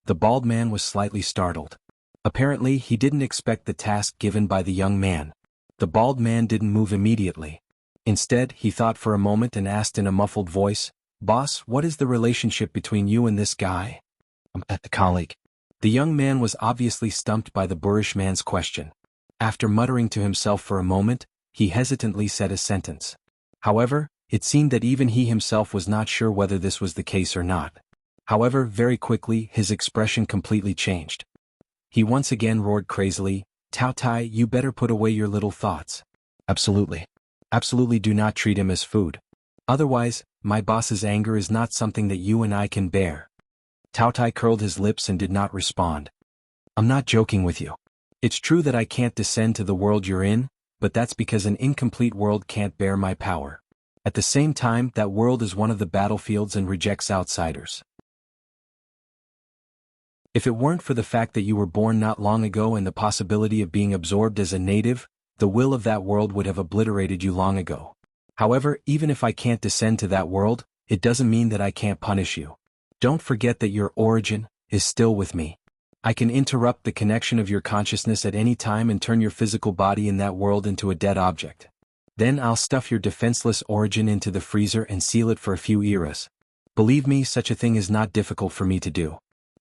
The bald man was slightly startled. Apparently, he didn't expect the task given by the young man. The bald man didn't move immediately. Instead, he thought for a moment and asked in a muffled voice, "Boss, what is the relationship between you and this guy?" "A colleague." The young man was obviously stumped by the boorish man's question. After muttering to himself for a moment, he hesitantly said a sentence. However, it seemed that even he himself was not sure whether this was the case or not. However, very quickly, his expression completely changed. He once again roared crazily, "Tao Tai, you better put away your little thoughts. Absolutely. Absolutely do not treat him as food. Otherwise, my boss's anger is not something that you and I can bear." Tao Tai curled his lips and did not respond. "I'm not joking with you. It's true that I can't descend to the world you're in, but that's because an incomplete world can't bear my power. At the same time, that world is one of the battlefields and rejects outsiders. If it weren't for the fact that you were born not long ago and the possibility of being absorbed as a native, the will of that world would have obliterated you long ago. However, even if I can't descend to that world, it doesn't mean that I can't punish you. Don't forget that your origin is still with me. I can interrupt the connection of your consciousness at any time and turn your physical body in that world into a dead object. Then I'll stuff your defenseless origin into the freezer and seal it for a few eras. Believe me, such a thing is not difficult for me to do.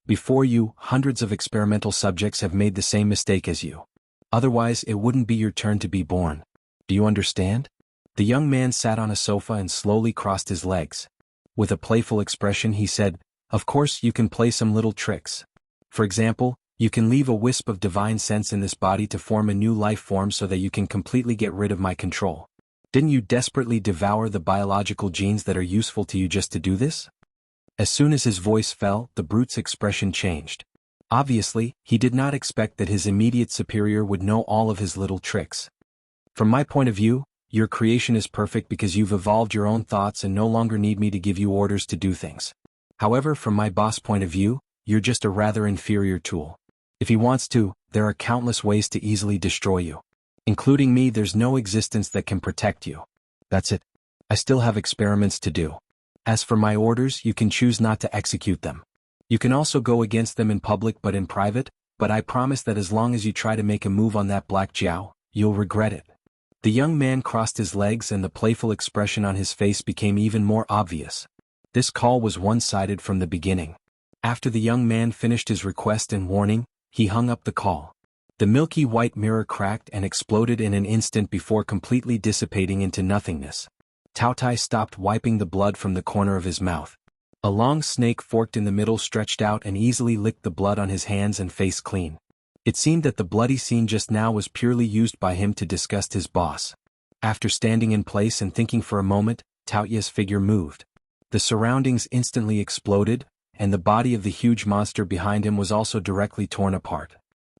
Before you, hundreds of experimental subjects have made the same mistake as you. Otherwise, it wouldn't be your turn to be born. Do you understand?" The young man sat on a sofa and slowly crossed his legs. With a playful expression he said, "Of course you can play some little tricks. For example, you can leave a wisp of divine sense in this body to form a new life form so that you can completely get rid of my control. Didn't you desperately devour the biological genes that are useful to you just to do this?" As soon as his voice fell, the brute's expression changed. Obviously, he did not expect that his immediate superior would know all of his little tricks. "From my point of view, your creation is perfect because you've evolved your own thoughts and no longer need me to give you orders to do things. However, from my boss' point of view, you're just a rather inferior tool. If he wants to, there are countless ways to easily destroy you. Including me, there's no existence that can protect you. That's it. I still have experiments to do. As for my orders, you can choose not to execute them. You can also go against them in public but in private, but I promise that as long as you try to make a move on that black Jiao, you'll regret it." The young man crossed his legs and the playful expression on his face became even more obvious. This call was one-sided from the beginning. After the young man finished his request and warning, he hung up the call. The milky white mirror cracked and exploded in an instant before completely dissipating into nothingness. Tao Tai stopped wiping the blood from the corner of his mouth. A long snake forked in the middle stretched out and easily licked the blood on his hands and face clean. It seemed that the bloody scene just now was purely used by him to disgust his boss. After standing in place and thinking for a moment, Tao Ye's figure moved. The surroundings instantly exploded, and the body of the huge monster behind him was also directly torn apart.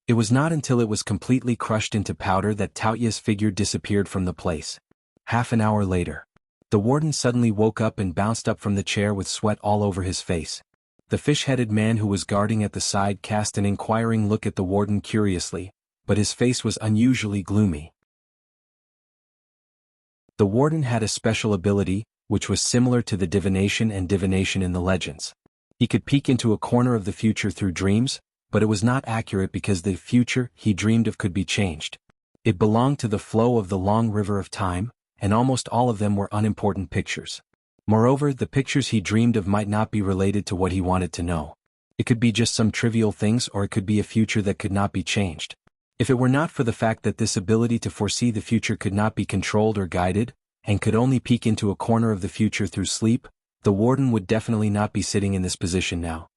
It was not until it was completely crushed into powder that Tao Ye's figure disappeared from the place. Half an hour later, the warden suddenly woke up and bounced up from the chair with sweat all over his face. The fish-headed man who was guarding at the side cast an inquiring look at the warden curiously, but his face was unusually gloomy. The warden had a special ability, which was similar to the divination and divination in the legends. He could peek into a corner of the future through dreams, but it was not accurate because the future he dreamed of could be changed. It belonged to the flow of the long river of time, and almost all of them were unimportant pictures. Moreover, the pictures he dreamed of might not be related to what he wanted to know. It could be just some trivial things or it could be a future that could not be changed. If it were not for the fact that this ability to foresee the future could not be controlled or guided, and could only peek into a corner of the future through sleep, the warden would definitely not be sitting in this position now.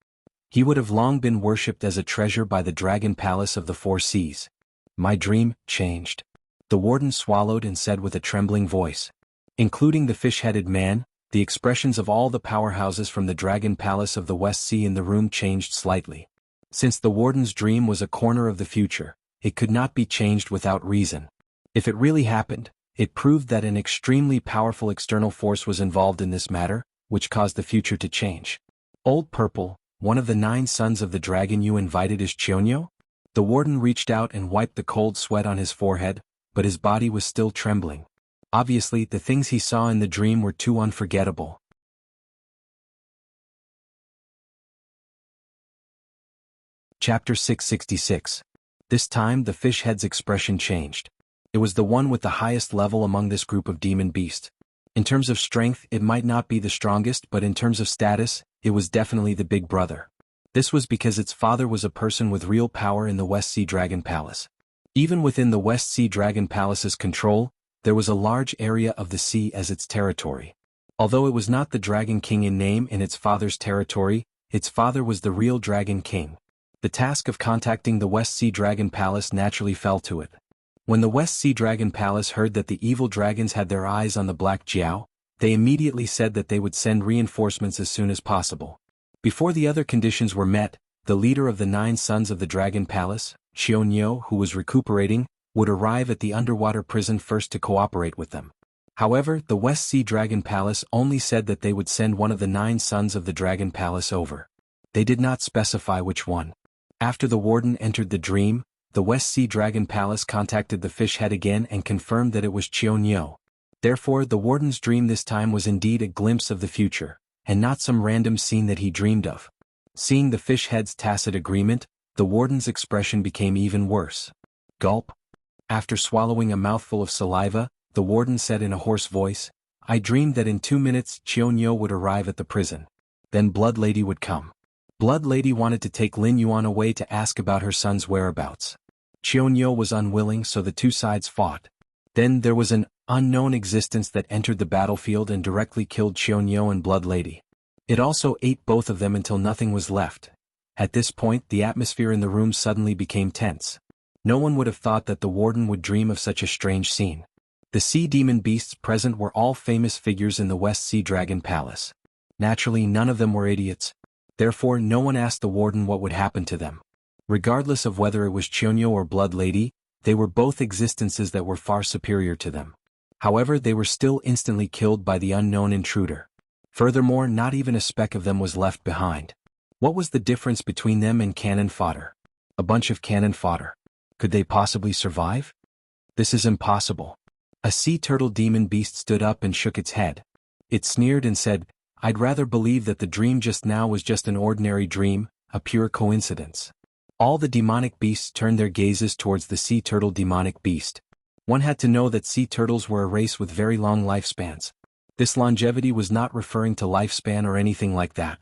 He would have long been worshipped as a treasure by the Dragon Palace of the Four Seas. My dream changed. The warden swallowed and said with a trembling voice. Including the fish-headed man, the expressions of all the powerhouses from the Dragon Palace of the West Sea in the room changed slightly. Since the warden's dream was a corner of the future, it could not be changed without reason. If it really happened, it proved that an extremely powerful external force was involved in this matter, which caused the future to change. Old Purple, one of the 9 sons of the dragon you invited is Chionyo? The warden reached out and wiped the cold sweat on his forehead, but his body was still trembling. Obviously, the things he saw in the dream were too unforgettable. Chapter 666. This time the fish head's expression changed. It was the one with the highest level among this group of demon beasts. In terms of strength, it might not be the strongest, but in terms of status, it was definitely the big brother. This was because its father was a person with real power in the West Sea Dragon Palace. Even within the West Sea Dragon Palace's control, there was a large area of the sea as its territory. Although it was not the Dragon King in name in its father's territory, its father was the real Dragon King. The task of contacting the West Sea Dragon Palace naturally fell to it. When the West Sea Dragon Palace heard that the evil dragons had their eyes on the Black Jiao, they immediately said that they would send reinforcements as soon as possible. Before the other conditions were met, the leader of the 9 sons of the Dragon Palace, Chionyo, who was recuperating, would arrive at the underwater prison first to cooperate with them. However, the West Sea Dragon Palace only said that they would send one of the 9 sons of the Dragon Palace over. They did not specify which one. After the warden entered the dream, the West Sea Dragon Palace contacted the fish head again and confirmed that it was Chionyo. Therefore, the warden's dream this time was indeed a glimpse of the future, and not some random scene that he dreamed of. Seeing the fish head's tacit agreement, the warden's expression became even worse. Gulp. After swallowing a mouthful of saliva, the warden said in a hoarse voice, "I dreamed that in 2 minutes Chionyo would arrive at the prison. Then Blood Lady would come. Blood Lady wanted to take Lin Yuan away to ask about her son's whereabouts. Chionyo was unwilling, so the 2 sides fought. Then there was an unknown existence that entered the battlefield and directly killed Cheonyo and Blood Lady. It also ate both of them until nothing was left. At this point, the atmosphere in the room suddenly became tense. No one would have thought that the warden would dream of such a strange scene. The sea demon beasts present were all famous figures in the West Sea Dragon Palace. Naturally, none of them were idiots. Therefore, no one asked the warden what would happen to them. Regardless of whether it was Cheonyo or Blood Lady, they were both existences that were far superior to them. However, they were still instantly killed by the unknown intruder. Furthermore, not even a speck of them was left behind. What was the difference between them and cannon fodder? A bunch of cannon fodder. Could they possibly survive? This is impossible. A sea turtle demon beast stood up and shook its head. It sneered and said, "I'd rather believe that the dream just now was just an ordinary dream, a pure coincidence." All the demonic beasts turned their gazes towards the sea turtle demonic beast. One had to know that sea turtles were a race with very long lifespans. This longevity was not referring to lifespan or anything like that.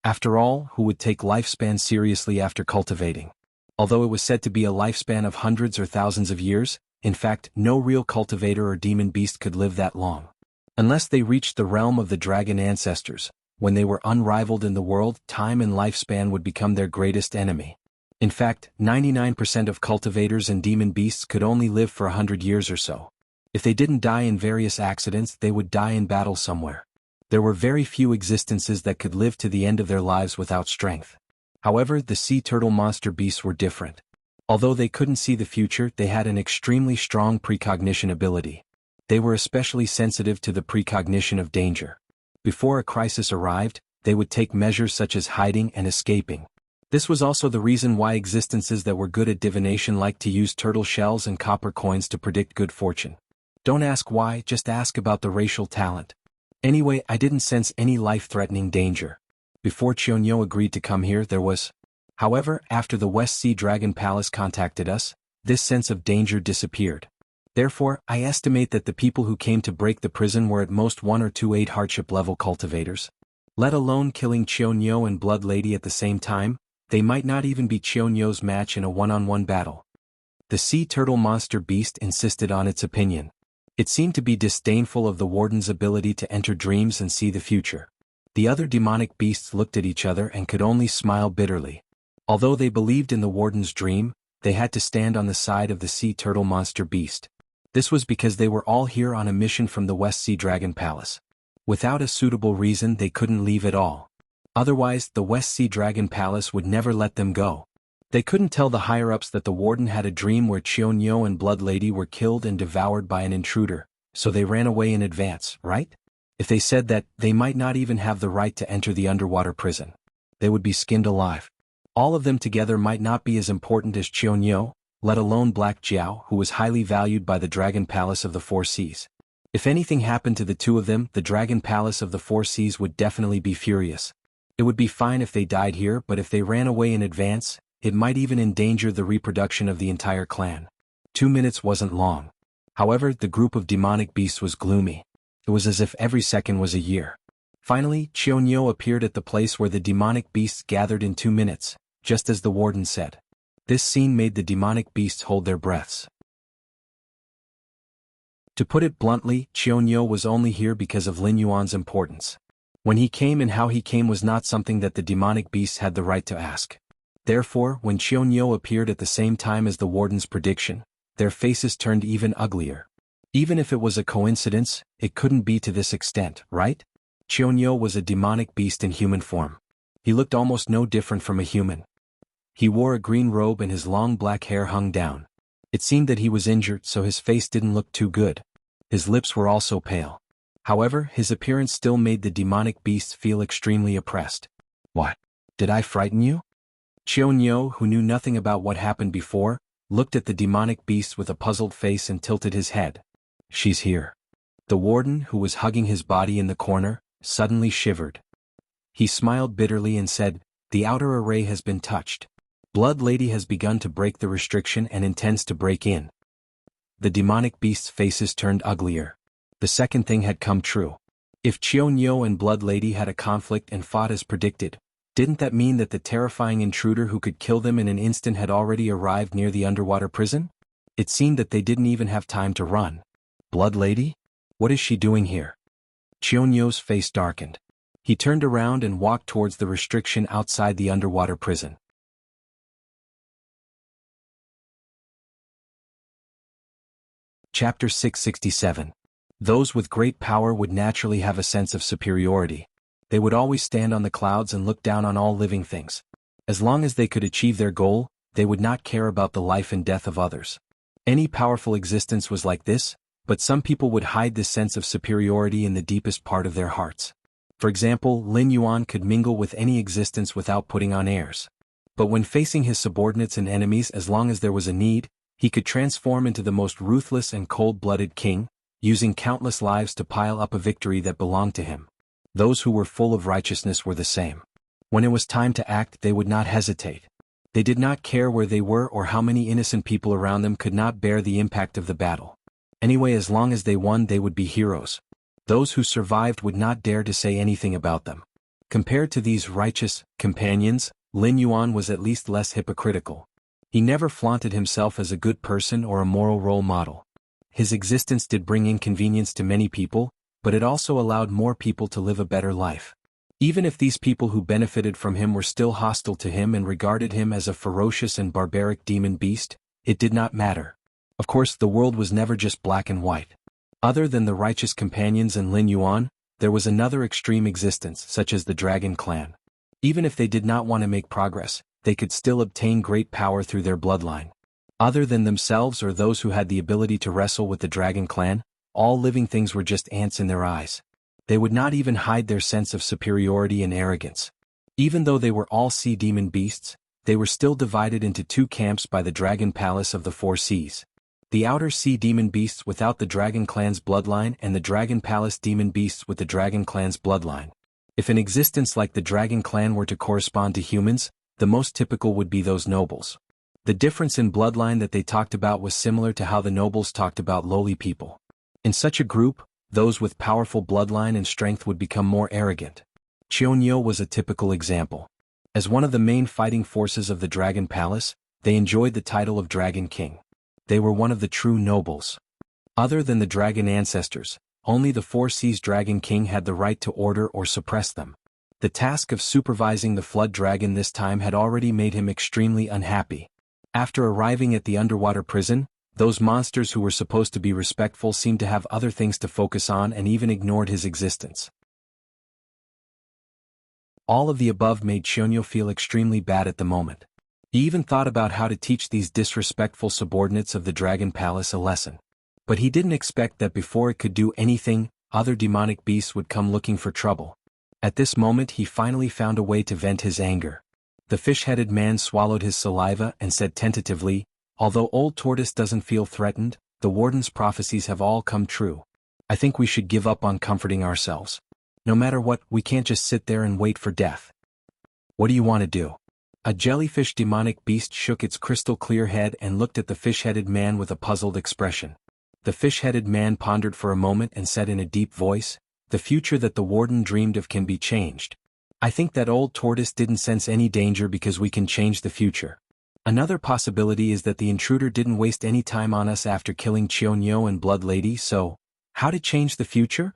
After all, who would take lifespan seriously after cultivating? Although it was said to be a lifespan of hundreds or thousands of years, in fact, no real cultivator or demon beast could live that long. Unless they reached the realm of the dragon ancestors, when they were unrivaled in the world, time and lifespan would become their greatest enemy. In fact, 99% of cultivators and demon beasts could only live for 100 years or so. If they didn't die in various accidents, they would die in battle somewhere. There were very few existences that could live to the end of their lives without strength. However, the sea turtle monster beasts were different. Although they couldn't see the future, they had an extremely strong precognition ability. They were especially sensitive to the precognition of danger. Before a crisis arrived, they would take measures such as hiding and escaping. This was also the reason why existences that were good at divination liked to use turtle shells and copper coins to predict good fortune. Don't ask why, just ask about the racial talent. Anyway, I didn't sense any life-threatening danger. Before Cheonyo agreed to come here, there was. However, after the West Sea Dragon Palace contacted us, this sense of danger disappeared. Therefore, I estimate that the people who came to break the prison were at most 1 or 2 8 hardship level cultivators. Let alone killing Cheonyo and Blood Lady at the same time, they might not even be Cheonyo's match in a one-on-one battle. The sea turtle monster beast insisted on its opinion. It seemed to be disdainful of the warden's ability to enter dreams and see the future. The other demonic beasts looked at each other and could only smile bitterly. Although they believed in the warden's dream, they had to stand on the side of the sea turtle monster beast. This was because they were all here on a mission from the West Sea Dragon Palace. Without a suitable reason, they couldn't leave at all. Otherwise, the West Sea Dragon Palace would never let them go. They couldn't tell the higher-ups that the warden had a dream where Cheonyo and Blood Lady were killed and devoured by an intruder, so they ran away in advance, right? If they said that, they might not even have the right to enter the underwater prison. They would be skinned alive. All of them together might not be as important as Cheonyo, let alone Black Jiao, who was highly valued by the Dragon Palace of the Four Seas. If anything happened to the two of them, the Dragon Palace of the Four Seas would definitely be furious. It would be fine if they died here, but if they ran away in advance, it might even endanger the reproduction of the entire clan. 2 minutes wasn't long. However, the group of demonic beasts was gloomy. It was as if every second was a year. Finally, Cheonyo appeared at the place where the demonic beasts gathered in 2 minutes, just as the warden said. This scene made the demonic beasts hold their breaths. To put it bluntly, Cheonyo was only here because of Lin Yuan's importance. When he came and how he came was not something that the demonic beasts had the right to ask. Therefore, when Cheonyo appeared at the same time as the warden's prediction, their faces turned even uglier. Even if it was a coincidence, it couldn't be to this extent, right? Cheonyo was a demonic beast in human form. He looked almost no different from a human. He wore a green robe and his long black hair hung down. It seemed that he was injured, so his face didn't look too good. His lips were also pale. However, his appearance still made the demonic beasts feel extremely oppressed. What? Did I frighten you? Cheonyo, who knew nothing about what happened before, looked at the demonic beast with a puzzled face and tilted his head. She's here. The warden, who was hugging his body in the corner, suddenly shivered. He smiled bitterly and said, "The outer array has been touched. Blood Lady has begun to break the restriction and intends to break in." The demonic beasts' faces turned uglier. The second thing had come true. If Cheonyo and Blood Lady had a conflict and fought as predicted, didn't that mean that the terrifying intruder who could kill them in an instant had already arrived near the underwater prison? It seemed that they didn't even have time to run. Blood Lady? What is she doing here? Qionyou's face darkened. He turned around and walked towards the restriction outside the underwater prison. Chapter 667. Those with great power would naturally have a sense of superiority. They would always stand on the clouds and look down on all living things. As long as they could achieve their goal, they would not care about the life and death of others. Any powerful existence was like this, but some people would hide this sense of superiority in the deepest part of their hearts. For example, Lin Yuan could mingle with any existence without putting on airs. But when facing his subordinates and enemies, as long as there was a need, he could transform into the most ruthless and cold-blooded king, using countless lives to pile up a victory that belonged to him. Those who were full of righteousness were the same. When it was time to act, they would not hesitate. They did not care where they were or how many innocent people around them could not bear the impact of the battle. Anyway, as long as they won, they would be heroes. Those who survived would not dare to say anything about them. Compared to these righteous companions, Lin Yuan was at least less hypocritical. He never flaunted himself as a good person or a moral role model. His existence did bring inconvenience to many people, but it also allowed more people to live a better life. Even if these people who benefited from him were still hostile to him and regarded him as a ferocious and barbaric demon beast, it did not matter. Of course, the world was never just black and white. Other than the righteous companions and Lin Yuan, there was another extreme existence, such as the Dragon Clan. Even if they did not want to make progress, they could still obtain great power through their bloodline. Other than themselves or those who had the ability to wrestle with the Dragon Clan, all living things were just ants in their eyes. They would not even hide their sense of superiority and arrogance. Even though they were all sea demon beasts, they were still divided into two camps by the Dragon Palace of the Four Seas. The outer sea demon beasts without the Dragon Clan's bloodline and the Dragon Palace demon beasts with the Dragon Clan's bloodline. If an existence like the Dragon Clan were to correspond to humans, the most typical would be those nobles. The difference in bloodline that they talked about was similar to how the nobles talked about lowly people. In such a group, those with powerful bloodline and strength would become more arrogant. Qionyou was a typical example. As one of the main fighting forces of the Dragon Palace, they enjoyed the title of Dragon King. They were one of the true nobles. Other than the dragon ancestors, only the Four Seas Dragon King had the right to order or suppress them. The task of supervising the flood dragon this time had already made him extremely unhappy. After arriving at the underwater prison, those monsters who were supposed to be respectful seemed to have other things to focus on and even ignored his existence. All of the above made Qionyou feel extremely bad at the moment. He even thought about how to teach these disrespectful subordinates of the Dragon Palace a lesson. But he didn't expect that before it could do anything, other demonic beasts would come looking for trouble. At this moment he finally found a way to vent his anger. The fish-headed man swallowed his saliva and said tentatively, "Although Old Tortoise doesn't feel threatened, the warden's prophecies have all come true. I think we should give up on comforting ourselves. No matter what, we can't just sit there and wait for death. What do you want to do?" A jellyfish demonic beast shook its crystal-clear head and looked at the fish-headed man with a puzzled expression. The fish-headed man pondered for a moment and said in a deep voice, "The future that the warden dreamed of can be changed. I think that Old Tortoise didn't sense any danger because we can change the future. Another possibility is that the intruder didn't waste any time on us after killing Qionyou and Blood Lady, so, how to change the future?"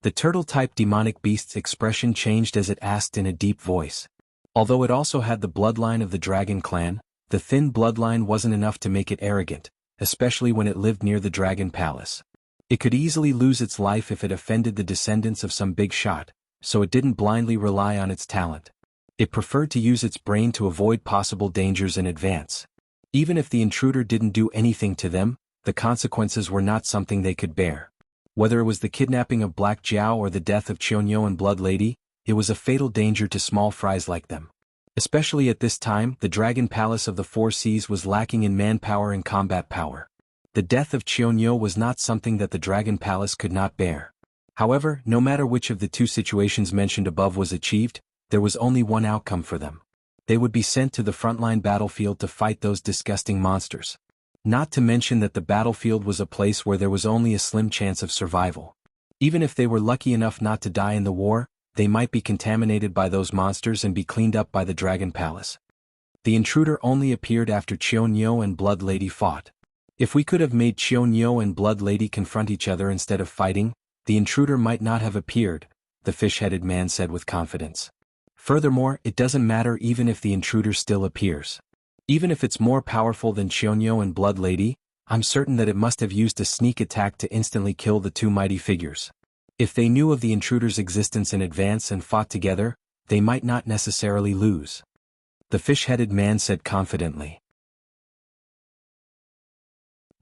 The turtle-type demonic beast's expression changed as it asked in a deep voice. Although it also had the bloodline of the Dragon Clan, the thin bloodline wasn't enough to make it arrogant, especially when it lived near the Dragon Palace. It could easily lose its life if it offended the descendants of some big shot, so it didn't blindly rely on its talent. It preferred to use its brain to avoid possible dangers in advance. Even if the intruder didn't do anything to them, the consequences were not something they could bear. Whether it was the kidnapping of Black Jiao or the death of Qionyou and Blood Lady, it was a fatal danger to small fries like them. Especially at this time, the Dragon Palace of the Four Seas was lacking in manpower and combat power. The death of Qionyou was not something that the Dragon Palace could not bear. However, no matter which of the two situations mentioned above was achieved, there was only one outcome for them. They would be sent to the frontline battlefield to fight those disgusting monsters. Not to mention that the battlefield was a place where there was only a slim chance of survival. Even if they were lucky enough not to die in the war, they might be contaminated by those monsters and be cleaned up by the Dragon Palace. The intruder only appeared after Qionyou and Blood Lady fought. If we could have made Qionyou and Blood Lady confront each other instead of fighting, the intruder might not have appeared, the fish-headed man said with confidence. Furthermore, it doesn't matter even if the intruder still appears. Even if it's more powerful than Qionyou and Blood Lady, I'm certain that it must have used a sneak attack to instantly kill the two mighty figures. If they knew of the intruder's existence in advance and fought together, they might not necessarily lose. The fish-headed man said confidently.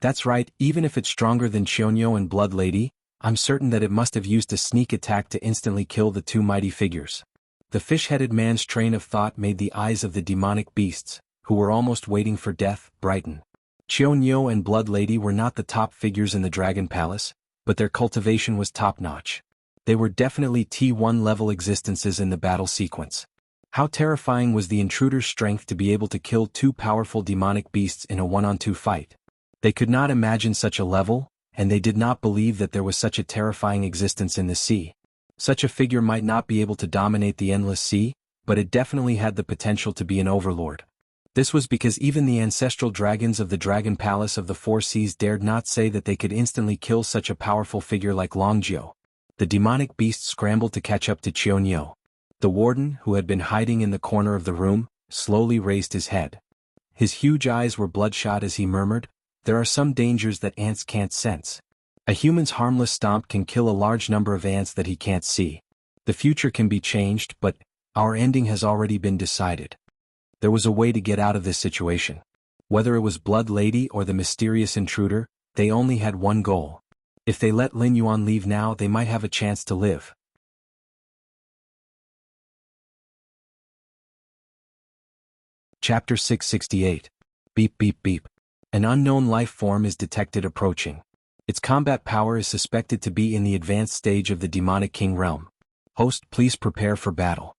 That's right, even if it's stronger than Qionyou and Blood Lady, I'm certain that it must have used a sneak attack to instantly kill the two mighty figures. The fish-headed man's train of thought made the eyes of the demonic beasts, who were almost waiting for death, brighten. Qionyou and Blood Lady were not the top figures in the Dragon Palace, but their cultivation was top-notch. They were definitely T1 level existences in the battle sequence. How terrifying was the intruder's strength to be able to kill two powerful demonic beasts in a one-on-two fight. They could not imagine such a level, and they did not believe that there was such a terrifying existence in the sea. Such a figure might not be able to dominate the endless sea, but it definitely had the potential to be an overlord. This was because even the ancestral dragons of the Dragon Palace of the Four Seas dared not say that they could instantly kill such a powerful figure like Longjiu. The demonic beast scrambled to catch up to Qionyou. The warden, who had been hiding in the corner of the room, slowly raised his head. His huge eyes were bloodshot as he murmured, "There are some dangers that ants can't sense. A human's harmless stomp can kill a large number of ants that he can't see. The future can be changed, but our ending has already been decided." There was a way to get out of this situation. Whether it was Blood Lady or the mysterious intruder, they only had one goal. If they let Lin Yuan leave now, they might have a chance to live. Chapter 668. Beep beep beep. An unknown life form is detected approaching. Its combat power is suspected to be in the advanced stage of the demonic king realm. Host, please prepare for battle.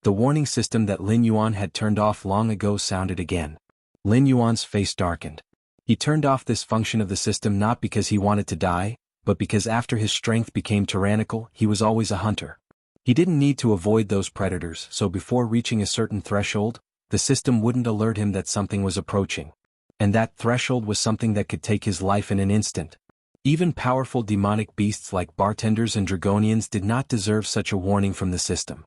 The warning system that Lin Yuan had turned off long ago sounded again. Lin Yuan's face darkened. He turned off this function of the system not because he wanted to die, but because after his strength became tyrannical, he was always a hunter. He didn't need to avoid those predators, so before reaching a certain threshold, the system wouldn't alert him that something was approaching. And that threshold was something that could take his life in an instant. Even powerful demonic beasts like bartenders and dragonians did not deserve such a warning from the system.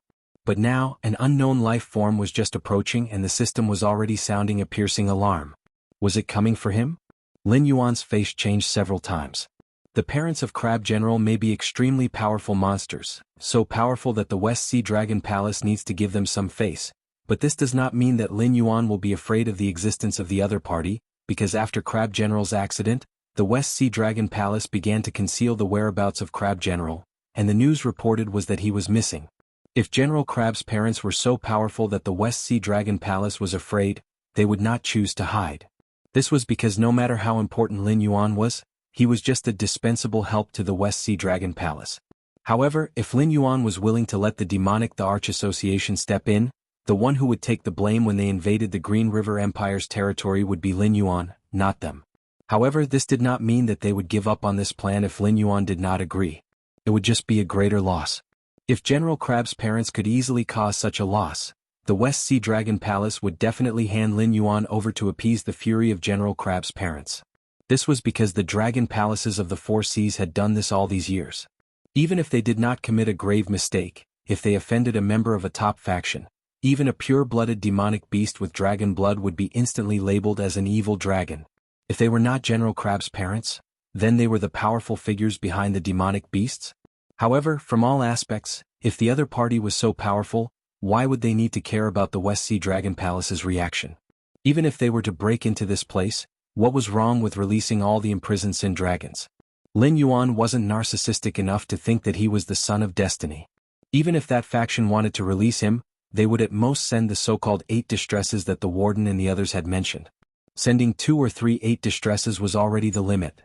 But now, an unknown life form was just approaching and the system was already sounding a piercing alarm. Was it coming for him? Lin Yuan's face changed several times. The parents of Crab General may be extremely powerful monsters, so powerful that the West Sea Dragon Palace needs to give them some face. But this does not mean that Lin Yuan will be afraid of the existence of the other party, because after Crab General's accident, the West Sea Dragon Palace began to conceal the whereabouts of Crab General, and the news reported was that he was missing. If General Crab's parents were so powerful that the West Sea Dragon Palace was afraid, they would not choose to hide. This was because no matter how important Lin Yuan was, he was just a dispensable help to the West Sea Dragon Palace. However, if Lin Yuan was willing to let the Arch Association step in, the one who would take the blame when they invaded the Green River Empire's territory would be Lin Yuan, not them. However, this did not mean that they would give up on this plan if Lin Yuan did not agree. It would just be a greater loss. If General Crab's parents could easily cause such a loss, the West Sea Dragon Palace would definitely hand Lin Yuan over to appease the fury of General Crab's parents. This was because the Dragon Palaces of the Four Seas had done this all these years. Even if they did not commit a grave mistake, if they offended a member of a top faction, even a pure-blooded demonic beast with dragon blood would be instantly labeled as an evil dragon. If they were not General Crab's parents, then they were the powerful figures behind the demonic beasts? However, from all aspects, if the other party was so powerful, why would they need to care about the West Sea Dragon Palace's reaction? Even if they were to break into this place, what was wrong with releasing all the imprisoned Sin Dragons? Lin Yuan wasn't narcissistic enough to think that he was the son of destiny. Even if that faction wanted to release him, they would at most send the so-called 8 distresses that the warden and the others had mentioned. Sending 2 or 3 8 distresses was already the limit.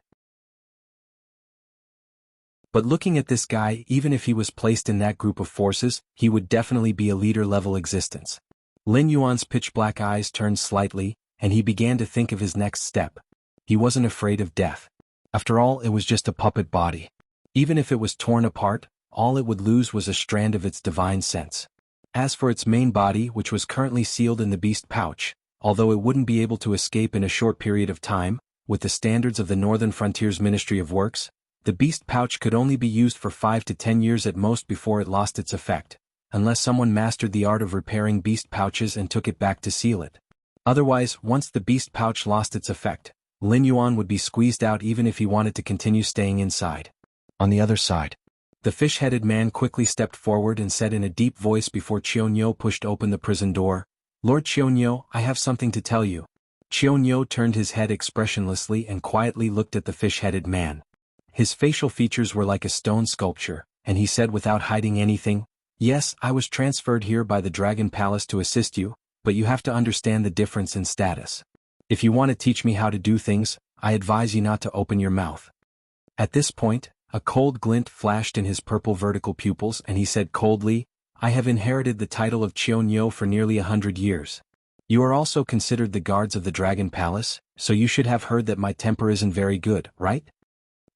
But looking at this guy, even if he was placed in that group of forces, he would definitely be a leader-level existence. Lin Yuan's pitch-black eyes turned slightly, and he began to think of his next step. He wasn't afraid of death. After all, it was just a puppet body. Even if it was torn apart, all it would lose was a strand of its divine sense. As for its main body, which was currently sealed in the beast pouch, although it wouldn't be able to escape in a short period of time, with the standards of the Northern Frontiers Ministry of Works, the beast pouch could only be used for 5 to 10 years at most before it lost its effect, unless someone mastered the art of repairing beast pouches and took it back to seal it. Otherwise, once the beast pouch lost its effect, Lin Yuan would be squeezed out even if he wanted to continue staying inside. On the other side, the fish-headed man quickly stepped forward and said in a deep voice before Qionyou pushed open the prison door, "Lord Qionyou, I have something to tell you." Qionyou turned his head expressionlessly and quietly looked at the fish-headed man. His facial features were like a stone sculpture, and he said without hiding anything, "Yes, I was transferred here by the Dragon Palace to assist you, but you have to understand the difference in status. If you want to teach me how to do things, I advise you not to open your mouth." At this point, a cold glint flashed in his purple vertical pupils and he said coldly, "I have inherited the title of Qionyou for nearly 100 years. You are also considered the guards of the Dragon Palace, so you should have heard that my temper isn't very good, right?"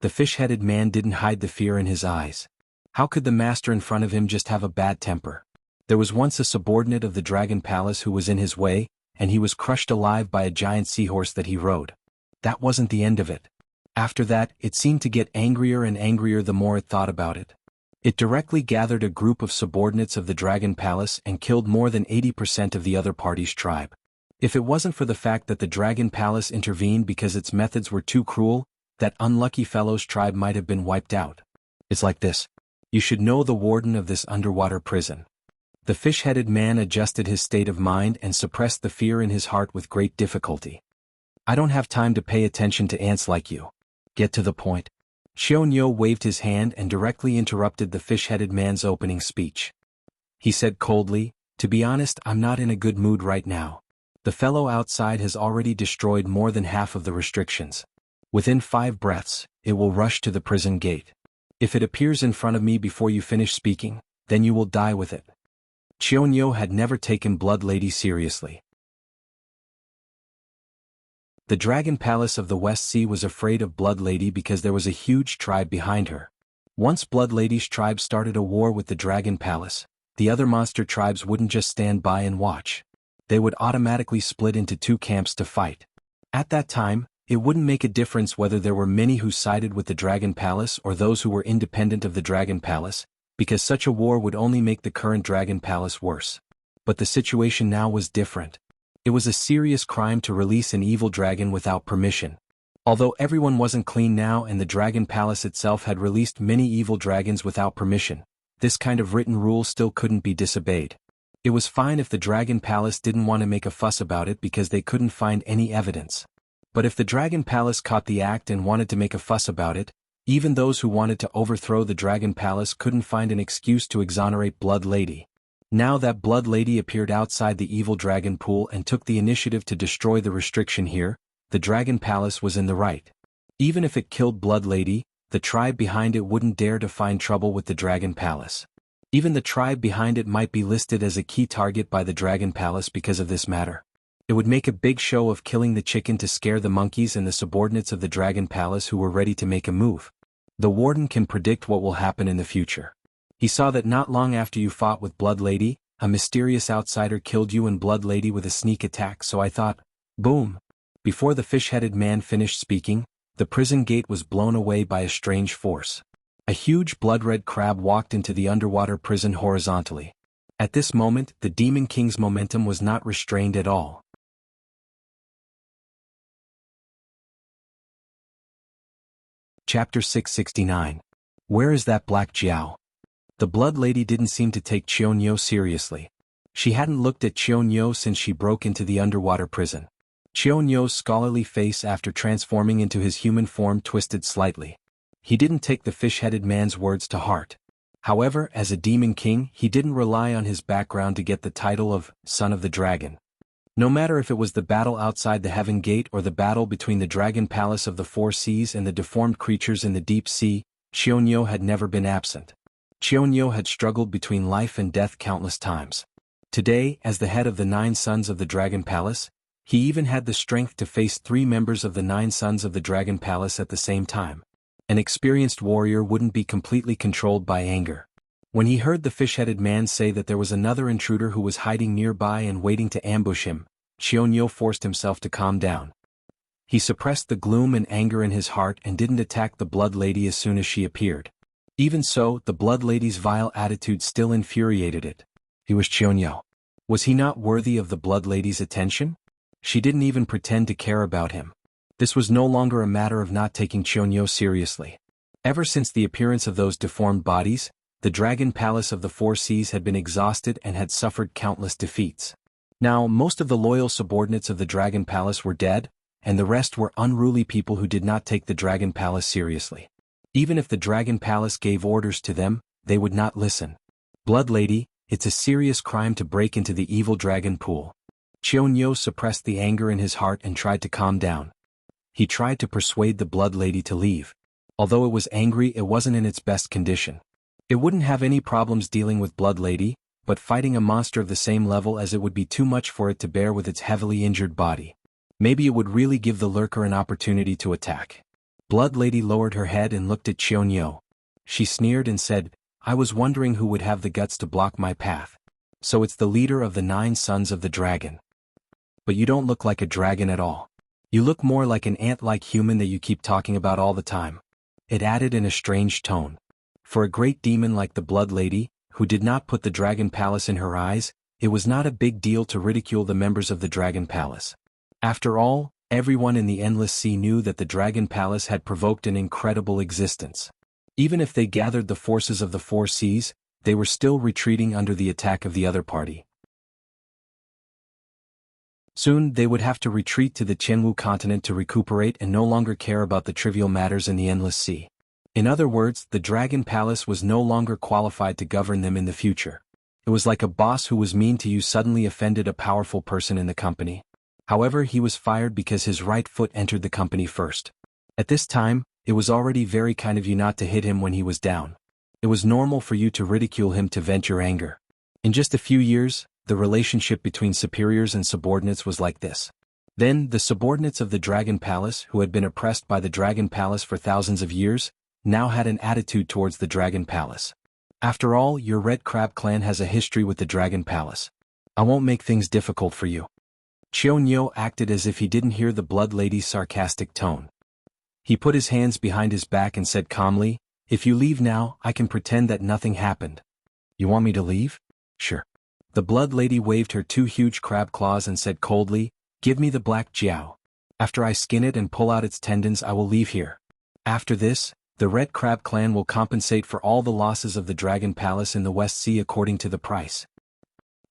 The fish-headed man didn't hide the fear in his eyes. How could the master in front of him just have a bad temper? There was once a subordinate of the Dragon Palace who was in his way, and he was crushed alive by a giant seahorse that he rode. That wasn't the end of it. After that, it seemed to get angrier and angrier the more it thought about it. It directly gathered a group of subordinates of the Dragon Palace and killed more than 80% of the other party's tribe. If it wasn't for the fact that the Dragon Palace intervened because its methods were too cruel, that unlucky fellow's tribe might have been wiped out. It's like this. You should know the warden of this underwater prison. The fish-headed man adjusted his state of mind and suppressed the fear in his heart with great difficulty. "I don't have time to pay attention to ants like you. Get to the point." Qionyou waved his hand and directly interrupted the fish-headed man's opening speech. He said coldly, "To be honest, I'm not in a good mood right now. The fellow outside has already destroyed more than half of the restrictions. Within 5 breaths, it will rush to the prison gate. If it appears in front of me before you finish speaking, then you will die with it." Qionyou had never taken Blood Lady seriously. The Dragon Palace of the West Sea was afraid of Blood Lady because there was a huge tribe behind her. Once Blood Lady's tribe started a war with the Dragon Palace, the other monster tribes wouldn't just stand by and watch. They would automatically split into 2 camps to fight. At that time, it wouldn't make a difference whether there were many who sided with the Dragon Palace or those who were independent of the Dragon Palace, because such a war would only make the current Dragon Palace worse. But the situation now was different. It was a serious crime to release an evil dragon without permission. Although everyone wasn't clean now and the Dragon Palace itself had released many evil dragons without permission, this kind of written rule still couldn't be disobeyed. It was fine if the Dragon Palace didn't want to make a fuss about it because they couldn't find any evidence. But if the Dragon Palace caught the act and wanted to make a fuss about it, even those who wanted to overthrow the Dragon Palace couldn't find an excuse to exonerate Blood Lady. Now that Blood Lady appeared outside the evil dragon pool and took the initiative to destroy the restriction here, the Dragon Palace was in the right. Even if it killed Blood Lady, the tribe behind it wouldn't dare to find trouble with the Dragon Palace. Even the tribe behind it might be listed as a key target by the Dragon Palace because of this matter. It would make a big show of killing the chicken to scare the monkeys and the subordinates of the Dragon Palace who were ready to make a move. The warden can predict what will happen in the future. He saw that not long after you fought with Blood Lady, a mysterious outsider killed you and Blood Lady with a sneak attack, so I thought, boom. Before the fish-headed man finished speaking, the prison gate was blown away by a strange force. A huge blood-red crab walked into the underwater prison horizontally. At this moment, the Demon King's momentum was not restrained at all. Chapter 669. Where is that black Jiao? The Blood Lady didn't seem to take Qionyou seriously. She hadn't looked at Qionyou since she broke into the underwater prison. Qionyou's scholarly face after transforming into his human form twisted slightly. He didn't take the fish-headed man's words to heart. However, as a demon king, he didn't rely on his background to get the title of Son of the Dragon. No matter if it was the battle outside the Heaven Gate or the battle between the Dragon Palace of the Four Seas and the deformed creatures in the deep sea, Qionyou had never been absent. Qionyou had struggled between life and death countless times. Today, as the head of the 9 sons of the Dragon Palace, he even had the strength to face 3 members of the 9 sons of the Dragon Palace at the same time. An experienced warrior wouldn't be completely controlled by anger. When he heard the fish-headed man say that there was another intruder who was hiding nearby and waiting to ambush him, Qionyou forced himself to calm down. He suppressed the gloom and anger in his heart and didn't attack the Blood Lady as soon as she appeared. Even so, the Blood Lady's vile attitude still infuriated it. He was Qianyou. Was he not worthy of the Blood Lady's attention? She didn't even pretend to care about him. This was no longer a matter of not taking Qianyou seriously. Ever since the appearance of those deformed bodies, the Dragon Palace of the Four Seas had been exhausted and had suffered countless defeats. Now, most of the loyal subordinates of the Dragon Palace were dead, and the rest were unruly people who did not take the Dragon Palace seriously. Even if the Dragon Palace gave orders to them, they would not listen. Blood Lady, it's a serious crime to break into the evil dragon pool. Qianyou suppressed the anger in his heart and tried to calm down. He tried to persuade the Blood Lady to leave. Although it was angry, it wasn't in its best condition. It wouldn't have any problems dealing with Blood Lady, but fighting a monster of the same level as it would be too much for it to bear with its heavily injured body. Maybe it would really give the lurker an opportunity to attack. Blood Lady lowered her head and looked at Qianyou. She sneered and said, "I was wondering who would have the guts to block my path. So it's the leader of the 9 sons of the dragon. But you don't look like a dragon at all. You look more like an ant-like human that you keep talking about all the time." It added in a strange tone. For a great demon like the Blood Lady, who did not put the Dragon Palace in her eyes, it was not a big deal to ridicule the members of the Dragon Palace. After all, everyone in the Endless Sea knew that the Dragon Palace had provoked an incredible existence. Even if they gathered the forces of the Four Seas, they were still retreating under the attack of the other party. Soon they would have to retreat to the Qianwu continent to recuperate and no longer care about the trivial matters in the Endless Sea. In other words, the Dragon Palace was no longer qualified to govern them in the future. It was like a boss who was mean to you suddenly offended a powerful person in the company. However, he was fired because his right foot entered the company first. At this time, it was already very kind of you not to hit him when he was down. It was normal for you to ridicule him to vent your anger. In just a few years, the relationship between superiors and subordinates was like this. Then, the subordinates of the Dragon Palace, who had been oppressed by the Dragon Palace for thousands of years, now had an attitude towards the Dragon Palace. After all, your Red Crab clan has a history with the Dragon Palace. I won't make things difficult for you. Qianyou acted as if he didn't hear the Blood Lady's sarcastic tone. He put his hands behind his back and said calmly, "If you leave now, I can pretend that nothing happened." "You want me to leave?" "Sure." The Blood Lady waved her 2 huge crab claws and said coldly, "Give me the black jiao. After I skin it and pull out its tendons, I will leave here. After this, the Red Crab clan will compensate for all the losses of the Dragon Palace in the West Sea according to the price."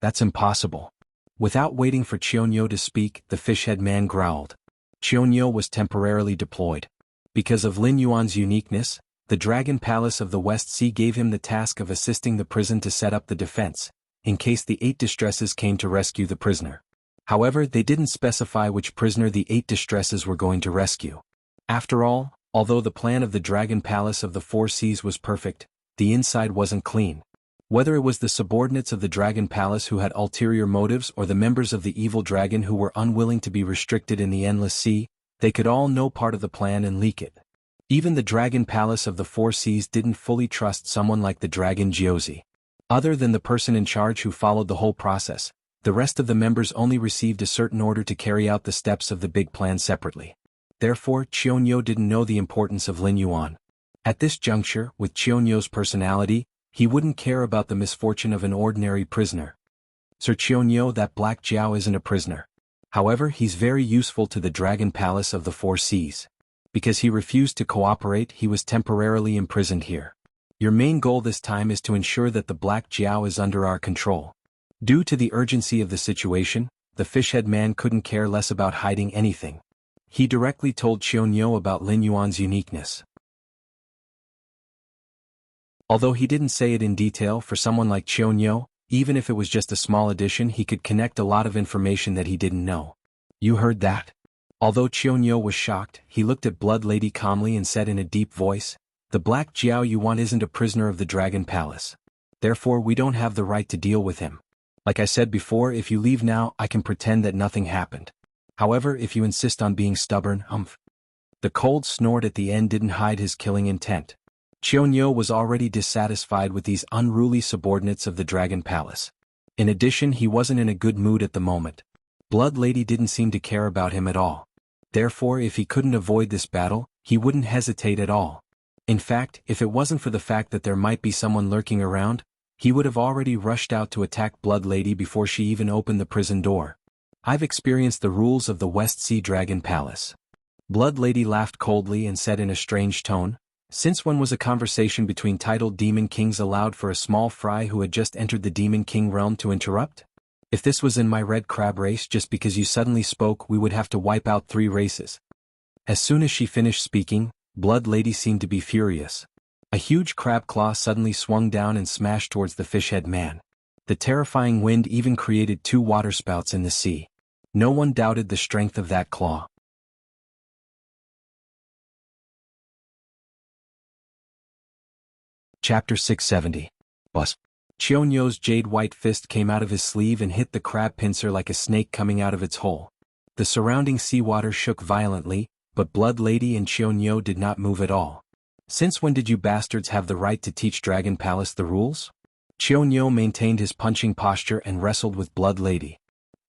"That's impossible." Without waiting for Qianyou to speak, the Fishhead Man growled. Qianyou was temporarily deployed. Because of Lin Yuan's uniqueness, the Dragon Palace of the West Sea gave him the task of assisting the prison to set up the defense, in case the 8 distresses came to rescue the prisoner. However, they didn't specify which prisoner the 8 distresses were going to rescue. After all, although the plan of the Dragon Palace of the Four Seas was perfect, the inside wasn't clean. Whether it was the subordinates of the Dragon Palace who had ulterior motives or the members of the evil dragon who were unwilling to be restricted in the Endless Sea, they could all know part of the plan and leak it. Even the Dragon Palace of the Four Seas didn't fully trust someone like the Dragon Jiuzi. Other than the person in charge who followed the whole process, the rest of the members only received a certain order to carry out the steps of the big plan separately. Therefore, Qianyou didn't know the importance of Lin Yuan. At this juncture, with Qianyou's personality, he wouldn't care about the misfortune of an ordinary prisoner. "Sir Qianyou, that Black Jiao isn't a prisoner. However, he's very useful to the Dragon Palace of the Four Seas. Because he refused to cooperate, he was temporarily imprisoned here. Your main goal this time is to ensure that the Black Jiao is under our control." Due to the urgency of the situation, the Fishhead Man couldn't care less about hiding anything. He directly told Qianyou about Lin Yuan's uniqueness. Although he didn't say it in detail, for someone like Qianyou, even if it was just a small addition, he could connect a lot of information that he didn't know. "You heard that?" Although Qianyou was shocked, he looked at Blood Lady calmly and said in a deep voice, "The Black Jiao you want isn't a prisoner of the Dragon Palace. Therefore we don't have the right to deal with him. Like I said before, if you leave now, I can pretend that nothing happened. However, if you insist on being stubborn, The cold snort at the end didn't hide his killing intent. Qianyou was already dissatisfied with these unruly subordinates of the Dragon Palace. In addition, he wasn't in a good mood at the moment. Blood Lady didn't seem to care about him at all. Therefore, if he couldn't avoid this battle, he wouldn't hesitate at all. In fact, if it wasn't for the fact that there might be someone lurking around, he would have already rushed out to attack Blood Lady before she even opened the prison door. I've experienced the rules of the West Sea Dragon Palace. Blood Lady laughed coldly and said in a strange tone, "Since when was a conversation between titled demon kings allowed for a small fry who had just entered the demon king realm to interrupt? If this was in my red crab race, just because you suddenly spoke, we would have to wipe out 3 races." As soon as she finished speaking, Blood Lady seemed to be furious. A huge crab claw suddenly swung down and smashed towards the fishhead man. The terrifying wind even created 2 waterspouts in the sea. No one doubted the strength of that claw. Chapter 670. Bus. Cheonyo's jade-white fist came out of his sleeve and hit the crab pincer like a snake coming out of its hole. The surrounding seawater shook violently, but Blood Lady and Cheonyo did not move at all. "Since when did you bastards have the right to teach Dragon Palace the rules?" Cheonyo maintained his punching posture and wrestled with Blood Lady.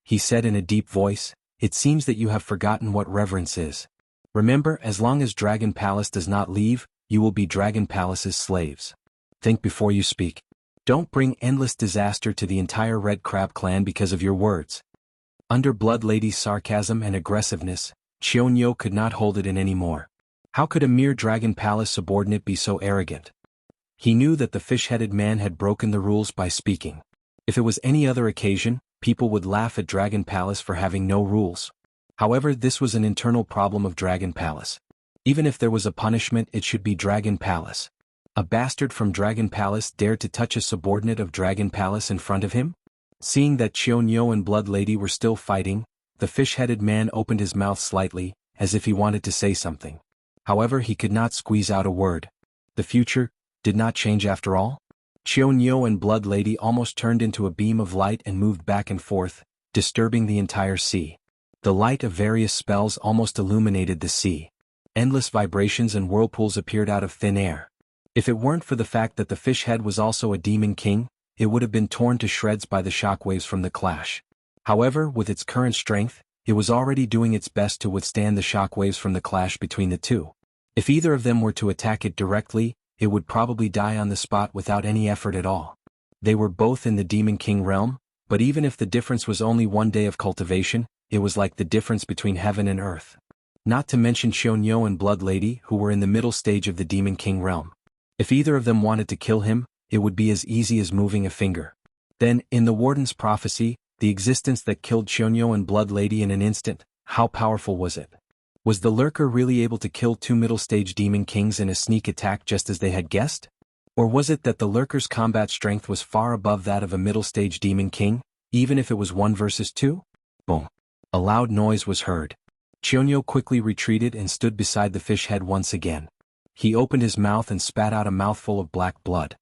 He said in a deep voice, "It seems that you have forgotten what reverence is. Remember, as long as Dragon Palace does not leave, you will be Dragon Palace's slaves. Think before you speak. Don't bring endless disaster to the entire Red Crab clan because of your words." Under Blood Lady's sarcasm and aggressiveness, Cheonyo could not hold it in anymore. How could a mere Dragon Palace subordinate be so arrogant? He knew that the fish-headed man had broken the rules by speaking. If it was any other occasion, people would laugh at Dragon Palace for having no rules. However, this was an internal problem of Dragon Palace. Even if there was a punishment, it should be Dragon Palace. A bastard from Dragon Palace dared to touch a subordinate of Dragon Palace in front of him? Seeing that Cheonyo and Blood Lady were still fighting, the fish-headed man opened his mouth slightly, as if he wanted to say something. However, he could not squeeze out a word. The future did not change after all? Cheonyo and Blood Lady almost turned into a beam of light and moved back and forth, disturbing the entire sea. The light of various spells almost illuminated the sea. Endless vibrations and whirlpools appeared out of thin air. If it weren't for the fact that the fish head was also a demon king, it would have been torn to shreds by the shockwaves from the clash. However, with its current strength, it was already doing its best to withstand the shockwaves from the clash between the two. If either of them were to attack it directly, it would probably die on the spot without any effort at all. They were both in the Demon King realm, but even if the difference was only 1 day of cultivation, it was like the difference between heaven and earth. Not to mention Cheonyo and Blood Lady, who were in the middle stage of the Demon King realm. If either of them wanted to kill him, it would be as easy as moving a finger. Then, in the Warden's prophecy, the existence that killed Cheonyo and Blood Lady in an instant, how powerful was it? Was the Lurker really able to kill 2 middle-stage Demon Kings in a sneak attack just as they had guessed? Or was it that the Lurker's combat strength was far above that of a middle-stage Demon King, even if it was 1 versus 2? Boom. A loud noise was heard. Cheonyo quickly retreated and stood beside the fish head once again. He opened his mouth and spat out a mouthful of black blood.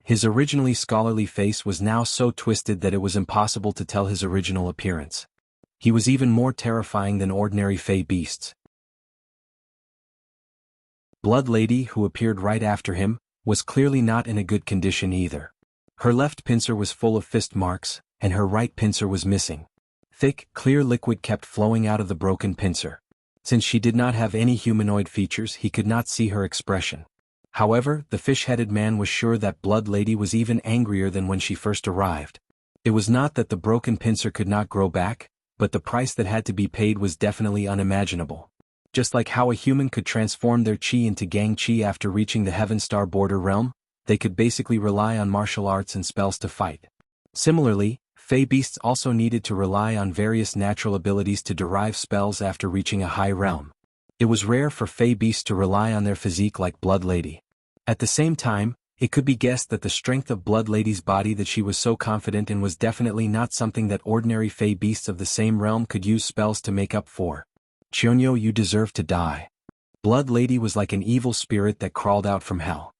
His originally scholarly face was now so twisted that it was impossible to tell his original appearance. He was even more terrifying than ordinary fey beasts. Blood Lady, who appeared right after him, was clearly not in a good condition either. Her left pincer was full of fist marks, and her right pincer was missing. Thick, clear liquid kept flowing out of the broken pincer. Since she did not have any humanoid features, he could not see her expression. However, the fish-headed man was sure that Blood Lady was even angrier than when she first arrived. It was not that the broken pincer could not grow back, but the price that had to be paid was definitely unimaginable. Just like how a human could transform their chi into gang chi after reaching the Heaven Star border realm, they could basically rely on martial arts and spells to fight. Similarly, fey beasts also needed to rely on various natural abilities to derive spells after reaching a high realm. It was rare for fey beasts to rely on their physique like Blood Lady. At the same time, it could be guessed that the strength of Blood Lady's body that she was so confident in was definitely not something that ordinary fey beasts of the same realm could use spells to make up for. Cheonyo, you deserve to die. Blood Lady was like an evil spirit that crawled out from hell.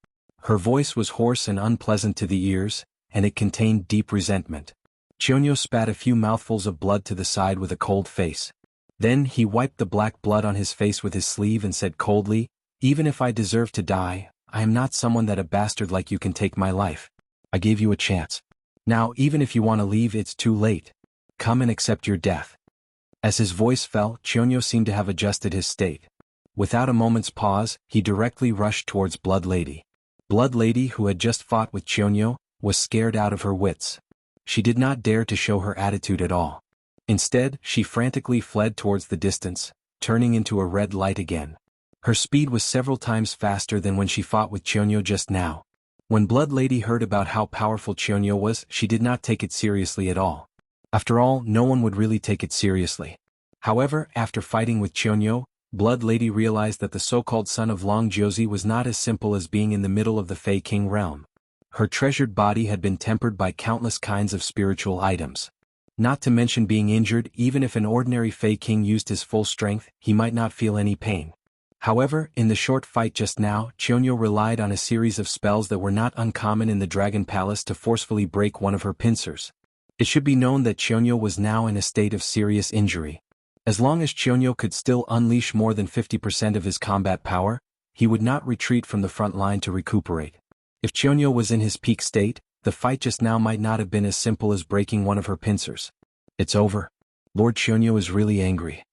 Her voice was hoarse and unpleasant to the ears, and it contained deep resentment. Cheonyo spat a few mouthfuls of blood to the side with a cold face. Then he wiped the black blood on his face with his sleeve and said coldly, "Even if I deserve to die, I am not someone that a bastard like you can take my life. I gave you a chance. Now even if you want to leave, it's too late. Come and accept your death." As his voice fell, Chionyo seemed to have adjusted his state. Without a moment's pause, he directly rushed towards Blood Lady. Blood Lady, who had just fought with Chionyo, was scared out of her wits. She did not dare to show her attitude at all. Instead, she frantically fled towards the distance, turning into a red light again. Her speed was several times faster than when she fought with Chionyo just now. When Blood Lady heard about how powerful Chionyo was, she did not take it seriously at all. After all, no one would really take it seriously. However, after fighting with Chionyo, Blood Lady realized that the so-called son of Long Josie was not as simple as being in the middle of the Fey King realm. Her treasured body had been tempered by countless kinds of spiritual items. Not to mention being injured. Even if an ordinary Fey King used his full strength, he might not feel any pain. However, in the short fight just now, Chionyo relied on a series of spells that were not uncommon in the Dragon Palace to forcefully break one of her pincers. It should be known that Chionyo was now in a state of serious injury. As long as Chionyo could still unleash more than 50% of his combat power, he would not retreat from the front line to recuperate. If Chionyo was in his peak state, the fight just now might not have been as simple as breaking one of her pincers. It's over. Lord Chionyo is really angry.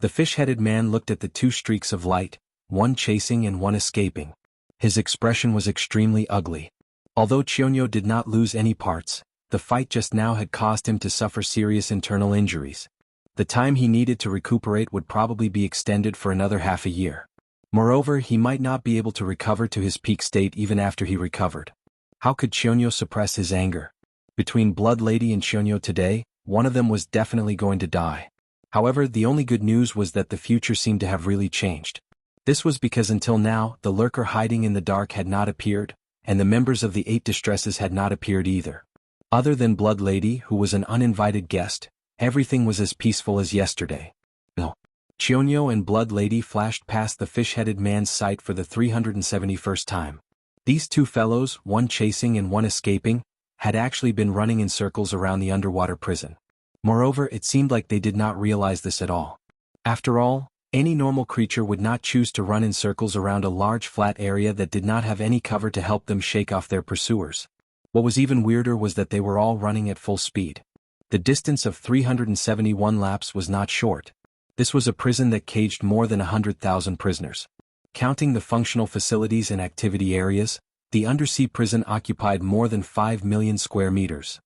The fish-headed man looked at the two streaks of light, one chasing and one escaping. His expression was extremely ugly. Although Chionyo did not lose any parts, the fight just now had caused him to suffer serious internal injuries. The time he needed to recuperate would probably be extended for another half a year. Moreover, he might not be able to recover to his peak state even after he recovered. How could Chionyo suppress his anger? Between Blood Lady and Chionyo today, one of them was definitely going to die. However, the only good news was that the future seemed to have really changed. This was because until now, the lurker hiding in the dark had not appeared, and the members of the 8 distresses had not appeared either. Other than Blood Lady, who was an uninvited guest, everything was as peaceful as yesterday. No. Chionyo and Blood Lady flashed past the fish-headed man's sight for the 371st time. These two fellows, one chasing and one escaping, had actually been running in circles around the underwater prison. Moreover, it seemed like they did not realize this at all. After all, any normal creature would not choose to run in circles around a large flat area that did not have any cover to help them shake off their pursuers. What was even weirder was that they were all running at full speed. The distance of 371 laps was not short. This was a prison that caged more than 100,000 prisoners. Counting the functional facilities and activity areas, the undersea prison occupied more than 5 million square meters.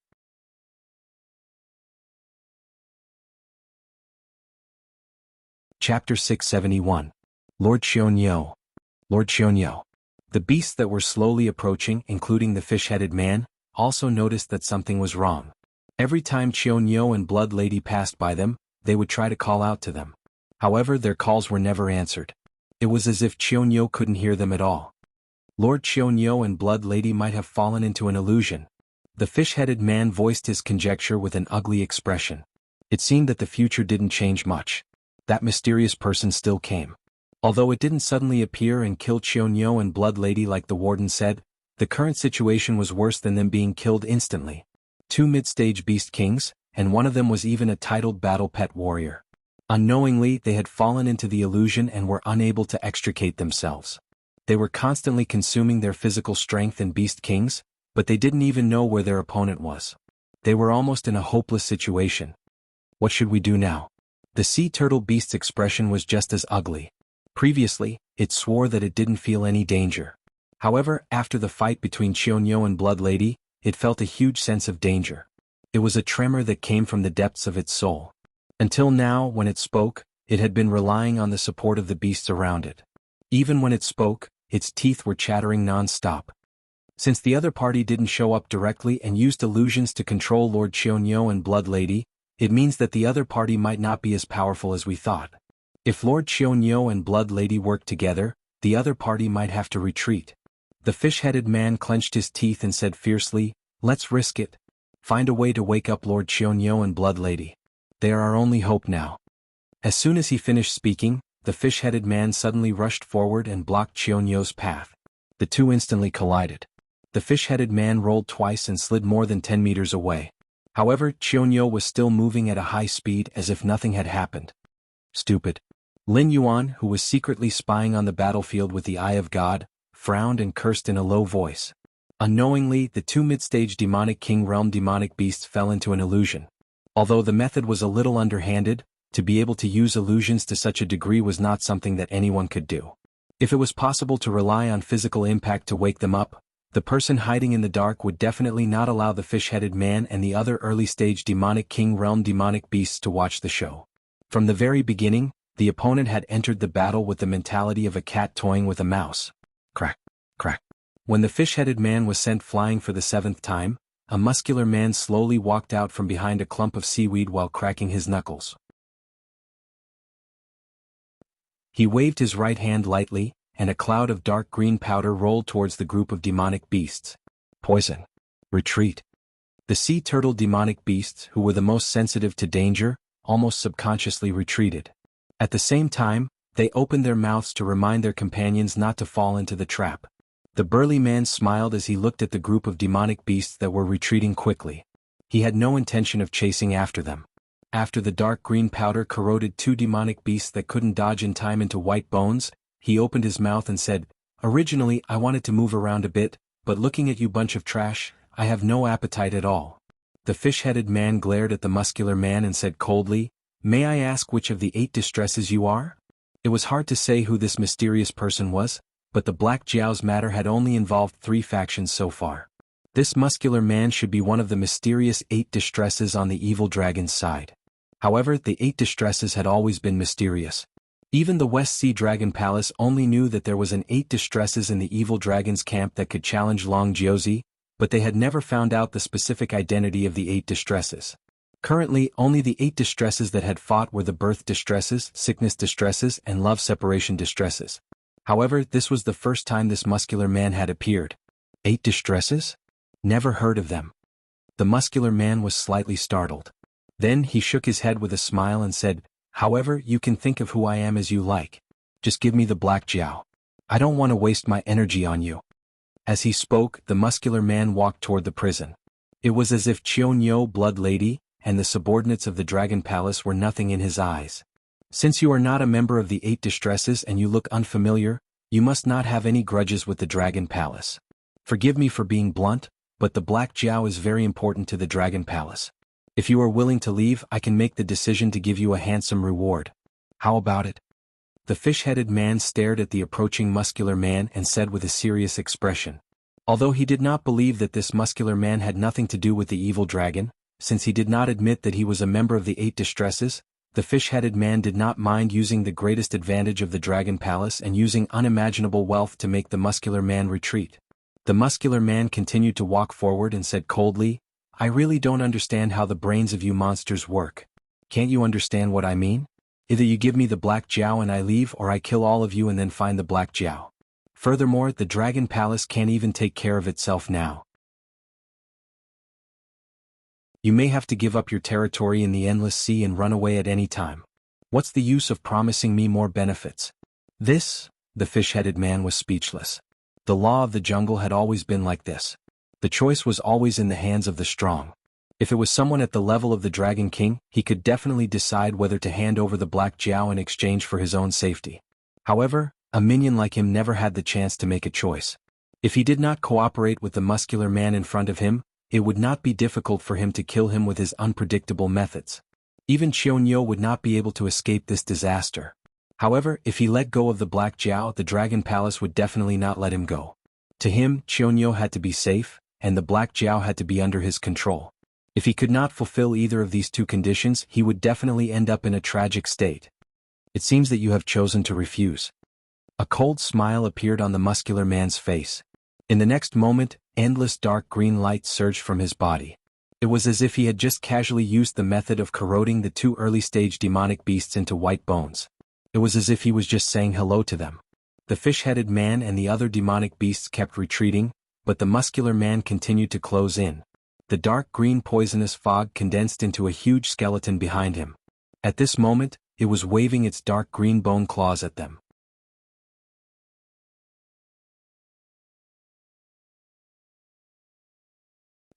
Chapter 671. Lord Chionyo. Lord Chionyo. The beasts that were slowly approaching, including the fish-headed man, also noticed that something was wrong. Every time Chionyo and Blood Lady passed by them, they would try to call out to them. However, their calls were never answered. It was as if Chionyo couldn't hear them at all. Lord Chionyo and Blood Lady might have fallen into an illusion. The fish-headed man voiced his conjecture with an ugly expression. It seemed that the future didn't change much. That mysterious person still came. Although it didn't suddenly appear and kill Chionyo and Blood Lady like the warden said, the current situation was worse than them being killed instantly. 2 mid-stage beast kings, and one of them was even a titled battle pet warrior. Unknowingly, they had fallen into the illusion and were unable to extricate themselves. They were constantly consuming their physical strength and beast kings, but they didn't even know where their opponent was. They were almost in a hopeless situation. What should we do now? The sea turtle beast's expression was just as ugly. Previously, it swore that it didn't feel any danger. However, after the fight between Chionyo and Blood Lady, it felt a huge sense of danger. It was a tremor that came from the depths of its soul. Until now, when it spoke, it had been relying on the support of the beasts around it. Even when it spoke, its teeth were chattering non-stop. Since the other party didn't show up directly and used illusions to control Lord Chionyo and Blood Lady, it means that the other party might not be as powerful as we thought. If Lord Chionyo and Blood Lady worked together, the other party might have to retreat. The fish-headed man clenched his teeth and said fiercely, "Let's risk it. Find a way to wake up Lord Chionyo and Blood Lady. They are our only hope now." As soon as he finished speaking, the fish-headed man suddenly rushed forward and blocked Chionyo's path. The two instantly collided. The fish-headed man rolled twice and slid more than 10 meters away. However, Chionyo was still moving at a high speed as if nothing had happened. Stupid. Lin Yuan, who was secretly spying on the battlefield with the Eye of God, frowned and cursed in a low voice. Unknowingly, the 2 mid-stage demonic king realm demonic beasts fell into an illusion. Although the method was a little underhanded, to be able to use illusions to such a degree was not something that anyone could do. If it was possible to rely on physical impact to wake them up, the person hiding in the dark would definitely not allow the fish-headed man and the other early-stage demonic king realm demonic beasts to watch the show. From the very beginning, the opponent had entered the battle with the mentality of a cat toying with a mouse. Crack, crack. When the fish-headed man was sent flying for the 7th time, a muscular man slowly walked out from behind a clump of seaweed while cracking his knuckles. He waved his right hand lightly, and a cloud of dark green powder rolled towards the group of demonic beasts. Poison. Retreat. The sea turtle demonic beasts, who were the most sensitive to danger, almost subconsciously retreated. At the same time, they opened their mouths to remind their companions not to fall into the trap. The burly man smiled as he looked at the group of demonic beasts that were retreating quickly. He had no intention of chasing after them. After the dark green powder corroded 2 demonic beasts that couldn't dodge in time into white bones, he opened his mouth and said, "Originally I wanted to move around a bit, but looking at you bunch of trash, I have no appetite at all." The fish-headed man glared at the muscular man and said coldly, "May I ask which of the 8 distresses you are?" It was hard to say who this mysterious person was, but the Black Jiao's matter had only involved 3 factions so far. This muscular man should be one of the mysterious 8 distresses on the evil dragon's side. However, the 8 distresses had always been mysterious. Even the West Sea Dragon Palace only knew that there was an 8 distresses in the evil dragon's camp that could challenge Long Jiuzi, but they had never found out the specific identity of the 8 distresses. Currently, only the 8 distresses that had fought were the birth distresses, sickness distresses, and love separation distresses. However, this was the first time this muscular man had appeared. 8 distresses? Never heard of them. The muscular man was slightly startled. Then he shook his head with a smile and said, "However, you can think of who I am as you like. Just give me the Black Jiao. I don't want to waste my energy on you." As he spoke, the muscular man walked toward the prison. It was as if Qiu Blood Lady, and the subordinates of the Dragon Palace were nothing in his eyes. "Since you are not a member of the 8 distresses and you look unfamiliar, you must not have any grudges with the Dragon Palace. Forgive me for being blunt, but the Black Jiao is very important to the Dragon Palace. If you are willing to leave, I can make the decision to give you a handsome reward. How about it?" The fish-headed man stared at the approaching muscular man and said with a serious expression. Although he did not believe that this muscular man had nothing to do with the evil dragon, since he did not admit that he was a member of the 8 distresses, the fish-headed man did not mind using the greatest advantage of the Dragon Palace and using unimaginable wealth to make the muscular man retreat. The muscular man continued to walk forward and said coldly, "I really don't understand how the brains of you monsters work. Can't you understand what I mean? Either you give me the Black Jiao and I leave, or I kill all of you and then find the Black Jiao. Furthermore, the Dragon Palace can't even take care of itself now. You may have to give up your territory in the endless sea and run away at any time. What's the use of promising me more benefits?" The fish-headed man was speechless. The law of the jungle had always been like this. The choice was always in the hands of the strong. If it was someone at the level of the Dragon King, he could definitely decide whether to hand over the Black Jiao in exchange for his own safety. However, a minion like him never had the chance to make a choice. If he did not cooperate with the muscular man in front of him, it would not be difficult for him to kill him with his unpredictable methods. Even Qiu would not be able to escape this disaster. However, if he let go of the Black Jiao, the Dragon Palace would definitely not let him go. To him, Qiu had to be safe, and the Black Jiao had to be under his control. If he could not fulfill either of these 2 conditions, he would definitely end up in a tragic state. "It seems that you have chosen to refuse." A cold smile appeared on the muscular man's face. In the next moment, endless dark green light surged from his body. It was as if he had just casually used the method of corroding the 2 early-stage demonic beasts into white bones. It was as if he was just saying hello to them. The fish-headed man and the other demonic beasts kept retreating, but the muscular man continued to close in. The dark green poisonous fog condensed into a huge skeleton behind him. At this moment, it was waving its dark green bone claws at them.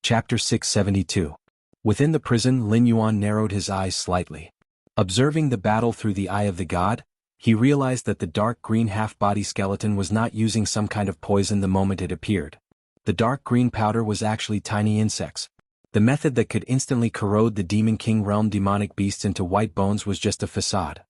Chapter 672. Within the prison, Lin Yuan narrowed his eyes slightly. Observing the battle through the eye of the god, he realized that the dark green half-body skeleton was not using some kind of poison the moment it appeared. The dark green powder was actually tiny insects. The method that could instantly corrode the Demon King realm demonic beasts into white bones was just a facade.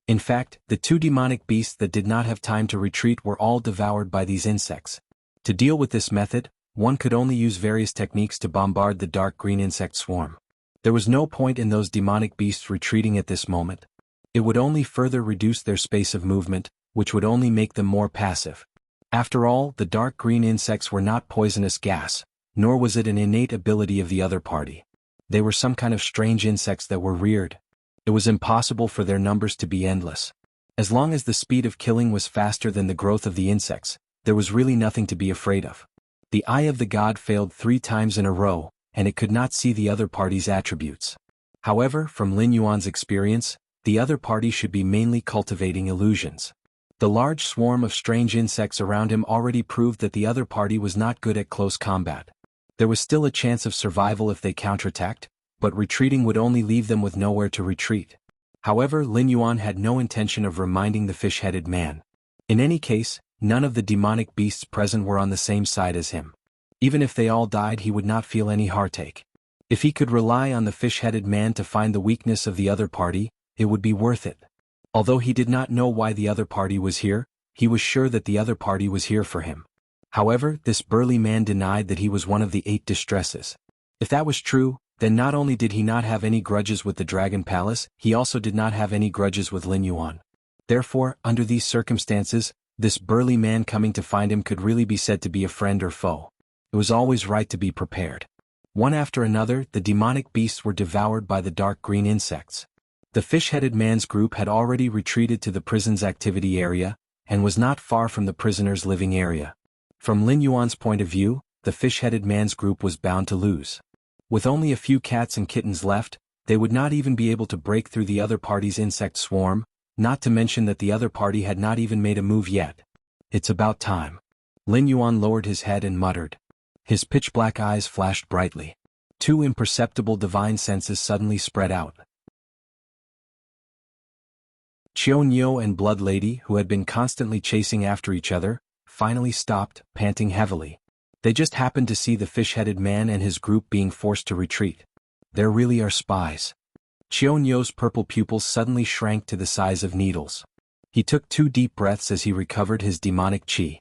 In fact, the two demonic beasts that did not have time to retreat were all devoured by these insects. To deal with this method, one could only use various techniques to bombard the dark green insect swarm. There was no point in those demonic beasts retreating at this moment. It would only further reduce their space of movement, which would only make them more passive. After all, the dark green insects were not poisonous gas, nor was it an innate ability of the other party. They were some kind of strange insects that were reared. It was impossible for their numbers to be endless. As long as the speed of killing was faster than the growth of the insects, there was really nothing to be afraid of. The eye of the god failed 3 times in a row, and it could not see the other party's attributes. However, from Lin Yuan's experience, the other party should be mainly cultivating illusions. The large swarm of strange insects around him already proved that the other party was not good at close combat. There was still a chance of survival if they counterattacked, but retreating would only leave them with nowhere to retreat. However, Lin Yuan had no intention of reminding the fish-headed man. In any case, none of the demonic beasts present were on the same side as him. Even if they all died, he would not feel any heartache. If he could rely on the fish-headed man to find the weakness of the other party, it would be worth it. Although he did not know why the other party was here, he was sure that the other party was here for him. However, this burly man denied that he was one of the 8 distresses. If that was true, then not only did he not have any grudges with the Dragon Palace, he also did not have any grudges with Lin Yuan. Therefore, under these circumstances, this burly man coming to find him could really be said to be a friend or foe. It was always right to be prepared. One after another, the demonic beasts were devoured by the dark green insects. The fish-headed man's group had already retreated to the prison's activity area, and was not far from the prisoner's living area. From Lin Yuan's point of view, the fish-headed man's group was bound to lose. With only a few cats and kittens left, they would not even be able to break through the other party's insect swarm, not to mention that the other party had not even made a move yet. It's about time. Lin Yuan lowered his head and muttered. His pitch-black eyes flashed brightly. 2 imperceptible divine senses suddenly spread out. Qiao Niu and Blood Lady, who had been constantly chasing after each other, finally stopped, panting heavily. They just happened to see the fish-headed man and his group being forced to retreat. There really are spies. Qiao Niu's purple pupils suddenly shrank to the size of needles. He took 2 deep breaths as he recovered his demonic qi.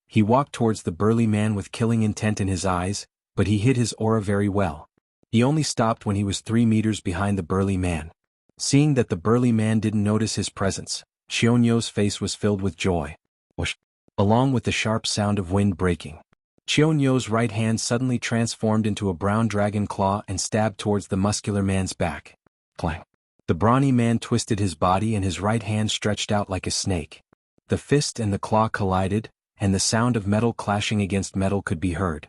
He walked towards the burly man with killing intent in his eyes, but he hid his aura very well. He only stopped when he was 3 meters behind the burly man. Seeing that the burly man didn't notice his presence, Qiao Niu's face was filled with joy. Whoosh! Along with the sharp sound of wind breaking. Qiao Niu's right hand suddenly transformed into a brown dragon claw and stabbed towards the muscular man's back. Clang! The brawny man twisted his body and his right hand stretched out like a snake. The fist and the claw collided, and the sound of metal clashing against metal could be heard.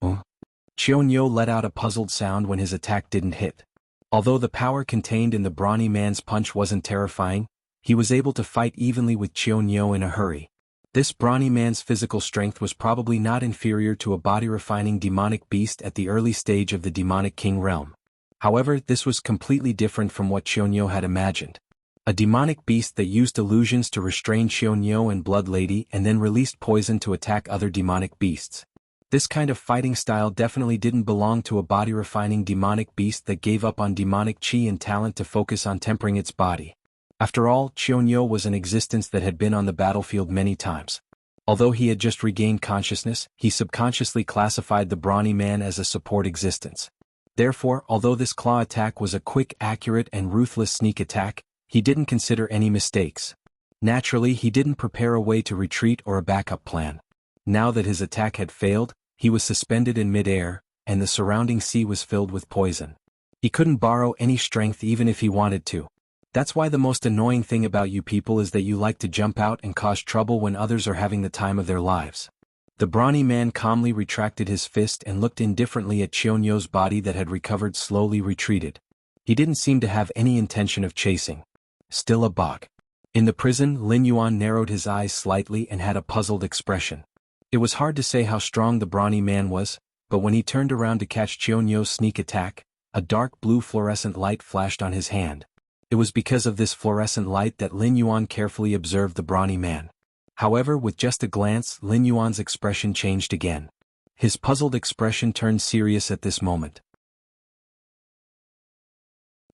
Qiao Niu let out a puzzled sound when his attack didn't hit. Although the power contained in the brawny man's punch wasn't terrifying, he was able to fight evenly with Qiao Niu in a hurry. This brawny man's physical strength was probably not inferior to a body-refining demonic beast at the early stage of the demonic king realm. However, this was completely different from what Qiao Niu had imagined. A demonic beast that used illusions to restrain Qiao Niu and Blood Lady and then released poison to attack other demonic beasts. This kind of fighting style definitely didn't belong to a body-refining demonic beast that gave up on demonic qi and talent to focus on tempering its body. After all, Qiao Niu was an existence that had been on the battlefield many times. Although he had just regained consciousness, he subconsciously classified the brawny man as a support existence. Therefore, although this claw attack was a quick, accurate, and ruthless sneak attack, he didn't consider any mistakes. Naturally, he didn't prepare a way to retreat or a backup plan. Now that his attack had failed, he was suspended in mid-air, and the surrounding sea was filled with poison. He couldn't borrow any strength even if he wanted to. That's why the most annoying thing about you people is that you like to jump out and cause trouble when others are having the time of their lives. The brawny man calmly retracted his fist and looked indifferently at Qiao Niu's body that had recovered slowly retreated. He didn't seem to have any intention of chasing. Still a bug. In the prison, Lin Yuan narrowed his eyes slightly and had a puzzled expression. It was hard to say how strong the brawny man was, but when he turned around to catch Qiao Niu's sneak attack, a dark blue fluorescent light flashed on his hand. It was because of this fluorescent light that Lin Yuan carefully observed the brawny man. However, with just a glance, Lin Yuan's expression changed again. His puzzled expression turned serious at this moment.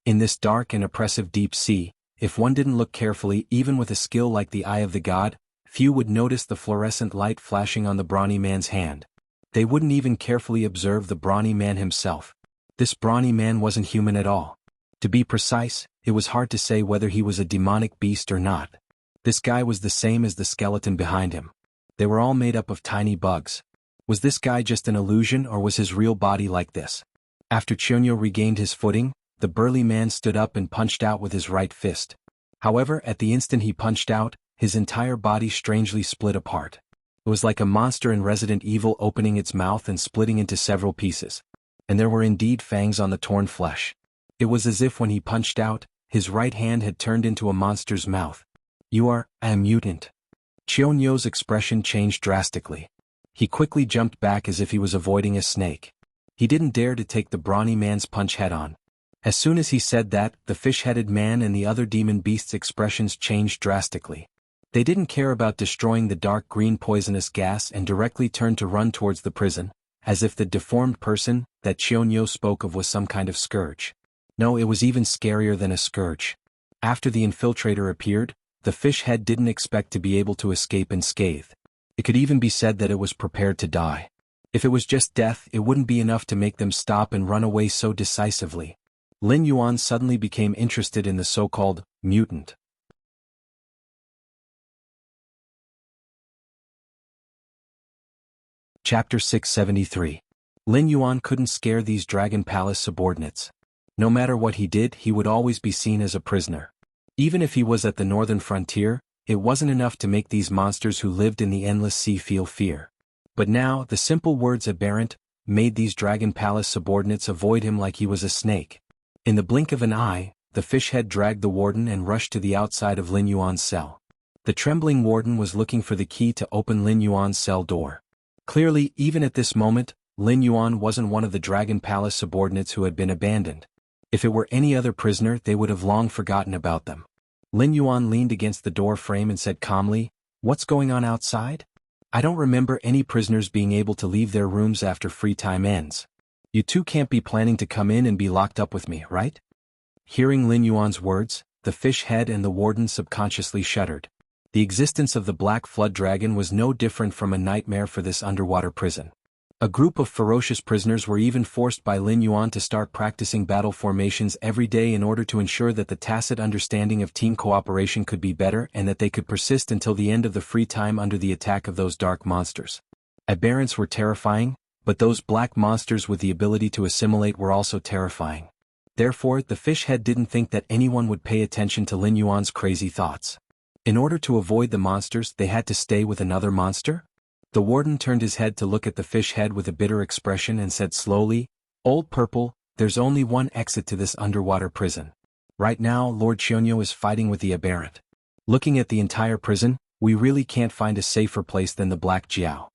In this dark and oppressive deep sea, if one didn't look carefully, even with a skill like the eye of the god, few would notice the fluorescent light flashing on the brawny man's hand. They wouldn't even carefully observe the brawny man himself. This brawny man wasn't human at all. To be precise, it was hard to say whether he was a demonic beast or not. This guy was the same as the skeleton behind him. They were all made up of tiny bugs. Was this guy just an illusion, or was his real body like this? After Chionyo regained his footing, the burly man stood up and punched out with his right fist. However, at the instant he punched out, his entire body strangely split apart. It was like a monster in Resident Evil opening its mouth and splitting into several pieces. And there were indeed fangs on the torn flesh. It was as if when he punched out, his right hand had turned into a monster's mouth. "You are a mutant." Chionyo's expression changed drastically. He quickly jumped back as if he was avoiding a snake. He didn't dare to take the brawny man's punch head-on. As soon as he said that, the fish-headed man and the other demon beasts' expressions changed drastically. They didn't care about destroying the dark green poisonous gas and directly turned to run towards the prison, as if the deformed person that Chionyo spoke of was some kind of scourge. No, it was even scarier than a scourge. After the infiltrator appeared, the fish head didn't expect to be able to escape unscathed. It could even be said that it was prepared to die. If it was just death, it wouldn't be enough to make them stop and run away so decisively. Lin Yuan suddenly became interested in the so-called mutant. Chapter 673. Lin Yuan couldn't scare these Dragon Palace subordinates. No matter what he did, he would always be seen as a prisoner. Even if he was at the northern frontier, it wasn't enough to make these monsters who lived in the endless sea feel fear. But now, the simple words aberrant made these Dragon Palace subordinates avoid him like he was a snake. In the blink of an eye, the fish head dragged the warden and rushed to the outside of Lin Yuan's cell. The trembling warden was looking for the key to open Lin Yuan's cell door. Clearly, even at this moment, Lin Yuan wasn't one of the Dragon Palace subordinates who had been abandoned. If it were any other prisoner, they would have long forgotten about them. Lin Yuan leaned against the door frame and said calmly, "What's going on outside? I don't remember any prisoners being able to leave their rooms after free time ends. You two can't be planning to come in and be locked up with me, right?" Hearing Lin Yuan's words, the fish head and the warden subconsciously shuddered. The existence of the Black Flood Dragon was no different from a nightmare for this underwater prison. A group of ferocious prisoners were even forced by Lin Yuan to start practicing battle formations every day in order to ensure that the tacit understanding of team cooperation could be better and that they could persist until the end of the free time under the attack of those dark monsters. Aberrants were terrifying, but those black monsters with the ability to assimilate were also terrifying. Therefore, the fish head didn't think that anyone would pay attention to Lin Yuan's crazy thoughts. In order to avoid the monsters, they had to stay with another monster? The warden turned his head to look at the fish head with a bitter expression and said slowly, "Old Purple, there's only one exit to this underwater prison. Right now, Lord Chionyo is fighting with the aberrant. Looking at the entire prison, we really can't find a safer place than the Black Jiao."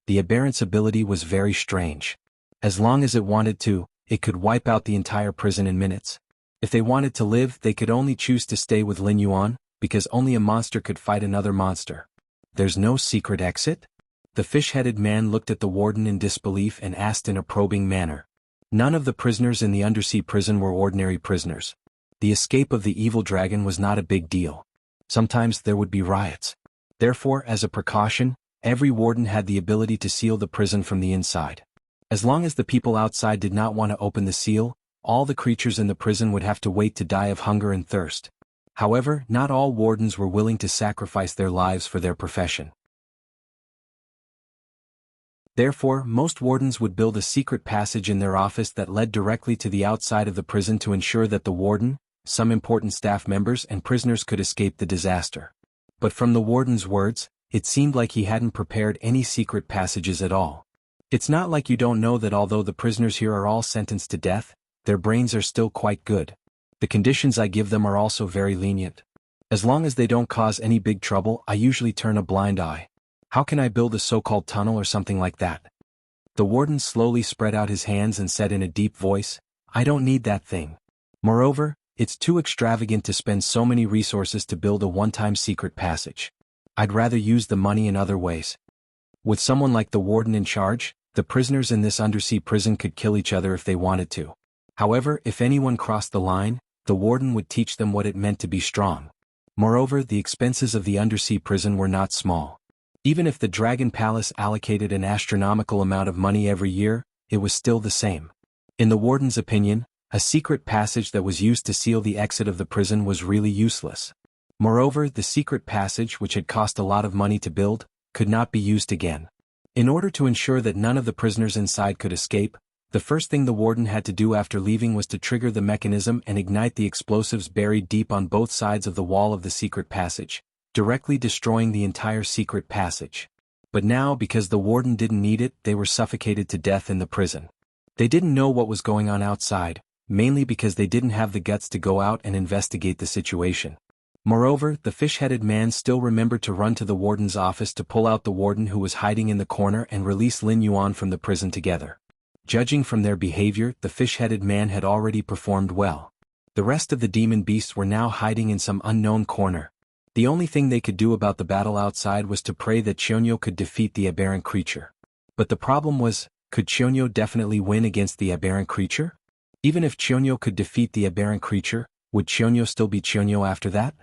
The aberrant's ability was very strange. As long as it wanted to, it could wipe out the entire prison in minutes. If they wanted to live, they could only choose to stay with Lin Yuan, because only a monster could fight another monster. There's no secret exit? The fish-headed man looked at the warden in disbelief and asked in a probing manner. None of the prisoners in the undersea prison were ordinary prisoners. The escape of the evil dragon was not a big deal. Sometimes there would be riots. Therefore, as a precaution, every warden had the ability to seal the prison from the inside. As long as the people outside did not want to open the seal, all the creatures in the prison would have to wait to die of hunger and thirst. However, not all wardens were willing to sacrifice their lives for their profession. Therefore, most wardens would build a secret passage in their office that led directly to the outside of the prison to ensure that the warden, some important staff members and prisoners could escape the disaster. But from the warden's words, it seemed like he hadn't prepared any secret passages at all. It's not like you don't know that although the prisoners here are all sentenced to death, their brains are still quite good. The conditions I give them are also very lenient. As long as they don't cause any big trouble, I usually turn a blind eye. How can I build a so-called tunnel or something like that? The warden slowly spread out his hands and said in a deep voice, "I don't need that thing. Moreover, it's too extravagant to spend so many resources to build a one-time secret passage. I'd rather use the money in other ways." With someone like the warden in charge, the prisoners in this undersea prison could kill each other if they wanted to. However, if anyone crossed the line, the warden would teach them what it meant to be strong. Moreover, the expenses of the undersea prison were not small. Even if the Dragon Palace allocated an astronomical amount of money every year, it was still the same. In the warden's opinion, a secret passage that was used to seal the exit of the prison was really useless. Moreover, the secret passage, which had cost a lot of money to build, could not be used again. In order to ensure that none of the prisoners inside could escape, the first thing the warden had to do after leaving was to trigger the mechanism and ignite the explosives buried deep on both sides of the wall of the secret passage, directly destroying the entire secret passage. But now, because the warden didn't need it, they were suffocated to death in the prison. They didn't know what was going on outside, mainly because they didn't have the guts to go out and investigate the situation. Moreover, the fish-headed man still remembered to run to the warden's office to pull out the warden who was hiding in the corner and release Lin Yuan from the prison together. Judging from their behavior, the fish-headed man had already performed well. The rest of the demon beasts were now hiding in some unknown corner. The only thing they could do about the battle outside was to pray that Chionyo could defeat the aberrant creature. But the problem was, could Chionyo definitely win against the aberrant creature? Even if Chionyo could defeat the aberrant creature, would Chionyo still be Chionyo after that?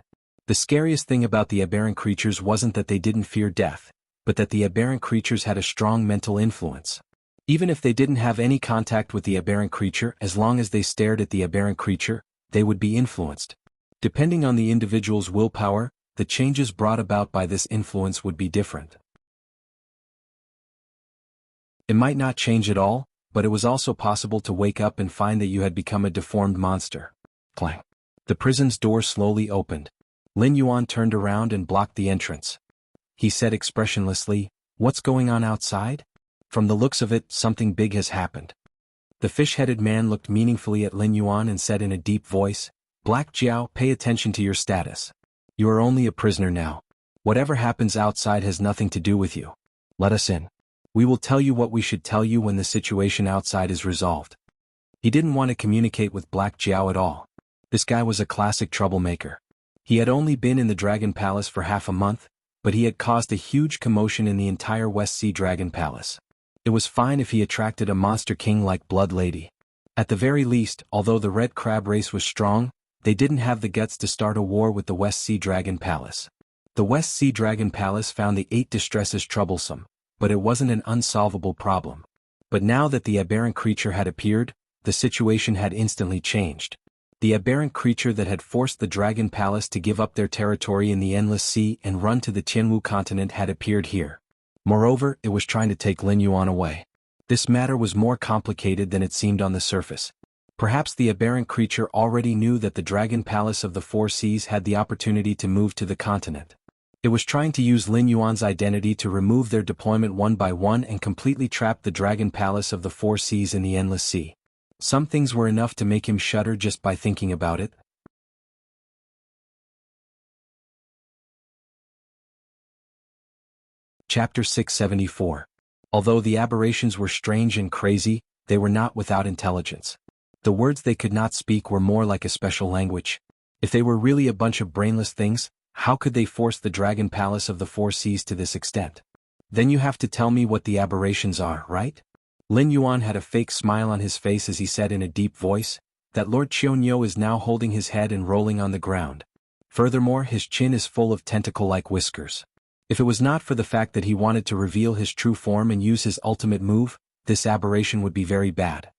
The scariest thing about the aberrant creatures wasn't that they didn't fear death, but that the aberrant creatures had a strong mental influence. Even if they didn't have any contact with the aberrant creature, as long as they stared at the aberrant creature, they would be influenced. Depending on the individual's willpower, the changes brought about by this influence would be different. It might not change at all, but it was also possible to wake up and find that you had become a deformed monster. Clang. The prison's door slowly opened. Lin Yuan turned around and blocked the entrance. He said expressionlessly, "What's going on outside? From the looks of it, something big has happened." The fish-headed man looked meaningfully at Lin Yuan and said in a deep voice, "Black Jiao, pay attention to your status. You are only a prisoner now. Whatever happens outside has nothing to do with you. Let us in. We will tell you what we should tell you when the situation outside is resolved." He didn't want to communicate with Black Jiao at all. This guy was a classic troublemaker. He had only been in the Dragon Palace for half a month, but he had caused a huge commotion in the entire West Sea Dragon Palace. It was fine if he attracted a monster king like Blood Lady. At the very least, although the Red Crab race was strong, they didn't have the guts to start a war with the West Sea Dragon Palace. The West Sea Dragon Palace found the 8 distresses troublesome, but it wasn't an unsolvable problem. But now that the aberrant creature had appeared, the situation had instantly changed. The aberrant creature that had forced the Dragon Palace to give up their territory in the Endless Sea and run to the Tianwu continent had appeared here. Moreover, it was trying to take Lin Yuan away. This matter was more complicated than it seemed on the surface. Perhaps the aberrant creature already knew that the Dragon Palace of the Four Seas had the opportunity to move to the continent. It was trying to use Lin Yuan's identity to remove their deployment one by one and completely trap the Dragon Palace of the Four Seas in the Endless Sea. Some things were enough to make him shudder just by thinking about it. Chapter 674. Although the aberrations were strange and crazy, they were not without intelligence. The words they could not speak were more like a special language. If they were really a bunch of brainless things, how could they force the Dragon Palace of the Four Seas to this extent? Then you have to tell me what the aberrations are, right? Lin Yuan had a fake smile on his face as he said in a deep voice, that Lord Chionyo is now holding his head and rolling on the ground. Furthermore, his chin is full of tentacle-like whiskers. If it was not for the fact that he wanted to reveal his true form and use his ultimate move, this aberration would be very bad.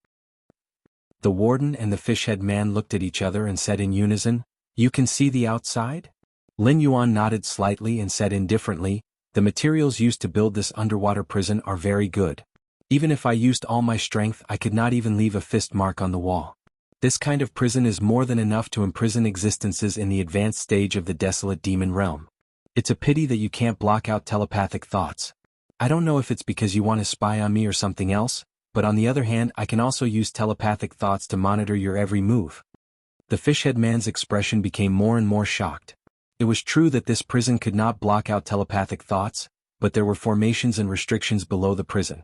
The warden and the fish-head man looked at each other and said in unison, "You can see the outside?" Lin Yuan nodded slightly and said indifferently, "The materials used to build this underwater prison are very good. Even if I used all my strength, I could not even leave a fist mark on the wall. This kind of prison is more than enough to imprison existences in the advanced stage of the desolate demon realm. It's a pity that you can't block out telepathic thoughts. I don't know if it's because you want to spy on me or something else, but on the other hand I can also use telepathic thoughts to monitor your every move." The fishhead man's expression became more and more shocked. It was true that this prison could not block out telepathic thoughts, but there were formations and restrictions below the prison.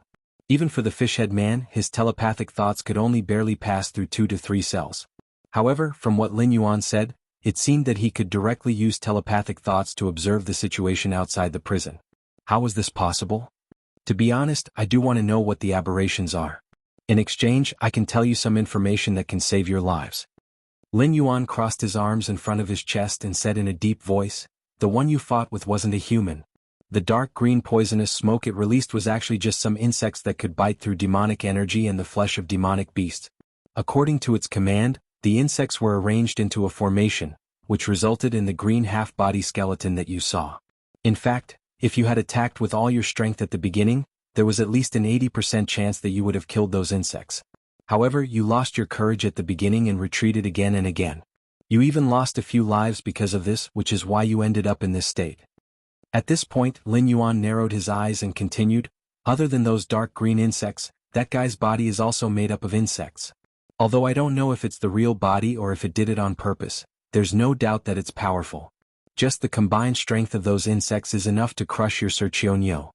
Even for the fishhead man, his telepathic thoughts could only barely pass through 2 to 3 cells. However, from what Lin Yuan said, it seemed that he could directly use telepathic thoughts to observe the situation outside the prison. How was this possible? To be honest, I do want to know what the aberrations are. In exchange, I can tell you some information that can save your lives. Lin Yuan crossed his arms in front of his chest and said in a deep voice, "The one you fought with wasn't a human. The dark green poisonous smoke it released was actually just some insects that could bite through demonic energy and the flesh of demonic beasts. According to its command, the insects were arranged into a formation, which resulted in the green half-body skeleton that you saw. In fact, if you had attacked with all your strength at the beginning, there was at least an 80% chance that you would have killed those insects. However, you lost your courage at the beginning and retreated again and again. You even lost a few lives because of this, which is why you ended up in this state." At this point, Lin Yuan narrowed his eyes and continued, "Other than those dark green insects, that guy's body is also made up of insects. Although I don't know if it's the real body or if it did it on purpose, there's no doubt that it's powerful. Just the combined strength of those insects is enough to crush your Sir Qianyo."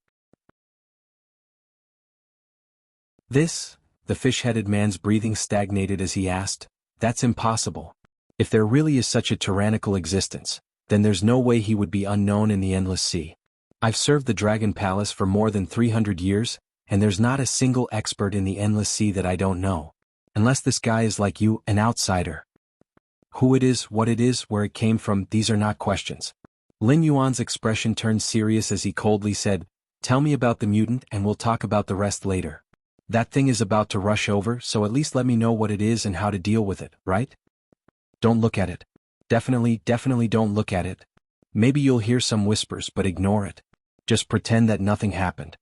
"This?" The fish-headed man's breathing stagnated as he asked, "That's impossible. If there really is such a tyrannical existence, then there's no way he would be unknown in the Endless Sea. I've served the Dragon Palace for more than 300 years, and there's not a single expert in the Endless Sea that I don't know. Unless this guy is like you, an outsider. Who it is, what it is, where it came from, these are not questions." Lin Yuan's expression turned serious as he coldly said, "Tell me about the mutant and we'll talk about the rest later. That thing is about to rush over, so at least let me know what it is and how to deal with it, right? Don't look at it. Definitely don't look at it. Maybe you'll hear some whispers but ignore it. Just pretend that nothing happened.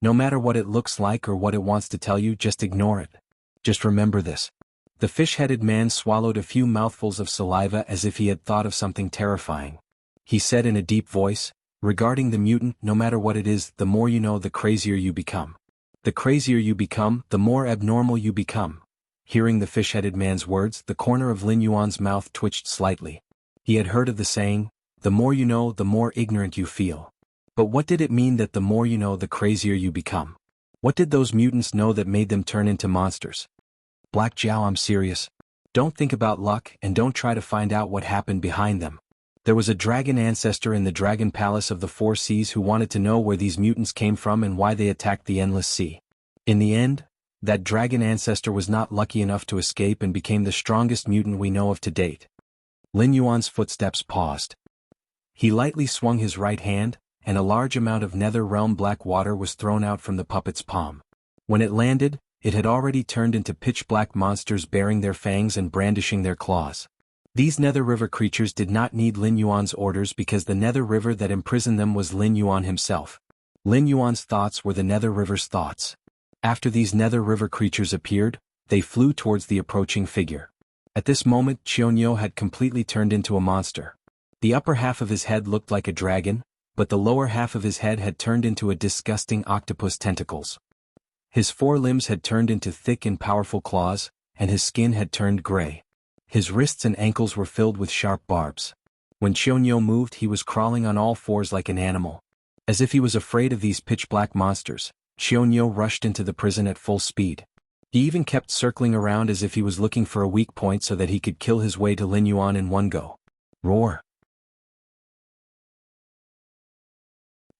No matter what it looks like or what it wants to tell you, just ignore it. Just remember this." The fish-headed man swallowed a few mouthfuls of saliva as if he had thought of something terrifying. He said in a deep voice, "Regarding the mutant, no matter what it is, the more you know, the crazier you become. The crazier you become, the more abnormal you become." Hearing the fish-headed man's words, the corner of Lin Yuan's mouth twitched slightly. He had heard of the saying, "The more you know, the more ignorant you feel." But what did it mean that the more you know, the crazier you become? What did those mutants know that made them turn into monsters? "Black Jiao, I'm serious. Don't think about luck and don't try to find out what happened behind them. There was a dragon ancestor in the Dragon Palace of the Four Seas who wanted to know where these mutants came from and why they attacked the Endless Sea. In the end, that dragon ancestor was not lucky enough to escape and became the strongest mutant we know of to date." Lin Yuan's footsteps paused. He lightly swung his right hand, and a large amount of nether realm black water was thrown out from the puppet's palm. When it landed, it had already turned into pitch-black monsters bearing their fangs and brandishing their claws. These Nether River creatures did not need Lin Yuan's orders because the Nether River that imprisoned them was Lin Yuan himself. Lin Yuan's thoughts were the Nether River's thoughts. After these Nether River creatures appeared, they flew towards the approaching figure. At this moment, Qianyo had completely turned into a monster. The upper half of his head looked like a dragon, but the lower half of his head had turned into a disgusting octopus tentacles. His forelimbs had turned into thick and powerful claws, and his skin had turned gray. His wrists and ankles were filled with sharp barbs. When Qianyo moved, he was crawling on all fours like an animal. As if he was afraid of these pitch-black monsters, Qianyo rushed into the prison at full speed. He even kept circling around as if he was looking for a weak point so that he could kill his way to Lin Yuan in one go. Roar!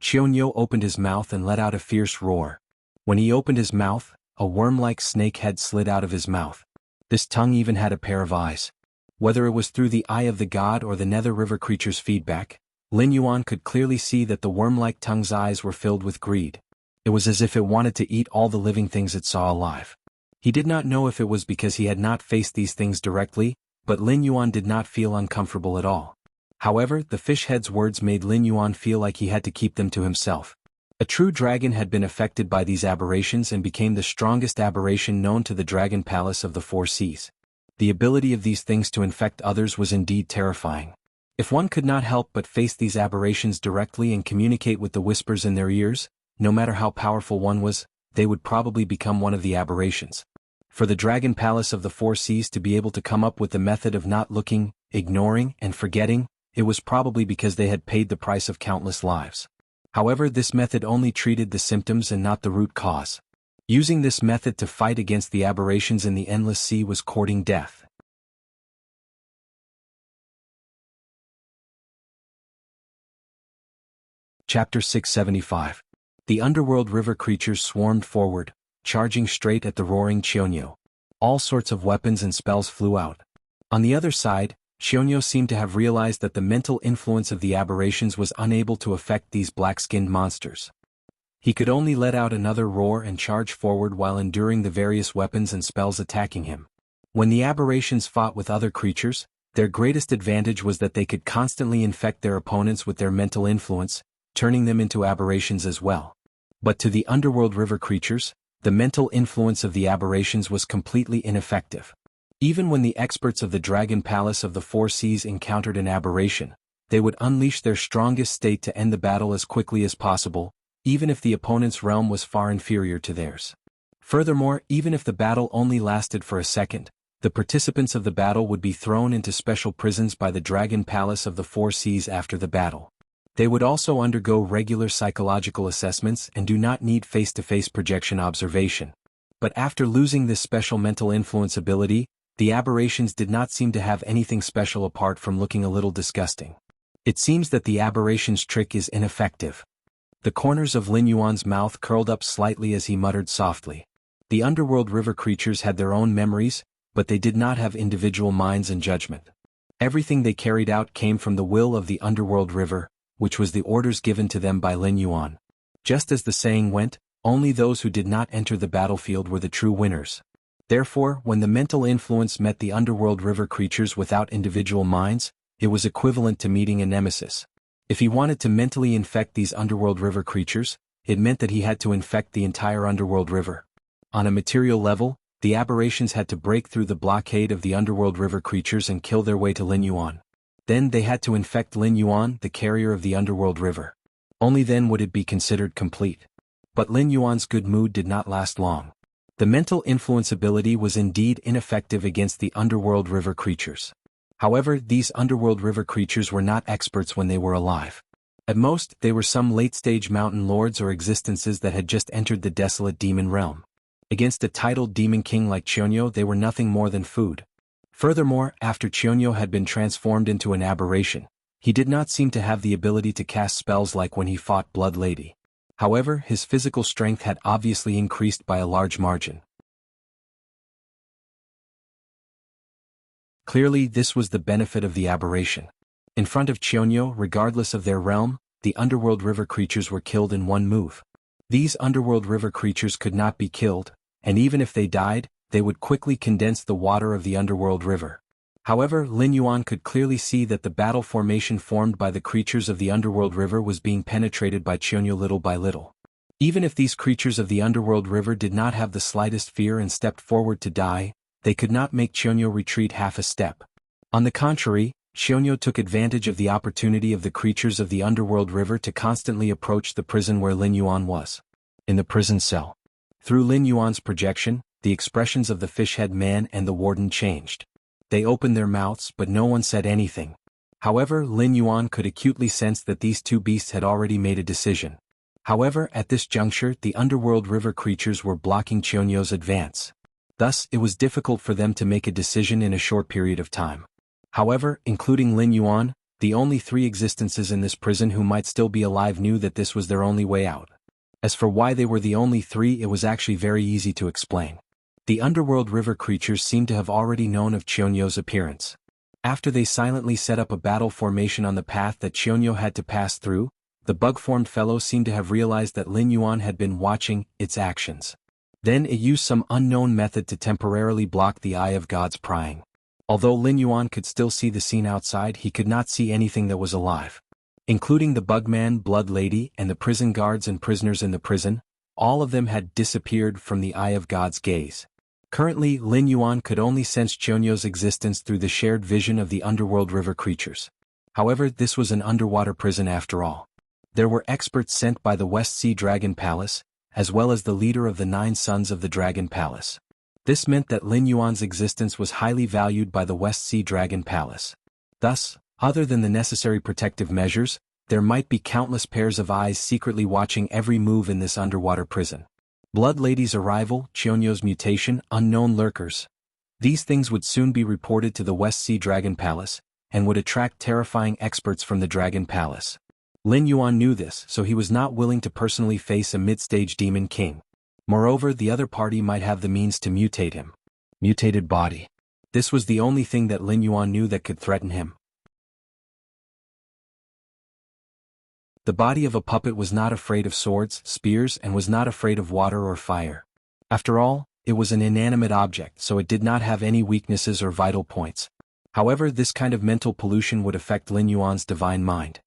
Qianyo opened his mouth and let out a fierce roar. When he opened his mouth, a worm-like snake head slid out of his mouth. This tongue even had a pair of eyes. Whether it was through the eye of the god or the Nether River creature's feedback, Lin Yuan could clearly see that the worm-like tongue's eyes were filled with greed. It was as if it wanted to eat all the living things it saw alive. He did not know if it was because he had not faced these things directly, but Lin Yuan did not feel uncomfortable at all. However, the fish head's words made Lin Yuan feel like he had to keep them to himself. A true dragon had been affected by these aberrations and became the strongest aberration known to the Dragon Palace of the Four Seas. The ability of these things to infect others was indeed terrifying. If one could not help but face these aberrations directly and communicate with the whispers in their ears, no matter how powerful one was, they would probably become one of the aberrations. For the Dragon Palace of the Four Seas to be able to come up with the method of not looking, ignoring, and forgetting, it was probably because they had paid the price of countless lives. However, this method only treated the symptoms and not the root cause. Using this method to fight against the aberrations in the Endless Sea was courting death. Chapter 675. The underworld river creatures swarmed forward, charging straight at the roaring Qianyo. All sorts of weapons and spells flew out. On the other side, Xiongnu seemed to have realized that the mental influence of the aberrations was unable to affect these black-skinned monsters. He could only let out another roar and charge forward while enduring the various weapons and spells attacking him. When the aberrations fought with other creatures, their greatest advantage was that they could constantly infect their opponents with their mental influence, turning them into aberrations as well. But to the underworld river creatures, the mental influence of the aberrations was completely ineffective. Even when the experts of the Dragon Palace of the Four Seas encountered an aberration, they would unleash their strongest state to end the battle as quickly as possible, even if the opponent's realm was far inferior to theirs. Furthermore, even if the battle only lasted for a second, the participants of the battle would be thrown into special prisons by the Dragon Palace of the Four Seas after the battle. They would also undergo regular psychological assessments and do not need face-to-face projection observation. But after losing this special mental influence ability, the aberrations did not seem to have anything special apart from looking a little disgusting. It seems that the aberration's trick is ineffective. The corners of Lin Yuan's mouth curled up slightly as he muttered softly. The underworld river creatures had their own memories, but they did not have individual minds and judgment. Everything they carried out came from the will of the underworld river, which was the orders given to them by Lin Yuan. Just as the saying went, only those who did not enter the battlefield were the true winners. Therefore, when the mental influence met the underworld river creatures without individual minds, it was equivalent to meeting a nemesis. If he wanted to mentally infect these underworld river creatures, it meant that he had to infect the entire underworld river. On a material level, the aberrations had to break through the blockade of the underworld river creatures and kill their way to Lin Yuan. Then they had to infect Lin Yuan, the carrier of the underworld river. Only then would it be considered complete. But Lin Yuan's good mood did not last long. The mental influence ability was indeed ineffective against the underworld river creatures. However, these underworld river creatures were not experts when they were alive. At most, they were some late-stage mountain lords or existences that had just entered the desolate demon realm. Against a titled demon king like Xiongnu, they were nothing more than food. Furthermore, after Xiongnu had been transformed into an aberration, he did not seem to have the ability to cast spells like when he fought Blood Lady. However, his physical strength had obviously increased by a large margin. Clearly, this was the benefit of the aberration. In front of Xiongnu, regardless of their realm, the underworld river creatures were killed in one move. These underworld river creatures could not be killed, and even if they died, they would quickly condense the water of the underworld river. However, Lin Yuan could clearly see that the battle formation formed by the creatures of the underworld river was being penetrated by Xiongnu little by little. Even if these creatures of the underworld river did not have the slightest fear and stepped forward to die, they could not make Xiongnu retreat half a step. On the contrary, Xiongnu took advantage of the opportunity of the creatures of the underworld river to constantly approach the prison where Lin Yuan was. In the prison cell. Through Lin Yuan's projection, the expressions of the fish-head man and the warden changed. They opened their mouths but no one said anything. However, Lin Yuan could acutely sense that these two beasts had already made a decision. However, at this juncture the underworld river creatures were blocking Xiongnu's advance. Thus, it was difficult for them to make a decision in a short period of time. However, including Lin Yuan, the only three existences in this prison who might still be alive knew that this was their only way out. As for why they were the only three, it was actually very easy to explain. The underworld river creatures seemed to have already known of Xiongnu's appearance. After they silently set up a battle formation on the path that Xiongnu had to pass through, the bug-formed fellow seemed to have realized that Lin Yuan had been watching its actions. Then it used some unknown method to temporarily block the eye of God's prying. Although Lin Yuan could still see the scene outside, he could not see anything that was alive. Including the Bugman, Blood Lady, and the prison guards and prisoners in the prison, all of them had disappeared from the eye of God's gaze. Currently, Lin Yuan could only sense Xiongnu's existence through the shared vision of the underworld river creatures. However, this was an underwater prison after all. There were experts sent by the West Sea Dragon Palace, as well as the leader of the 9 sons of the Dragon Palace. This meant that Lin Yuan's existence was highly valued by the West Sea Dragon Palace. Thus, other than the necessary protective measures, there might be countless pairs of eyes secretly watching every move in this underwater prison. Blood Lady's arrival, Xiongnu's mutation, unknown lurkers. These things would soon be reported to the West Sea Dragon Palace, and would attract terrifying experts from the Dragon Palace. Lin Yuan knew this, so he was not willing to personally face a mid-stage demon king. Moreover, the other party might have the means to mutate him. Mutated body. This was the only thing that Lin Yuan knew that could threaten him. The body of a puppet was not afraid of swords, spears, and was not afraid of water or fire. After all, it was an inanimate object, so it did not have any weaknesses or vital points. However, this kind of mental pollution would affect Lin Yuan's divine mind.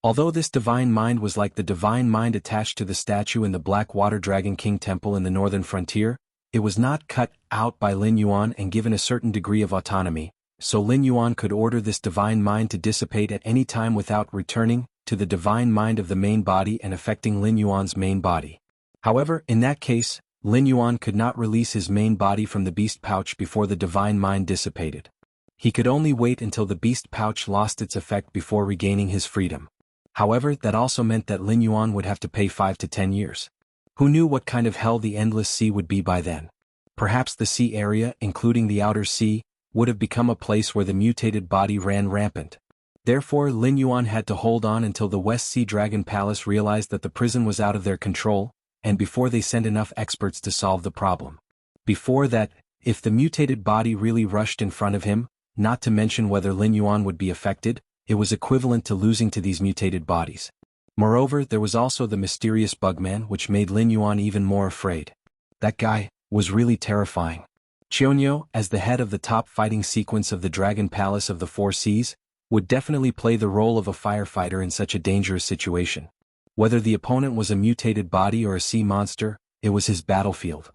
Although this divine mind was like the divine mind attached to the statue in the Black Water Dragon King Temple in the northern frontier, it was not cut out by Lin Yuan and given a certain degree of autonomy, so Lin Yuan could order this divine mind to dissipate at any time without returning to the divine mind of the main body and affecting Lin Yuan's main body. However, in that case, Lin Yuan could not release his main body from the beast pouch before the divine mind dissipated. He could only wait until the beast pouch lost its effect before regaining his freedom. However, that also meant that Lin Yuan would have to pay 5 to 10 years. Who knew what kind of hell the endless sea would be by then? Perhaps the sea area, including the outer sea, would have become a place where the mutated body ran rampant. Therefore, Lin Yuan had to hold on until the West Sea Dragon Palace realized that the prison was out of their control, and before they sent enough experts to solve the problem. Before that, if the mutated body really rushed in front of him, not to mention whether Lin Yuan would be affected, it was equivalent to losing to these mutated bodies. Moreover, there was also the mysterious Bugman, which made Lin Yuan even more afraid. That guy was really terrifying. Qianyo, as the head of the top fighting sequence of the Dragon Palace of the Four Seas, would definitely play the role of a firefighter in such a dangerous situation. Whether the opponent was a mutated body or a sea monster, it was his battlefield.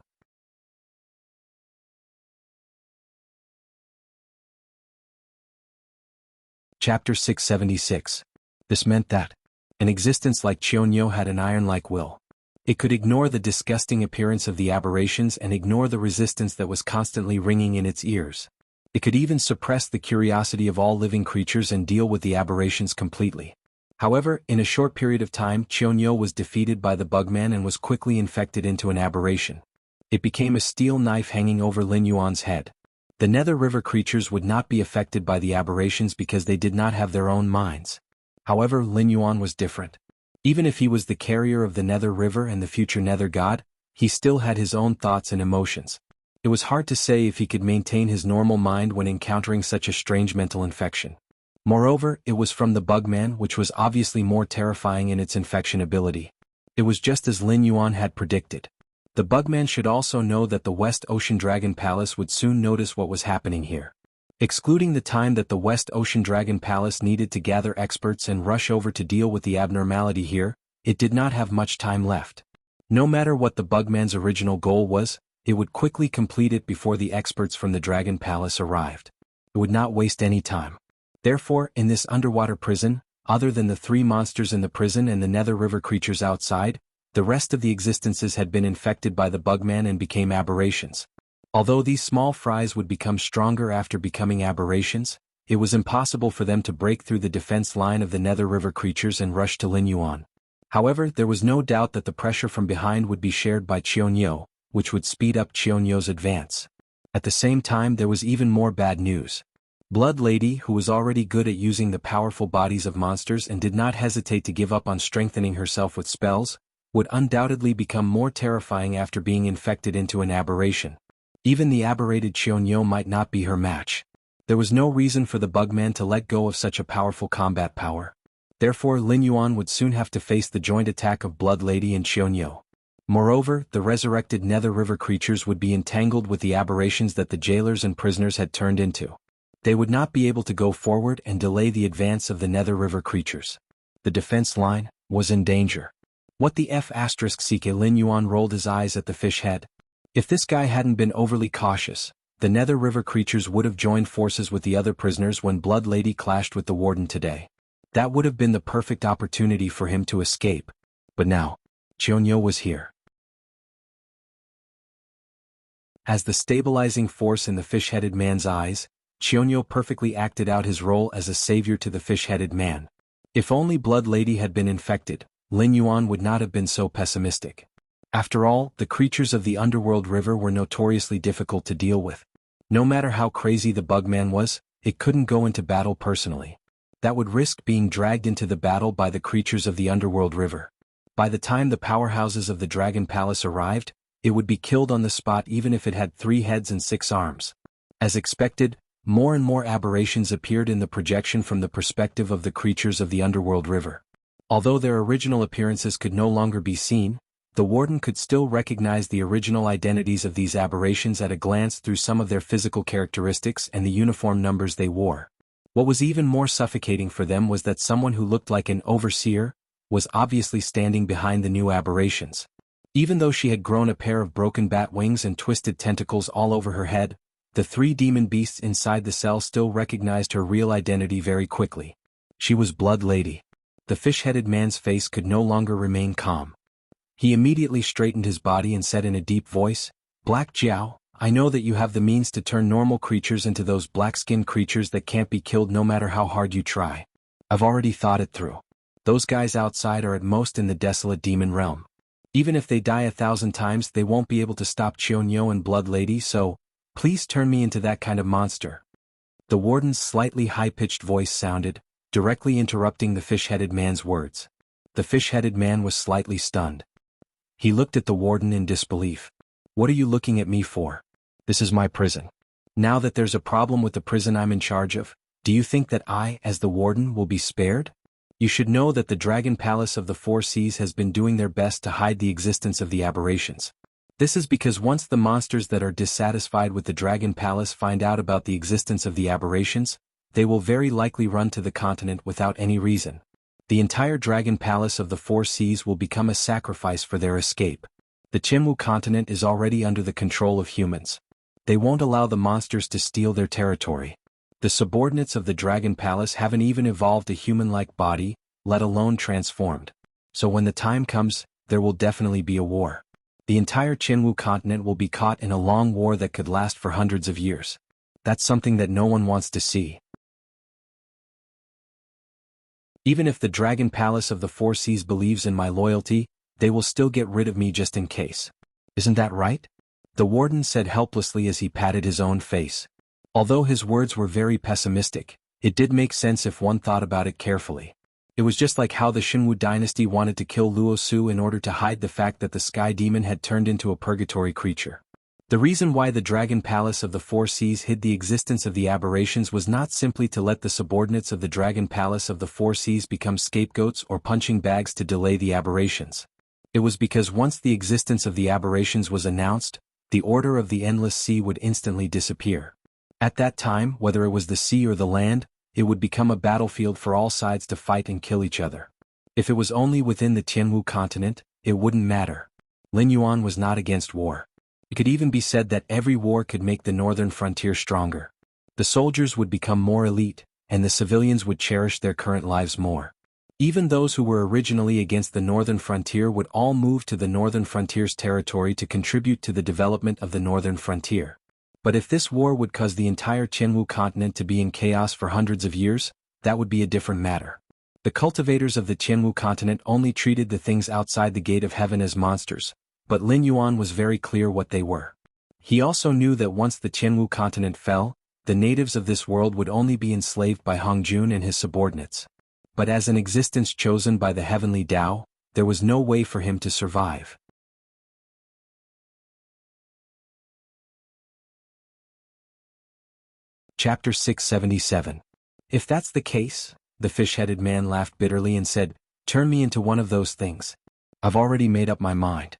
Chapter 676. This meant that an existence like Qianyo had an iron-like will. It could ignore the disgusting appearance of the aberrations and ignore the resistance that was constantly ringing in its ears. It could even suppress the curiosity of all living creatures and deal with the aberrations completely. However, in a short period of time, Qianyo was defeated by the Bugman and was quickly infected into an aberration. It became a steel knife hanging over Lin Yuan's head. The Nether River creatures would not be affected by the aberrations because they did not have their own minds. However, Lin Yuan was different. Even if he was the carrier of the Nether River and the future Nether God, he still had his own thoughts and emotions. It was hard to say if he could maintain his normal mind when encountering such a strange mental infection. Moreover, it was from the Bugman, which was obviously more terrifying in its infection ability. It was just as Lin Yuan had predicted. The Bugman should also know that the West Ocean Dragon Palace would soon notice what was happening here. Excluding the time that the West Ocean Dragon Palace needed to gather experts and rush over to deal with the abnormality here, it did not have much time left. No matter what the Bugman's original goal was, it would quickly complete it before the experts from the Dragon Palace arrived. It would not waste any time. Therefore, in this underwater prison, other than the 3 monsters in the prison and the Nether River creatures outside, the rest of the existences had been infected by the Bugman and became aberrations. Although these small fries would become stronger after becoming aberrations, it was impossible for them to break through the defense line of the Nether River creatures and rush to Lin Yuan. However, there was no doubt that the pressure from behind would be shared by Qianyo, which would speed up Qianyo's advance. At the same time, there was even more bad news. Blood Lady, who was already good at using the powerful bodies of monsters and did not hesitate to give up on strengthening herself with spells, would undoubtedly become more terrifying after being infected into an aberration. Even the aberrated Qianyo might not be her match. There was no reason for the Bugman to let go of such a powerful combat power. Therefore, Lin Yuan would soon have to face the joint attack of Blood Lady and Qianyo. Moreover, the resurrected Nether River creatures would be entangled with the aberrations that the jailers and prisoners had turned into. They would not be able to go forward and delay the advance of the Nether River creatures. The defense line was in danger. What the F***ck Lin Yuan rolled his eyes at the fish head. If this guy hadn't been overly cautious, the Nether River creatures would have joined forces with the other prisoners when Blood Lady clashed with the warden today. That would have been the perfect opportunity for him to escape. But now, Qianyo was here. As the stabilizing force in the fish-headed man's eyes, Qianyo perfectly acted out his role as a savior to the fish-headed man. If only Blood Lady had been infected, Lin Yuan would not have been so pessimistic. After all, the creatures of the underworld river were notoriously difficult to deal with. No matter how crazy the Bugman was, it couldn't go into battle personally. That would risk being dragged into the battle by the creatures of the underworld river. By the time the powerhouses of the Dragon Palace arrived, it would be killed on the spot even if it had 3 heads and 6 arms. As expected, More and more aberrations appeared in the projection from the perspective of the creatures of the underworld river. Although their original appearances could no longer be seen, the warden could still recognize the original identities of these aberrations at a glance through some of their physical characteristics and the uniform numbers they wore. What was even more suffocating for them was that someone who looked like an overseer was obviously standing behind the new aberrations. Even though she had grown a pair of broken bat wings and twisted tentacles all over her head, the three demon beasts inside the cell still recognized her real identity very quickly. She was Blood Lady. The fish-headed man's face could no longer remain calm. He immediately straightened his body and said in a deep voice, "Black Jiao, I know that you have the means to turn normal creatures into those black-skinned creatures that can't be killed no matter how hard you try. I've already thought it through. Those guys outside are at most in the desolate demon realm. Even if they die 1,000 times they won't be able to stop Chionyo and Blood Lady, so please turn me into that kind of monster." The warden's slightly high-pitched voice sounded, directly interrupting the fish-headed man's words. The fish-headed man was slightly stunned. He looked at the warden in disbelief. "What are you looking at me for? This is my prison. Now that there's a problem with the prison I'm in charge of, do you think that I, as the warden, will be spared? You should know that the Dragon Palace of the Four Seas has been doing their best to hide the existence of the aberrations. This is because once the monsters that are dissatisfied with the Dragon Palace find out about the existence of the aberrations, they will very likely run to the continent without any reason. The entire Dragon Palace of the Four Seas will become a sacrifice for their escape. The Chinwu continent is already under the control of humans. They won't allow the monsters to steal their territory. The subordinates of the Dragon Palace haven't even evolved a human-like body, let alone transformed. So when the time comes, there will definitely be a war. The entire Chinwu continent will be caught in a long war that could last for hundreds of years. That's something that no one wants to see. Even if the Dragon Palace of the Four Seas believes in my loyalty, they will still get rid of me just in case. Isn't that right?" The warden said helplessly as he patted his own face. Although his words were very pessimistic, it did make sense if one thought about it carefully. It was just like how the Shinwu dynasty wanted to kill Luo Su in order to hide the fact that the Sky Demon had turned into a purgatory creature. The reason why the Dragon Palace of the Four Seas hid the existence of the aberrations was not simply to let the subordinates of the Dragon Palace of the Four Seas become scapegoats or punching bags to delay the aberrations. It was because once the existence of the aberrations was announced, the order of the Endless Sea would instantly disappear. At that time, whether it was the sea or the land, it would become a battlefield for all sides to fight and kill each other. If it was only within the Tianwu continent, it wouldn't matter. Lin Yuan was not against war. It could even be said that every war could make the northern frontier stronger. The soldiers would become more elite, and the civilians would cherish their current lives more. Even those who were originally against the northern frontier would all move to the northern frontier's territory to contribute to the development of the northern frontier. But if this war would cause the entire Tianwu continent to be in chaos for hundreds of years, that would be a different matter. The cultivators of the Tianwu continent only treated the things outside the gate of heaven as monsters, but Lin Yuan was very clear what they were. He also knew that once the Tianwu continent fell, the natives of this world would only be enslaved by Hongjun and his subordinates. But as an existence chosen by the heavenly Tao, there was no way for him to survive. Chapter 677. If that's the case, the fish-headed man laughed bitterly and said, "Turn me into one of those things. I've already made up my mind."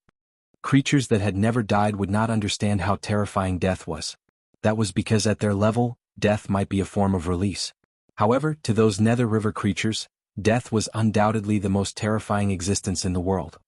Creatures that had never died would not understand how terrifying death was. That was because at their level, death might be a form of release. However, to those Nether River creatures, death was undoubtedly the most terrifying existence in the world.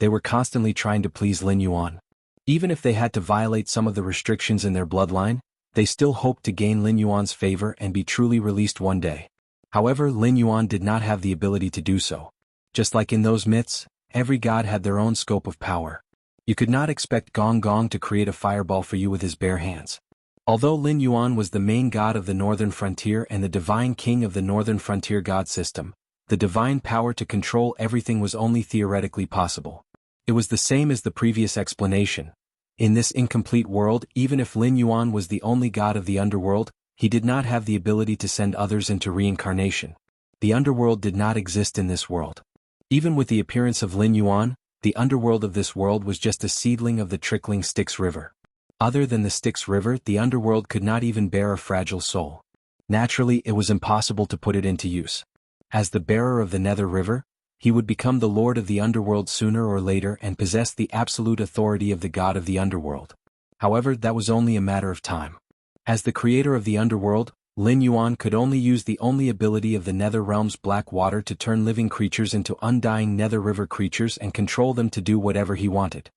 They were constantly trying to please Lin Yuan. Even if they had to violate some of the restrictions in their bloodline, they still hoped to gain Lin Yuan's favor and be truly released one day. However, Lin Yuan did not have the ability to do so. Just like in those myths, every god had their own scope of power. You could not expect Gong Gong to create a fireball for you with his bare hands. Although Lin Yuan was the main god of the Northern Frontier and the divine king of the Northern Frontier god system, the divine power to control everything was only theoretically possible. It was the same as the previous explanation. In this incomplete world, even if Lin Yuan was the only god of the underworld, he did not have the ability to send others into reincarnation. The underworld did not exist in this world. Even with the appearance of Lin Yuan, the underworld of this world was just a seedling of the trickling Styx River. Other than the Styx River, the underworld could not even bear a fragile soul. Naturally, it was impossible to put it into use. As the bearer of the Nether River, he would become the lord of the underworld sooner or later and possess the absolute authority of the god of the underworld. However, that was only a matter of time. As the creator of the underworld, Lin Yuan could only use the only ability of the Nether Realm's black water to turn living creatures into undying Nether River creatures and control them to do whatever he wanted.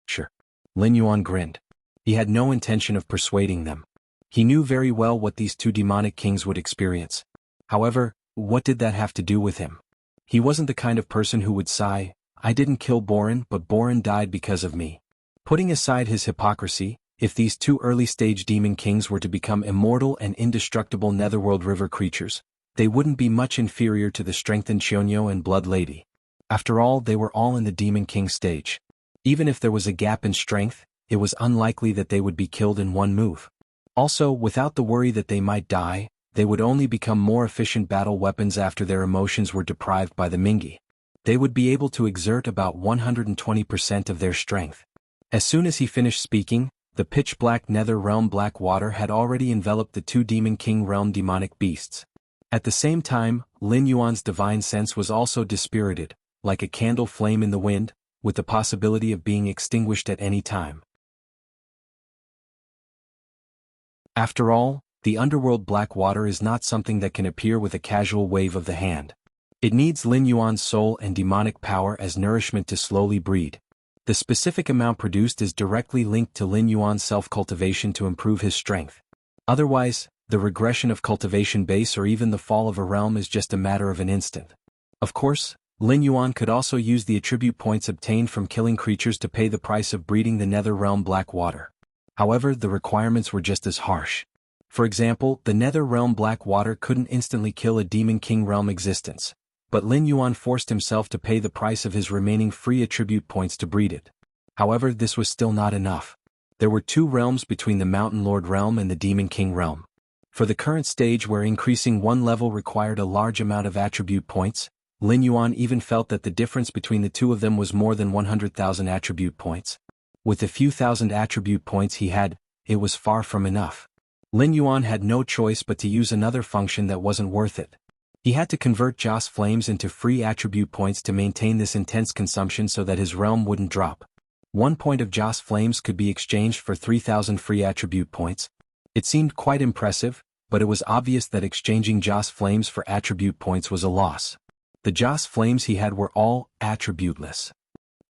Sure. Lin Yuan grinned. He had no intention of persuading them. He knew very well what these two demonic kings would experience. However, what did that have to do with him? He wasn't the kind of person who would sigh, "I didn't kill Borin, but Borin died because of me." Putting aside his hypocrisy, if these two early-stage demon kings were to become immortal and indestructible Netherworld River creatures, they wouldn't be much inferior to the strengthened Chionyo and Blood Lady. After all, they were all in the Demon King stage. Even if there was a gap in strength, it was unlikely that they would be killed in one move. Also, without the worry that they might die, they would only become more efficient battle weapons after their emotions were deprived by the Mingi. They would be able to exert about 120% of their strength. As soon as he finished speaking, the pitch-black Nether Realm black water had already enveloped the two Demon King realm demonic beasts. At the same time, Lin Yuan's divine sense was also dispirited, like a candle flame in the wind, with the possibility of being extinguished at any time. After all, the underworld black water is not something that can appear with a casual wave of the hand. It needs Lin Yuan's soul and demonic power as nourishment to slowly breed. The specific amount produced is directly linked to Lin Yuan's self-cultivation to improve his strength. Otherwise, the regression of cultivation base or even the fall of a realm is just a matter of an instant. Of course, Lin Yuan could also use the attribute points obtained from killing creatures to pay the price of breeding the Nether Realm black water. However, the requirements were just as harsh. For example, the Nether Realm black water couldn't instantly kill a Demon King realm existence, but Lin Yuan forced himself to pay the price of his remaining free attribute points to breed it. However, this was still not enough. There were two realms between the Mountain Lord realm and the Demon King realm. For the current stage where increasing one level required a large amount of attribute points, Lin Yuan even felt that the difference between the two of them was more than 100,000 attribute points. With the few thousand attribute points he had, it was far from enough. Lin Yuan had no choice but to use another function that wasn't worth it. He had to convert Joss Flames into free attribute points to maintain this intense consumption so that his realm wouldn't drop. 1 point of Joss Flames could be exchanged for 3,000 free attribute points. It seemed quite impressive, but it was obvious that exchanging Joss Flames for attribute points was a loss. The Joss Flames he had were all attributeless.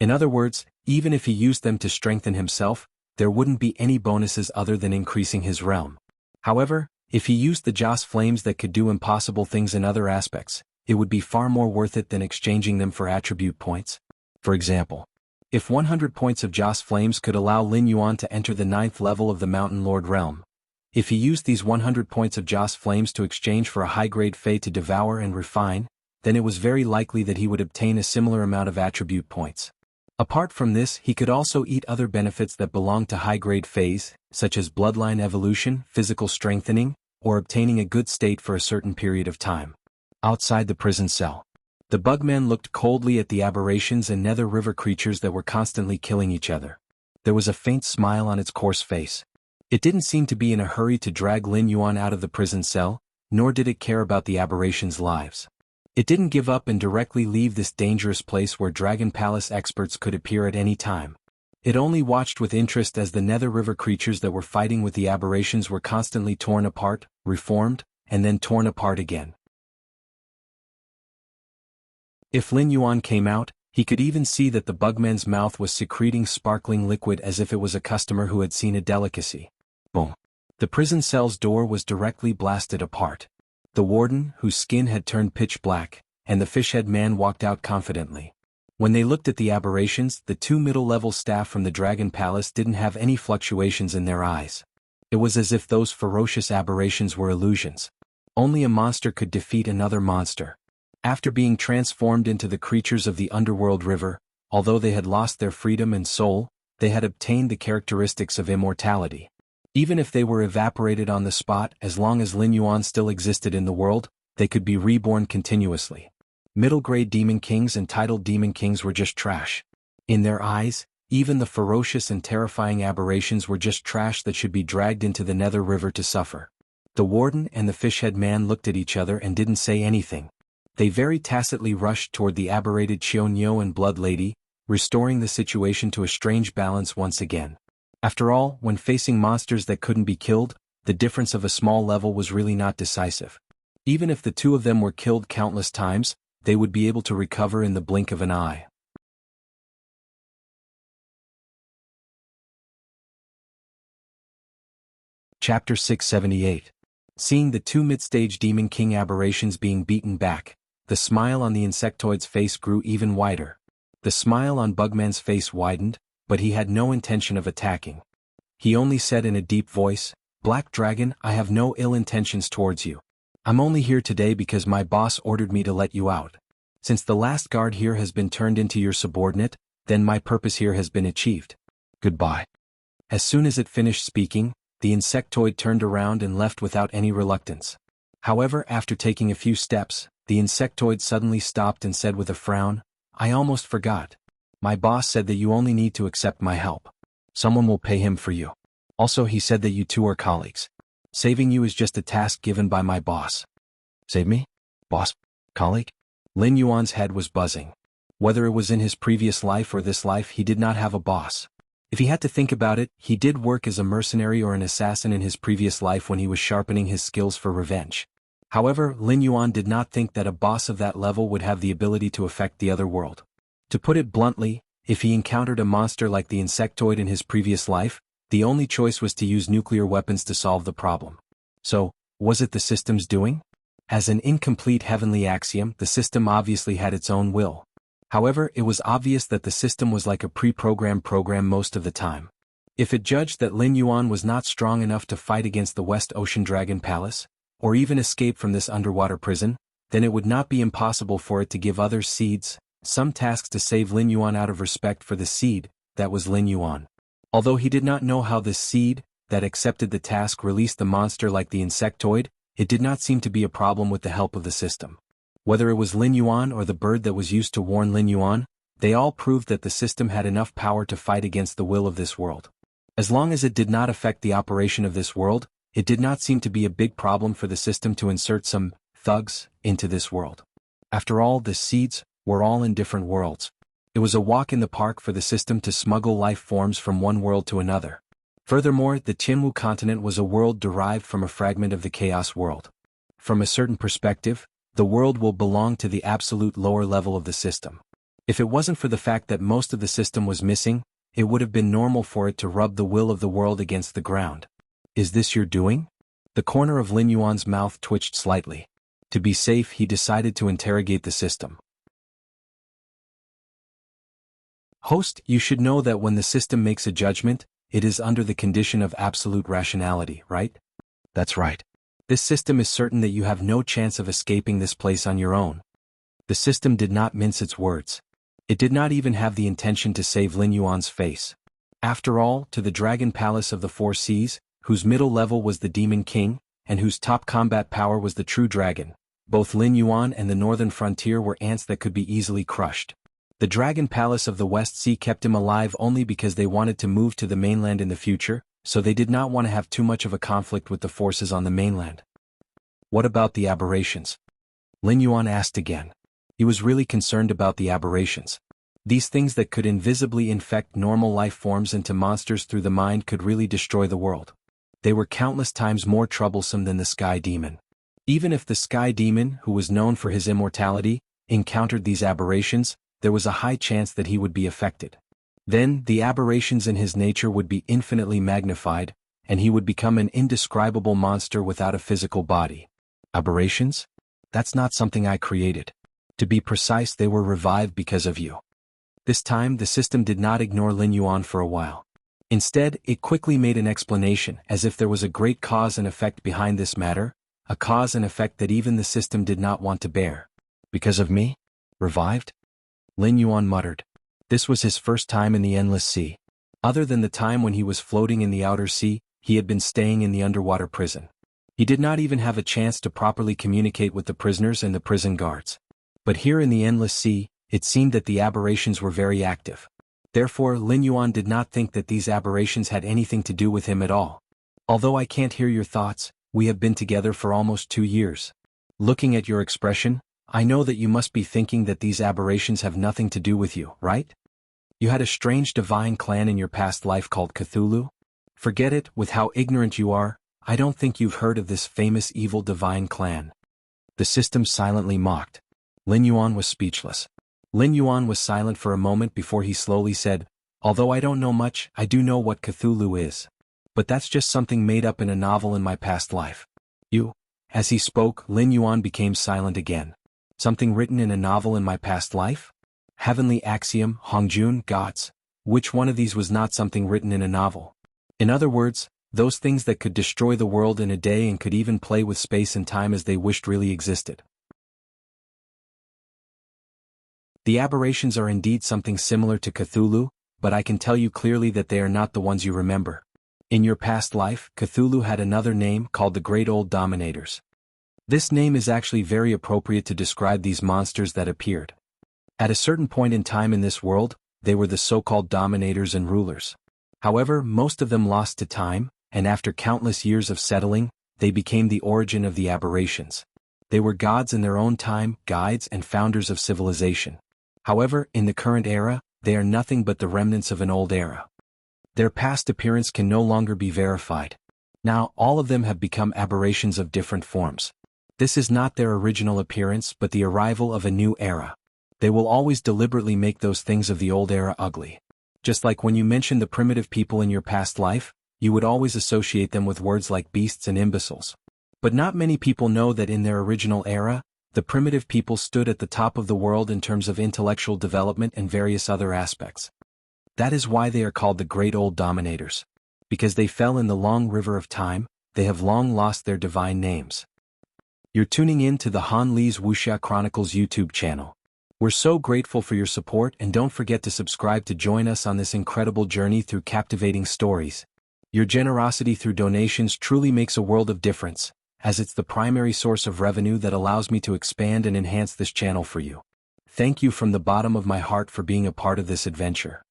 In other words, even if he used them to strengthen himself, there wouldn't be any bonuses other than increasing his realm. However, if he used the Joss Flames that could do impossible things in other aspects, it would be far more worth it than exchanging them for attribute points. For example, if 100 points of Joss Flames could allow Lin Yuan to enter the 9th level of the Mountain Lord realm, if he used these 100 points of Joss Flames to exchange for a high-grade Fey to devour and refine, then it was very likely that he would obtain a similar amount of attribute points. Apart from this, he could also eat other benefits that belong to high-grade Feys, such as bloodline evolution, physical strengthening, or obtaining a good state for a certain period of time. Outside the prison cell, the Bugman looked coldly at the aberrations and Nether River creatures that were constantly killing each other. There was a faint smile on its coarse face. It didn't seem to be in a hurry to drag Lin Yuan out of the prison cell, nor did it care about the aberrations' lives. It didn't give up and directly leave this dangerous place where Dragon Palace experts could appear at any time. It only watched with interest as the Nether River creatures that were fighting with the aberrations were constantly torn apart, reformed, and then torn apart again. If Lin Yuan came out, he could even see that the Bugman's mouth was secreting sparkling liquid as if it was a customer who had seen a delicacy. Boom. The prison cell's door was directly blasted apart. The warden, whose skin had turned pitch black, and the fishhead man walked out confidently. When they looked at the aberrations, the two middle-level staff from the Dragon Palace didn't have any fluctuations in their eyes. It was as if those ferocious aberrations were illusions. Only a monster could defeat another monster. After being transformed into the creatures of the Underworld River, although they had lost their freedom and soul, they had obtained the characteristics of immortality. Even if they were evaporated on the spot, as long as Lin Yuan still existed in the world, they could be reborn continuously. Middle-grade demon kings and titled demon kings were just trash. In their eyes, Even the ferocious and terrifying aberrations were just trash that should be dragged into the Nether River to suffer. The warden and the fishhead man looked at each other and didn't say anything. They very tacitly rushed toward the aberrated Xiaonyo and Blood Lady, restoring the situation to a strange balance once again. After all, when facing monsters that couldn't be killed, the difference of a small level was really not decisive. Even if the two of them were killed countless times, they would be able to recover in the blink of an eye. Chapter 678. Seeing the two mid-stage Demon King aberrations being beaten back, the smile on the insectoid's face grew even wider. The smile on Bugman's face widened, but he had no intention of attacking. He only said in a deep voice, "Black Dragon, I have no ill intentions towards you. I'm only here today because my boss ordered me to let you out. Since the last guard here has been turned into your subordinate, then my purpose here has been achieved. Goodbye." As soon as it finished speaking, the insectoid turned around and left without any reluctance. However, after taking a few steps, the insectoid suddenly stopped and said with a frown, "I almost forgot. My boss said that you only need to accept my help. Someone will pay him for you. Also, he said that you two are colleagues. Saving you is just a task given by my boss." "Save me? Boss? Colleague?" Lin Yuan's head was buzzing. Whether it was in his previous life or this life, he did not have a boss. If he had to think about it, he did work as a mercenary or an assassin in his previous life when he was sharpening his skills for revenge. However, Lin Yuan did not think that a boss of that level would have the ability to affect the other world. To put it bluntly, if he encountered a monster like the insectoid in his previous life, the only choice was to use nuclear weapons to solve the problem. So, was it the system's doing? As an incomplete heavenly axiom, the system obviously had its own will. However, it was obvious that the system was like a pre-programmed program most of the time. If it judged that Lin Yuan was not strong enough to fight against the West Ocean Dragon Palace, or even escape from this underwater prison, then it would not be impossible for it to give others seeds, some tasks to save Lin Yuan out of respect for the seed that was Lin Yuan. Although he did not know how this seed that accepted the task released the monster like the insectoid, it did not seem to be a problem with the help of the system. Whether it was Lin Yuan or the bird that was used to warn Lin Yuan, they all proved that the system had enough power to fight against the will of this world. As long as it did not affect the operation of this world, it did not seem to be a big problem for the system to insert some thugs into this world. After all, the seeds were all in different worlds. It was a walk in the park for the system to smuggle life forms from one world to another. Furthermore, the Tianwu continent was a world derived from a fragment of the Chaos world. From a certain perspective, the world will belong to the absolute lower level of the system. If it wasn't for the fact that most of the system was missing, it would have been normal for it to rub the will of the world against the ground. "Is this your doing?" The corner of Lin Yuan's mouth twitched slightly. To be safe, he decided to interrogate the system. "Host, you should know that when the system makes a judgment, it is under the condition of absolute rationality, right?" "That's right. This system is certain that you have no chance of escaping this place on your own." The system did not mince its words. It did not even have the intention to save Lin Yuan's face. After all, to the Dragon Palace of the Four Seas, whose middle level was the Demon King, and whose top combat power was the True Dragon, both Lin Yuan and the Northern Frontier were ants that could be easily crushed. The Dragon Palace of the West Sea kept him alive only because they wanted to move to the mainland in the future, so they did not want to have too much of a conflict with the forces on the mainland. "What about the aberrations?" Lin Yuan asked again. He was really concerned about the aberrations. These things that could invisibly infect normal life forms into monsters through the mind could really destroy the world. They were countless times more troublesome than the Sky Demon. Even if the Sky Demon, who was known for his immortality, encountered these aberrations, there was a high chance that he would be affected. Then, the aberrations in his nature would be infinitely magnified, and he would become an indescribable monster without a physical body. Aberrations? That's not something I created. To be precise, they were revived because of you. This time, the system did not ignore Lin Yuan for a while. Instead, it quickly made an explanation, as if there was a great cause and effect behind this matter, a cause and effect that even the system did not want to bear. "Because of me? Revived?" Lin Yuan muttered. This was his first time in the Endless Sea. Other than the time when he was floating in the outer sea, he had been staying in the underwater prison. He did not even have a chance to properly communicate with the prisoners and the prison guards. But here in the Endless Sea, it seemed that the aberrations were very active. Therefore Lin Yuan did not think that these aberrations had anything to do with him at all. Although I can't hear your thoughts, we have been together for almost 2 years. Looking at your expression, I know that you must be thinking that these aberrations have nothing to do with you, right? You had a strange divine clan in your past life called Cthulhu? Forget it, with how ignorant you are, I don't think you've heard of this famous evil divine clan. The system silently mocked. Lin Yuan was speechless. Lin Yuan was silent for a moment before he slowly said, although I don't know much, I do know what Cthulhu is. But that's just something made up in a novel in my past life. As he spoke, Lin Yuan became silent again. Something written in a novel in my past life? Heavenly axiom, Hongjun, gods. Which one of these was not something written in a novel? In other words, those things that could destroy the world in a day and could even play with space and time as they wished really existed. The aberrations are indeed something similar to Cthulhu, but I can tell you clearly that they are not the ones you remember. In your past life, Cthulhu had another name called the Great Old Dominators. This name is actually very appropriate to describe these monsters that appeared. At a certain point in time in this world, they were the so-called dominators and rulers. However, most of them lost to time, and after countless years of settling, they became the origin of the aberrations. They were gods in their own time, guides and founders of civilization. However, in the current era, they are nothing but the remnants of an old era. Their past appearance can no longer be verified. Now, all of them have become aberrations of different forms. This is not their original appearance but the arrival of a new era. They will always deliberately make those things of the old era ugly. Just like when you mention the primitive people in your past life, you would always associate them with words like beasts and imbeciles. But not many people know that in their original era, the primitive people stood at the top of the world in terms of intellectual development and various other aspects. That is why they are called the Great Old Dominators. Because they fell in the long river of time, they have long lost their divine names. You're tuning in to the Han Li's Wuxia Chronicles YouTube channel. We're so grateful for your support and don't forget to subscribe to join us on this incredible journey through captivating stories. Your generosity through donations truly makes a world of difference, as it's the primary source of revenue that allows me to expand and enhance this channel for you. Thank you from the bottom of my heart for being a part of this adventure.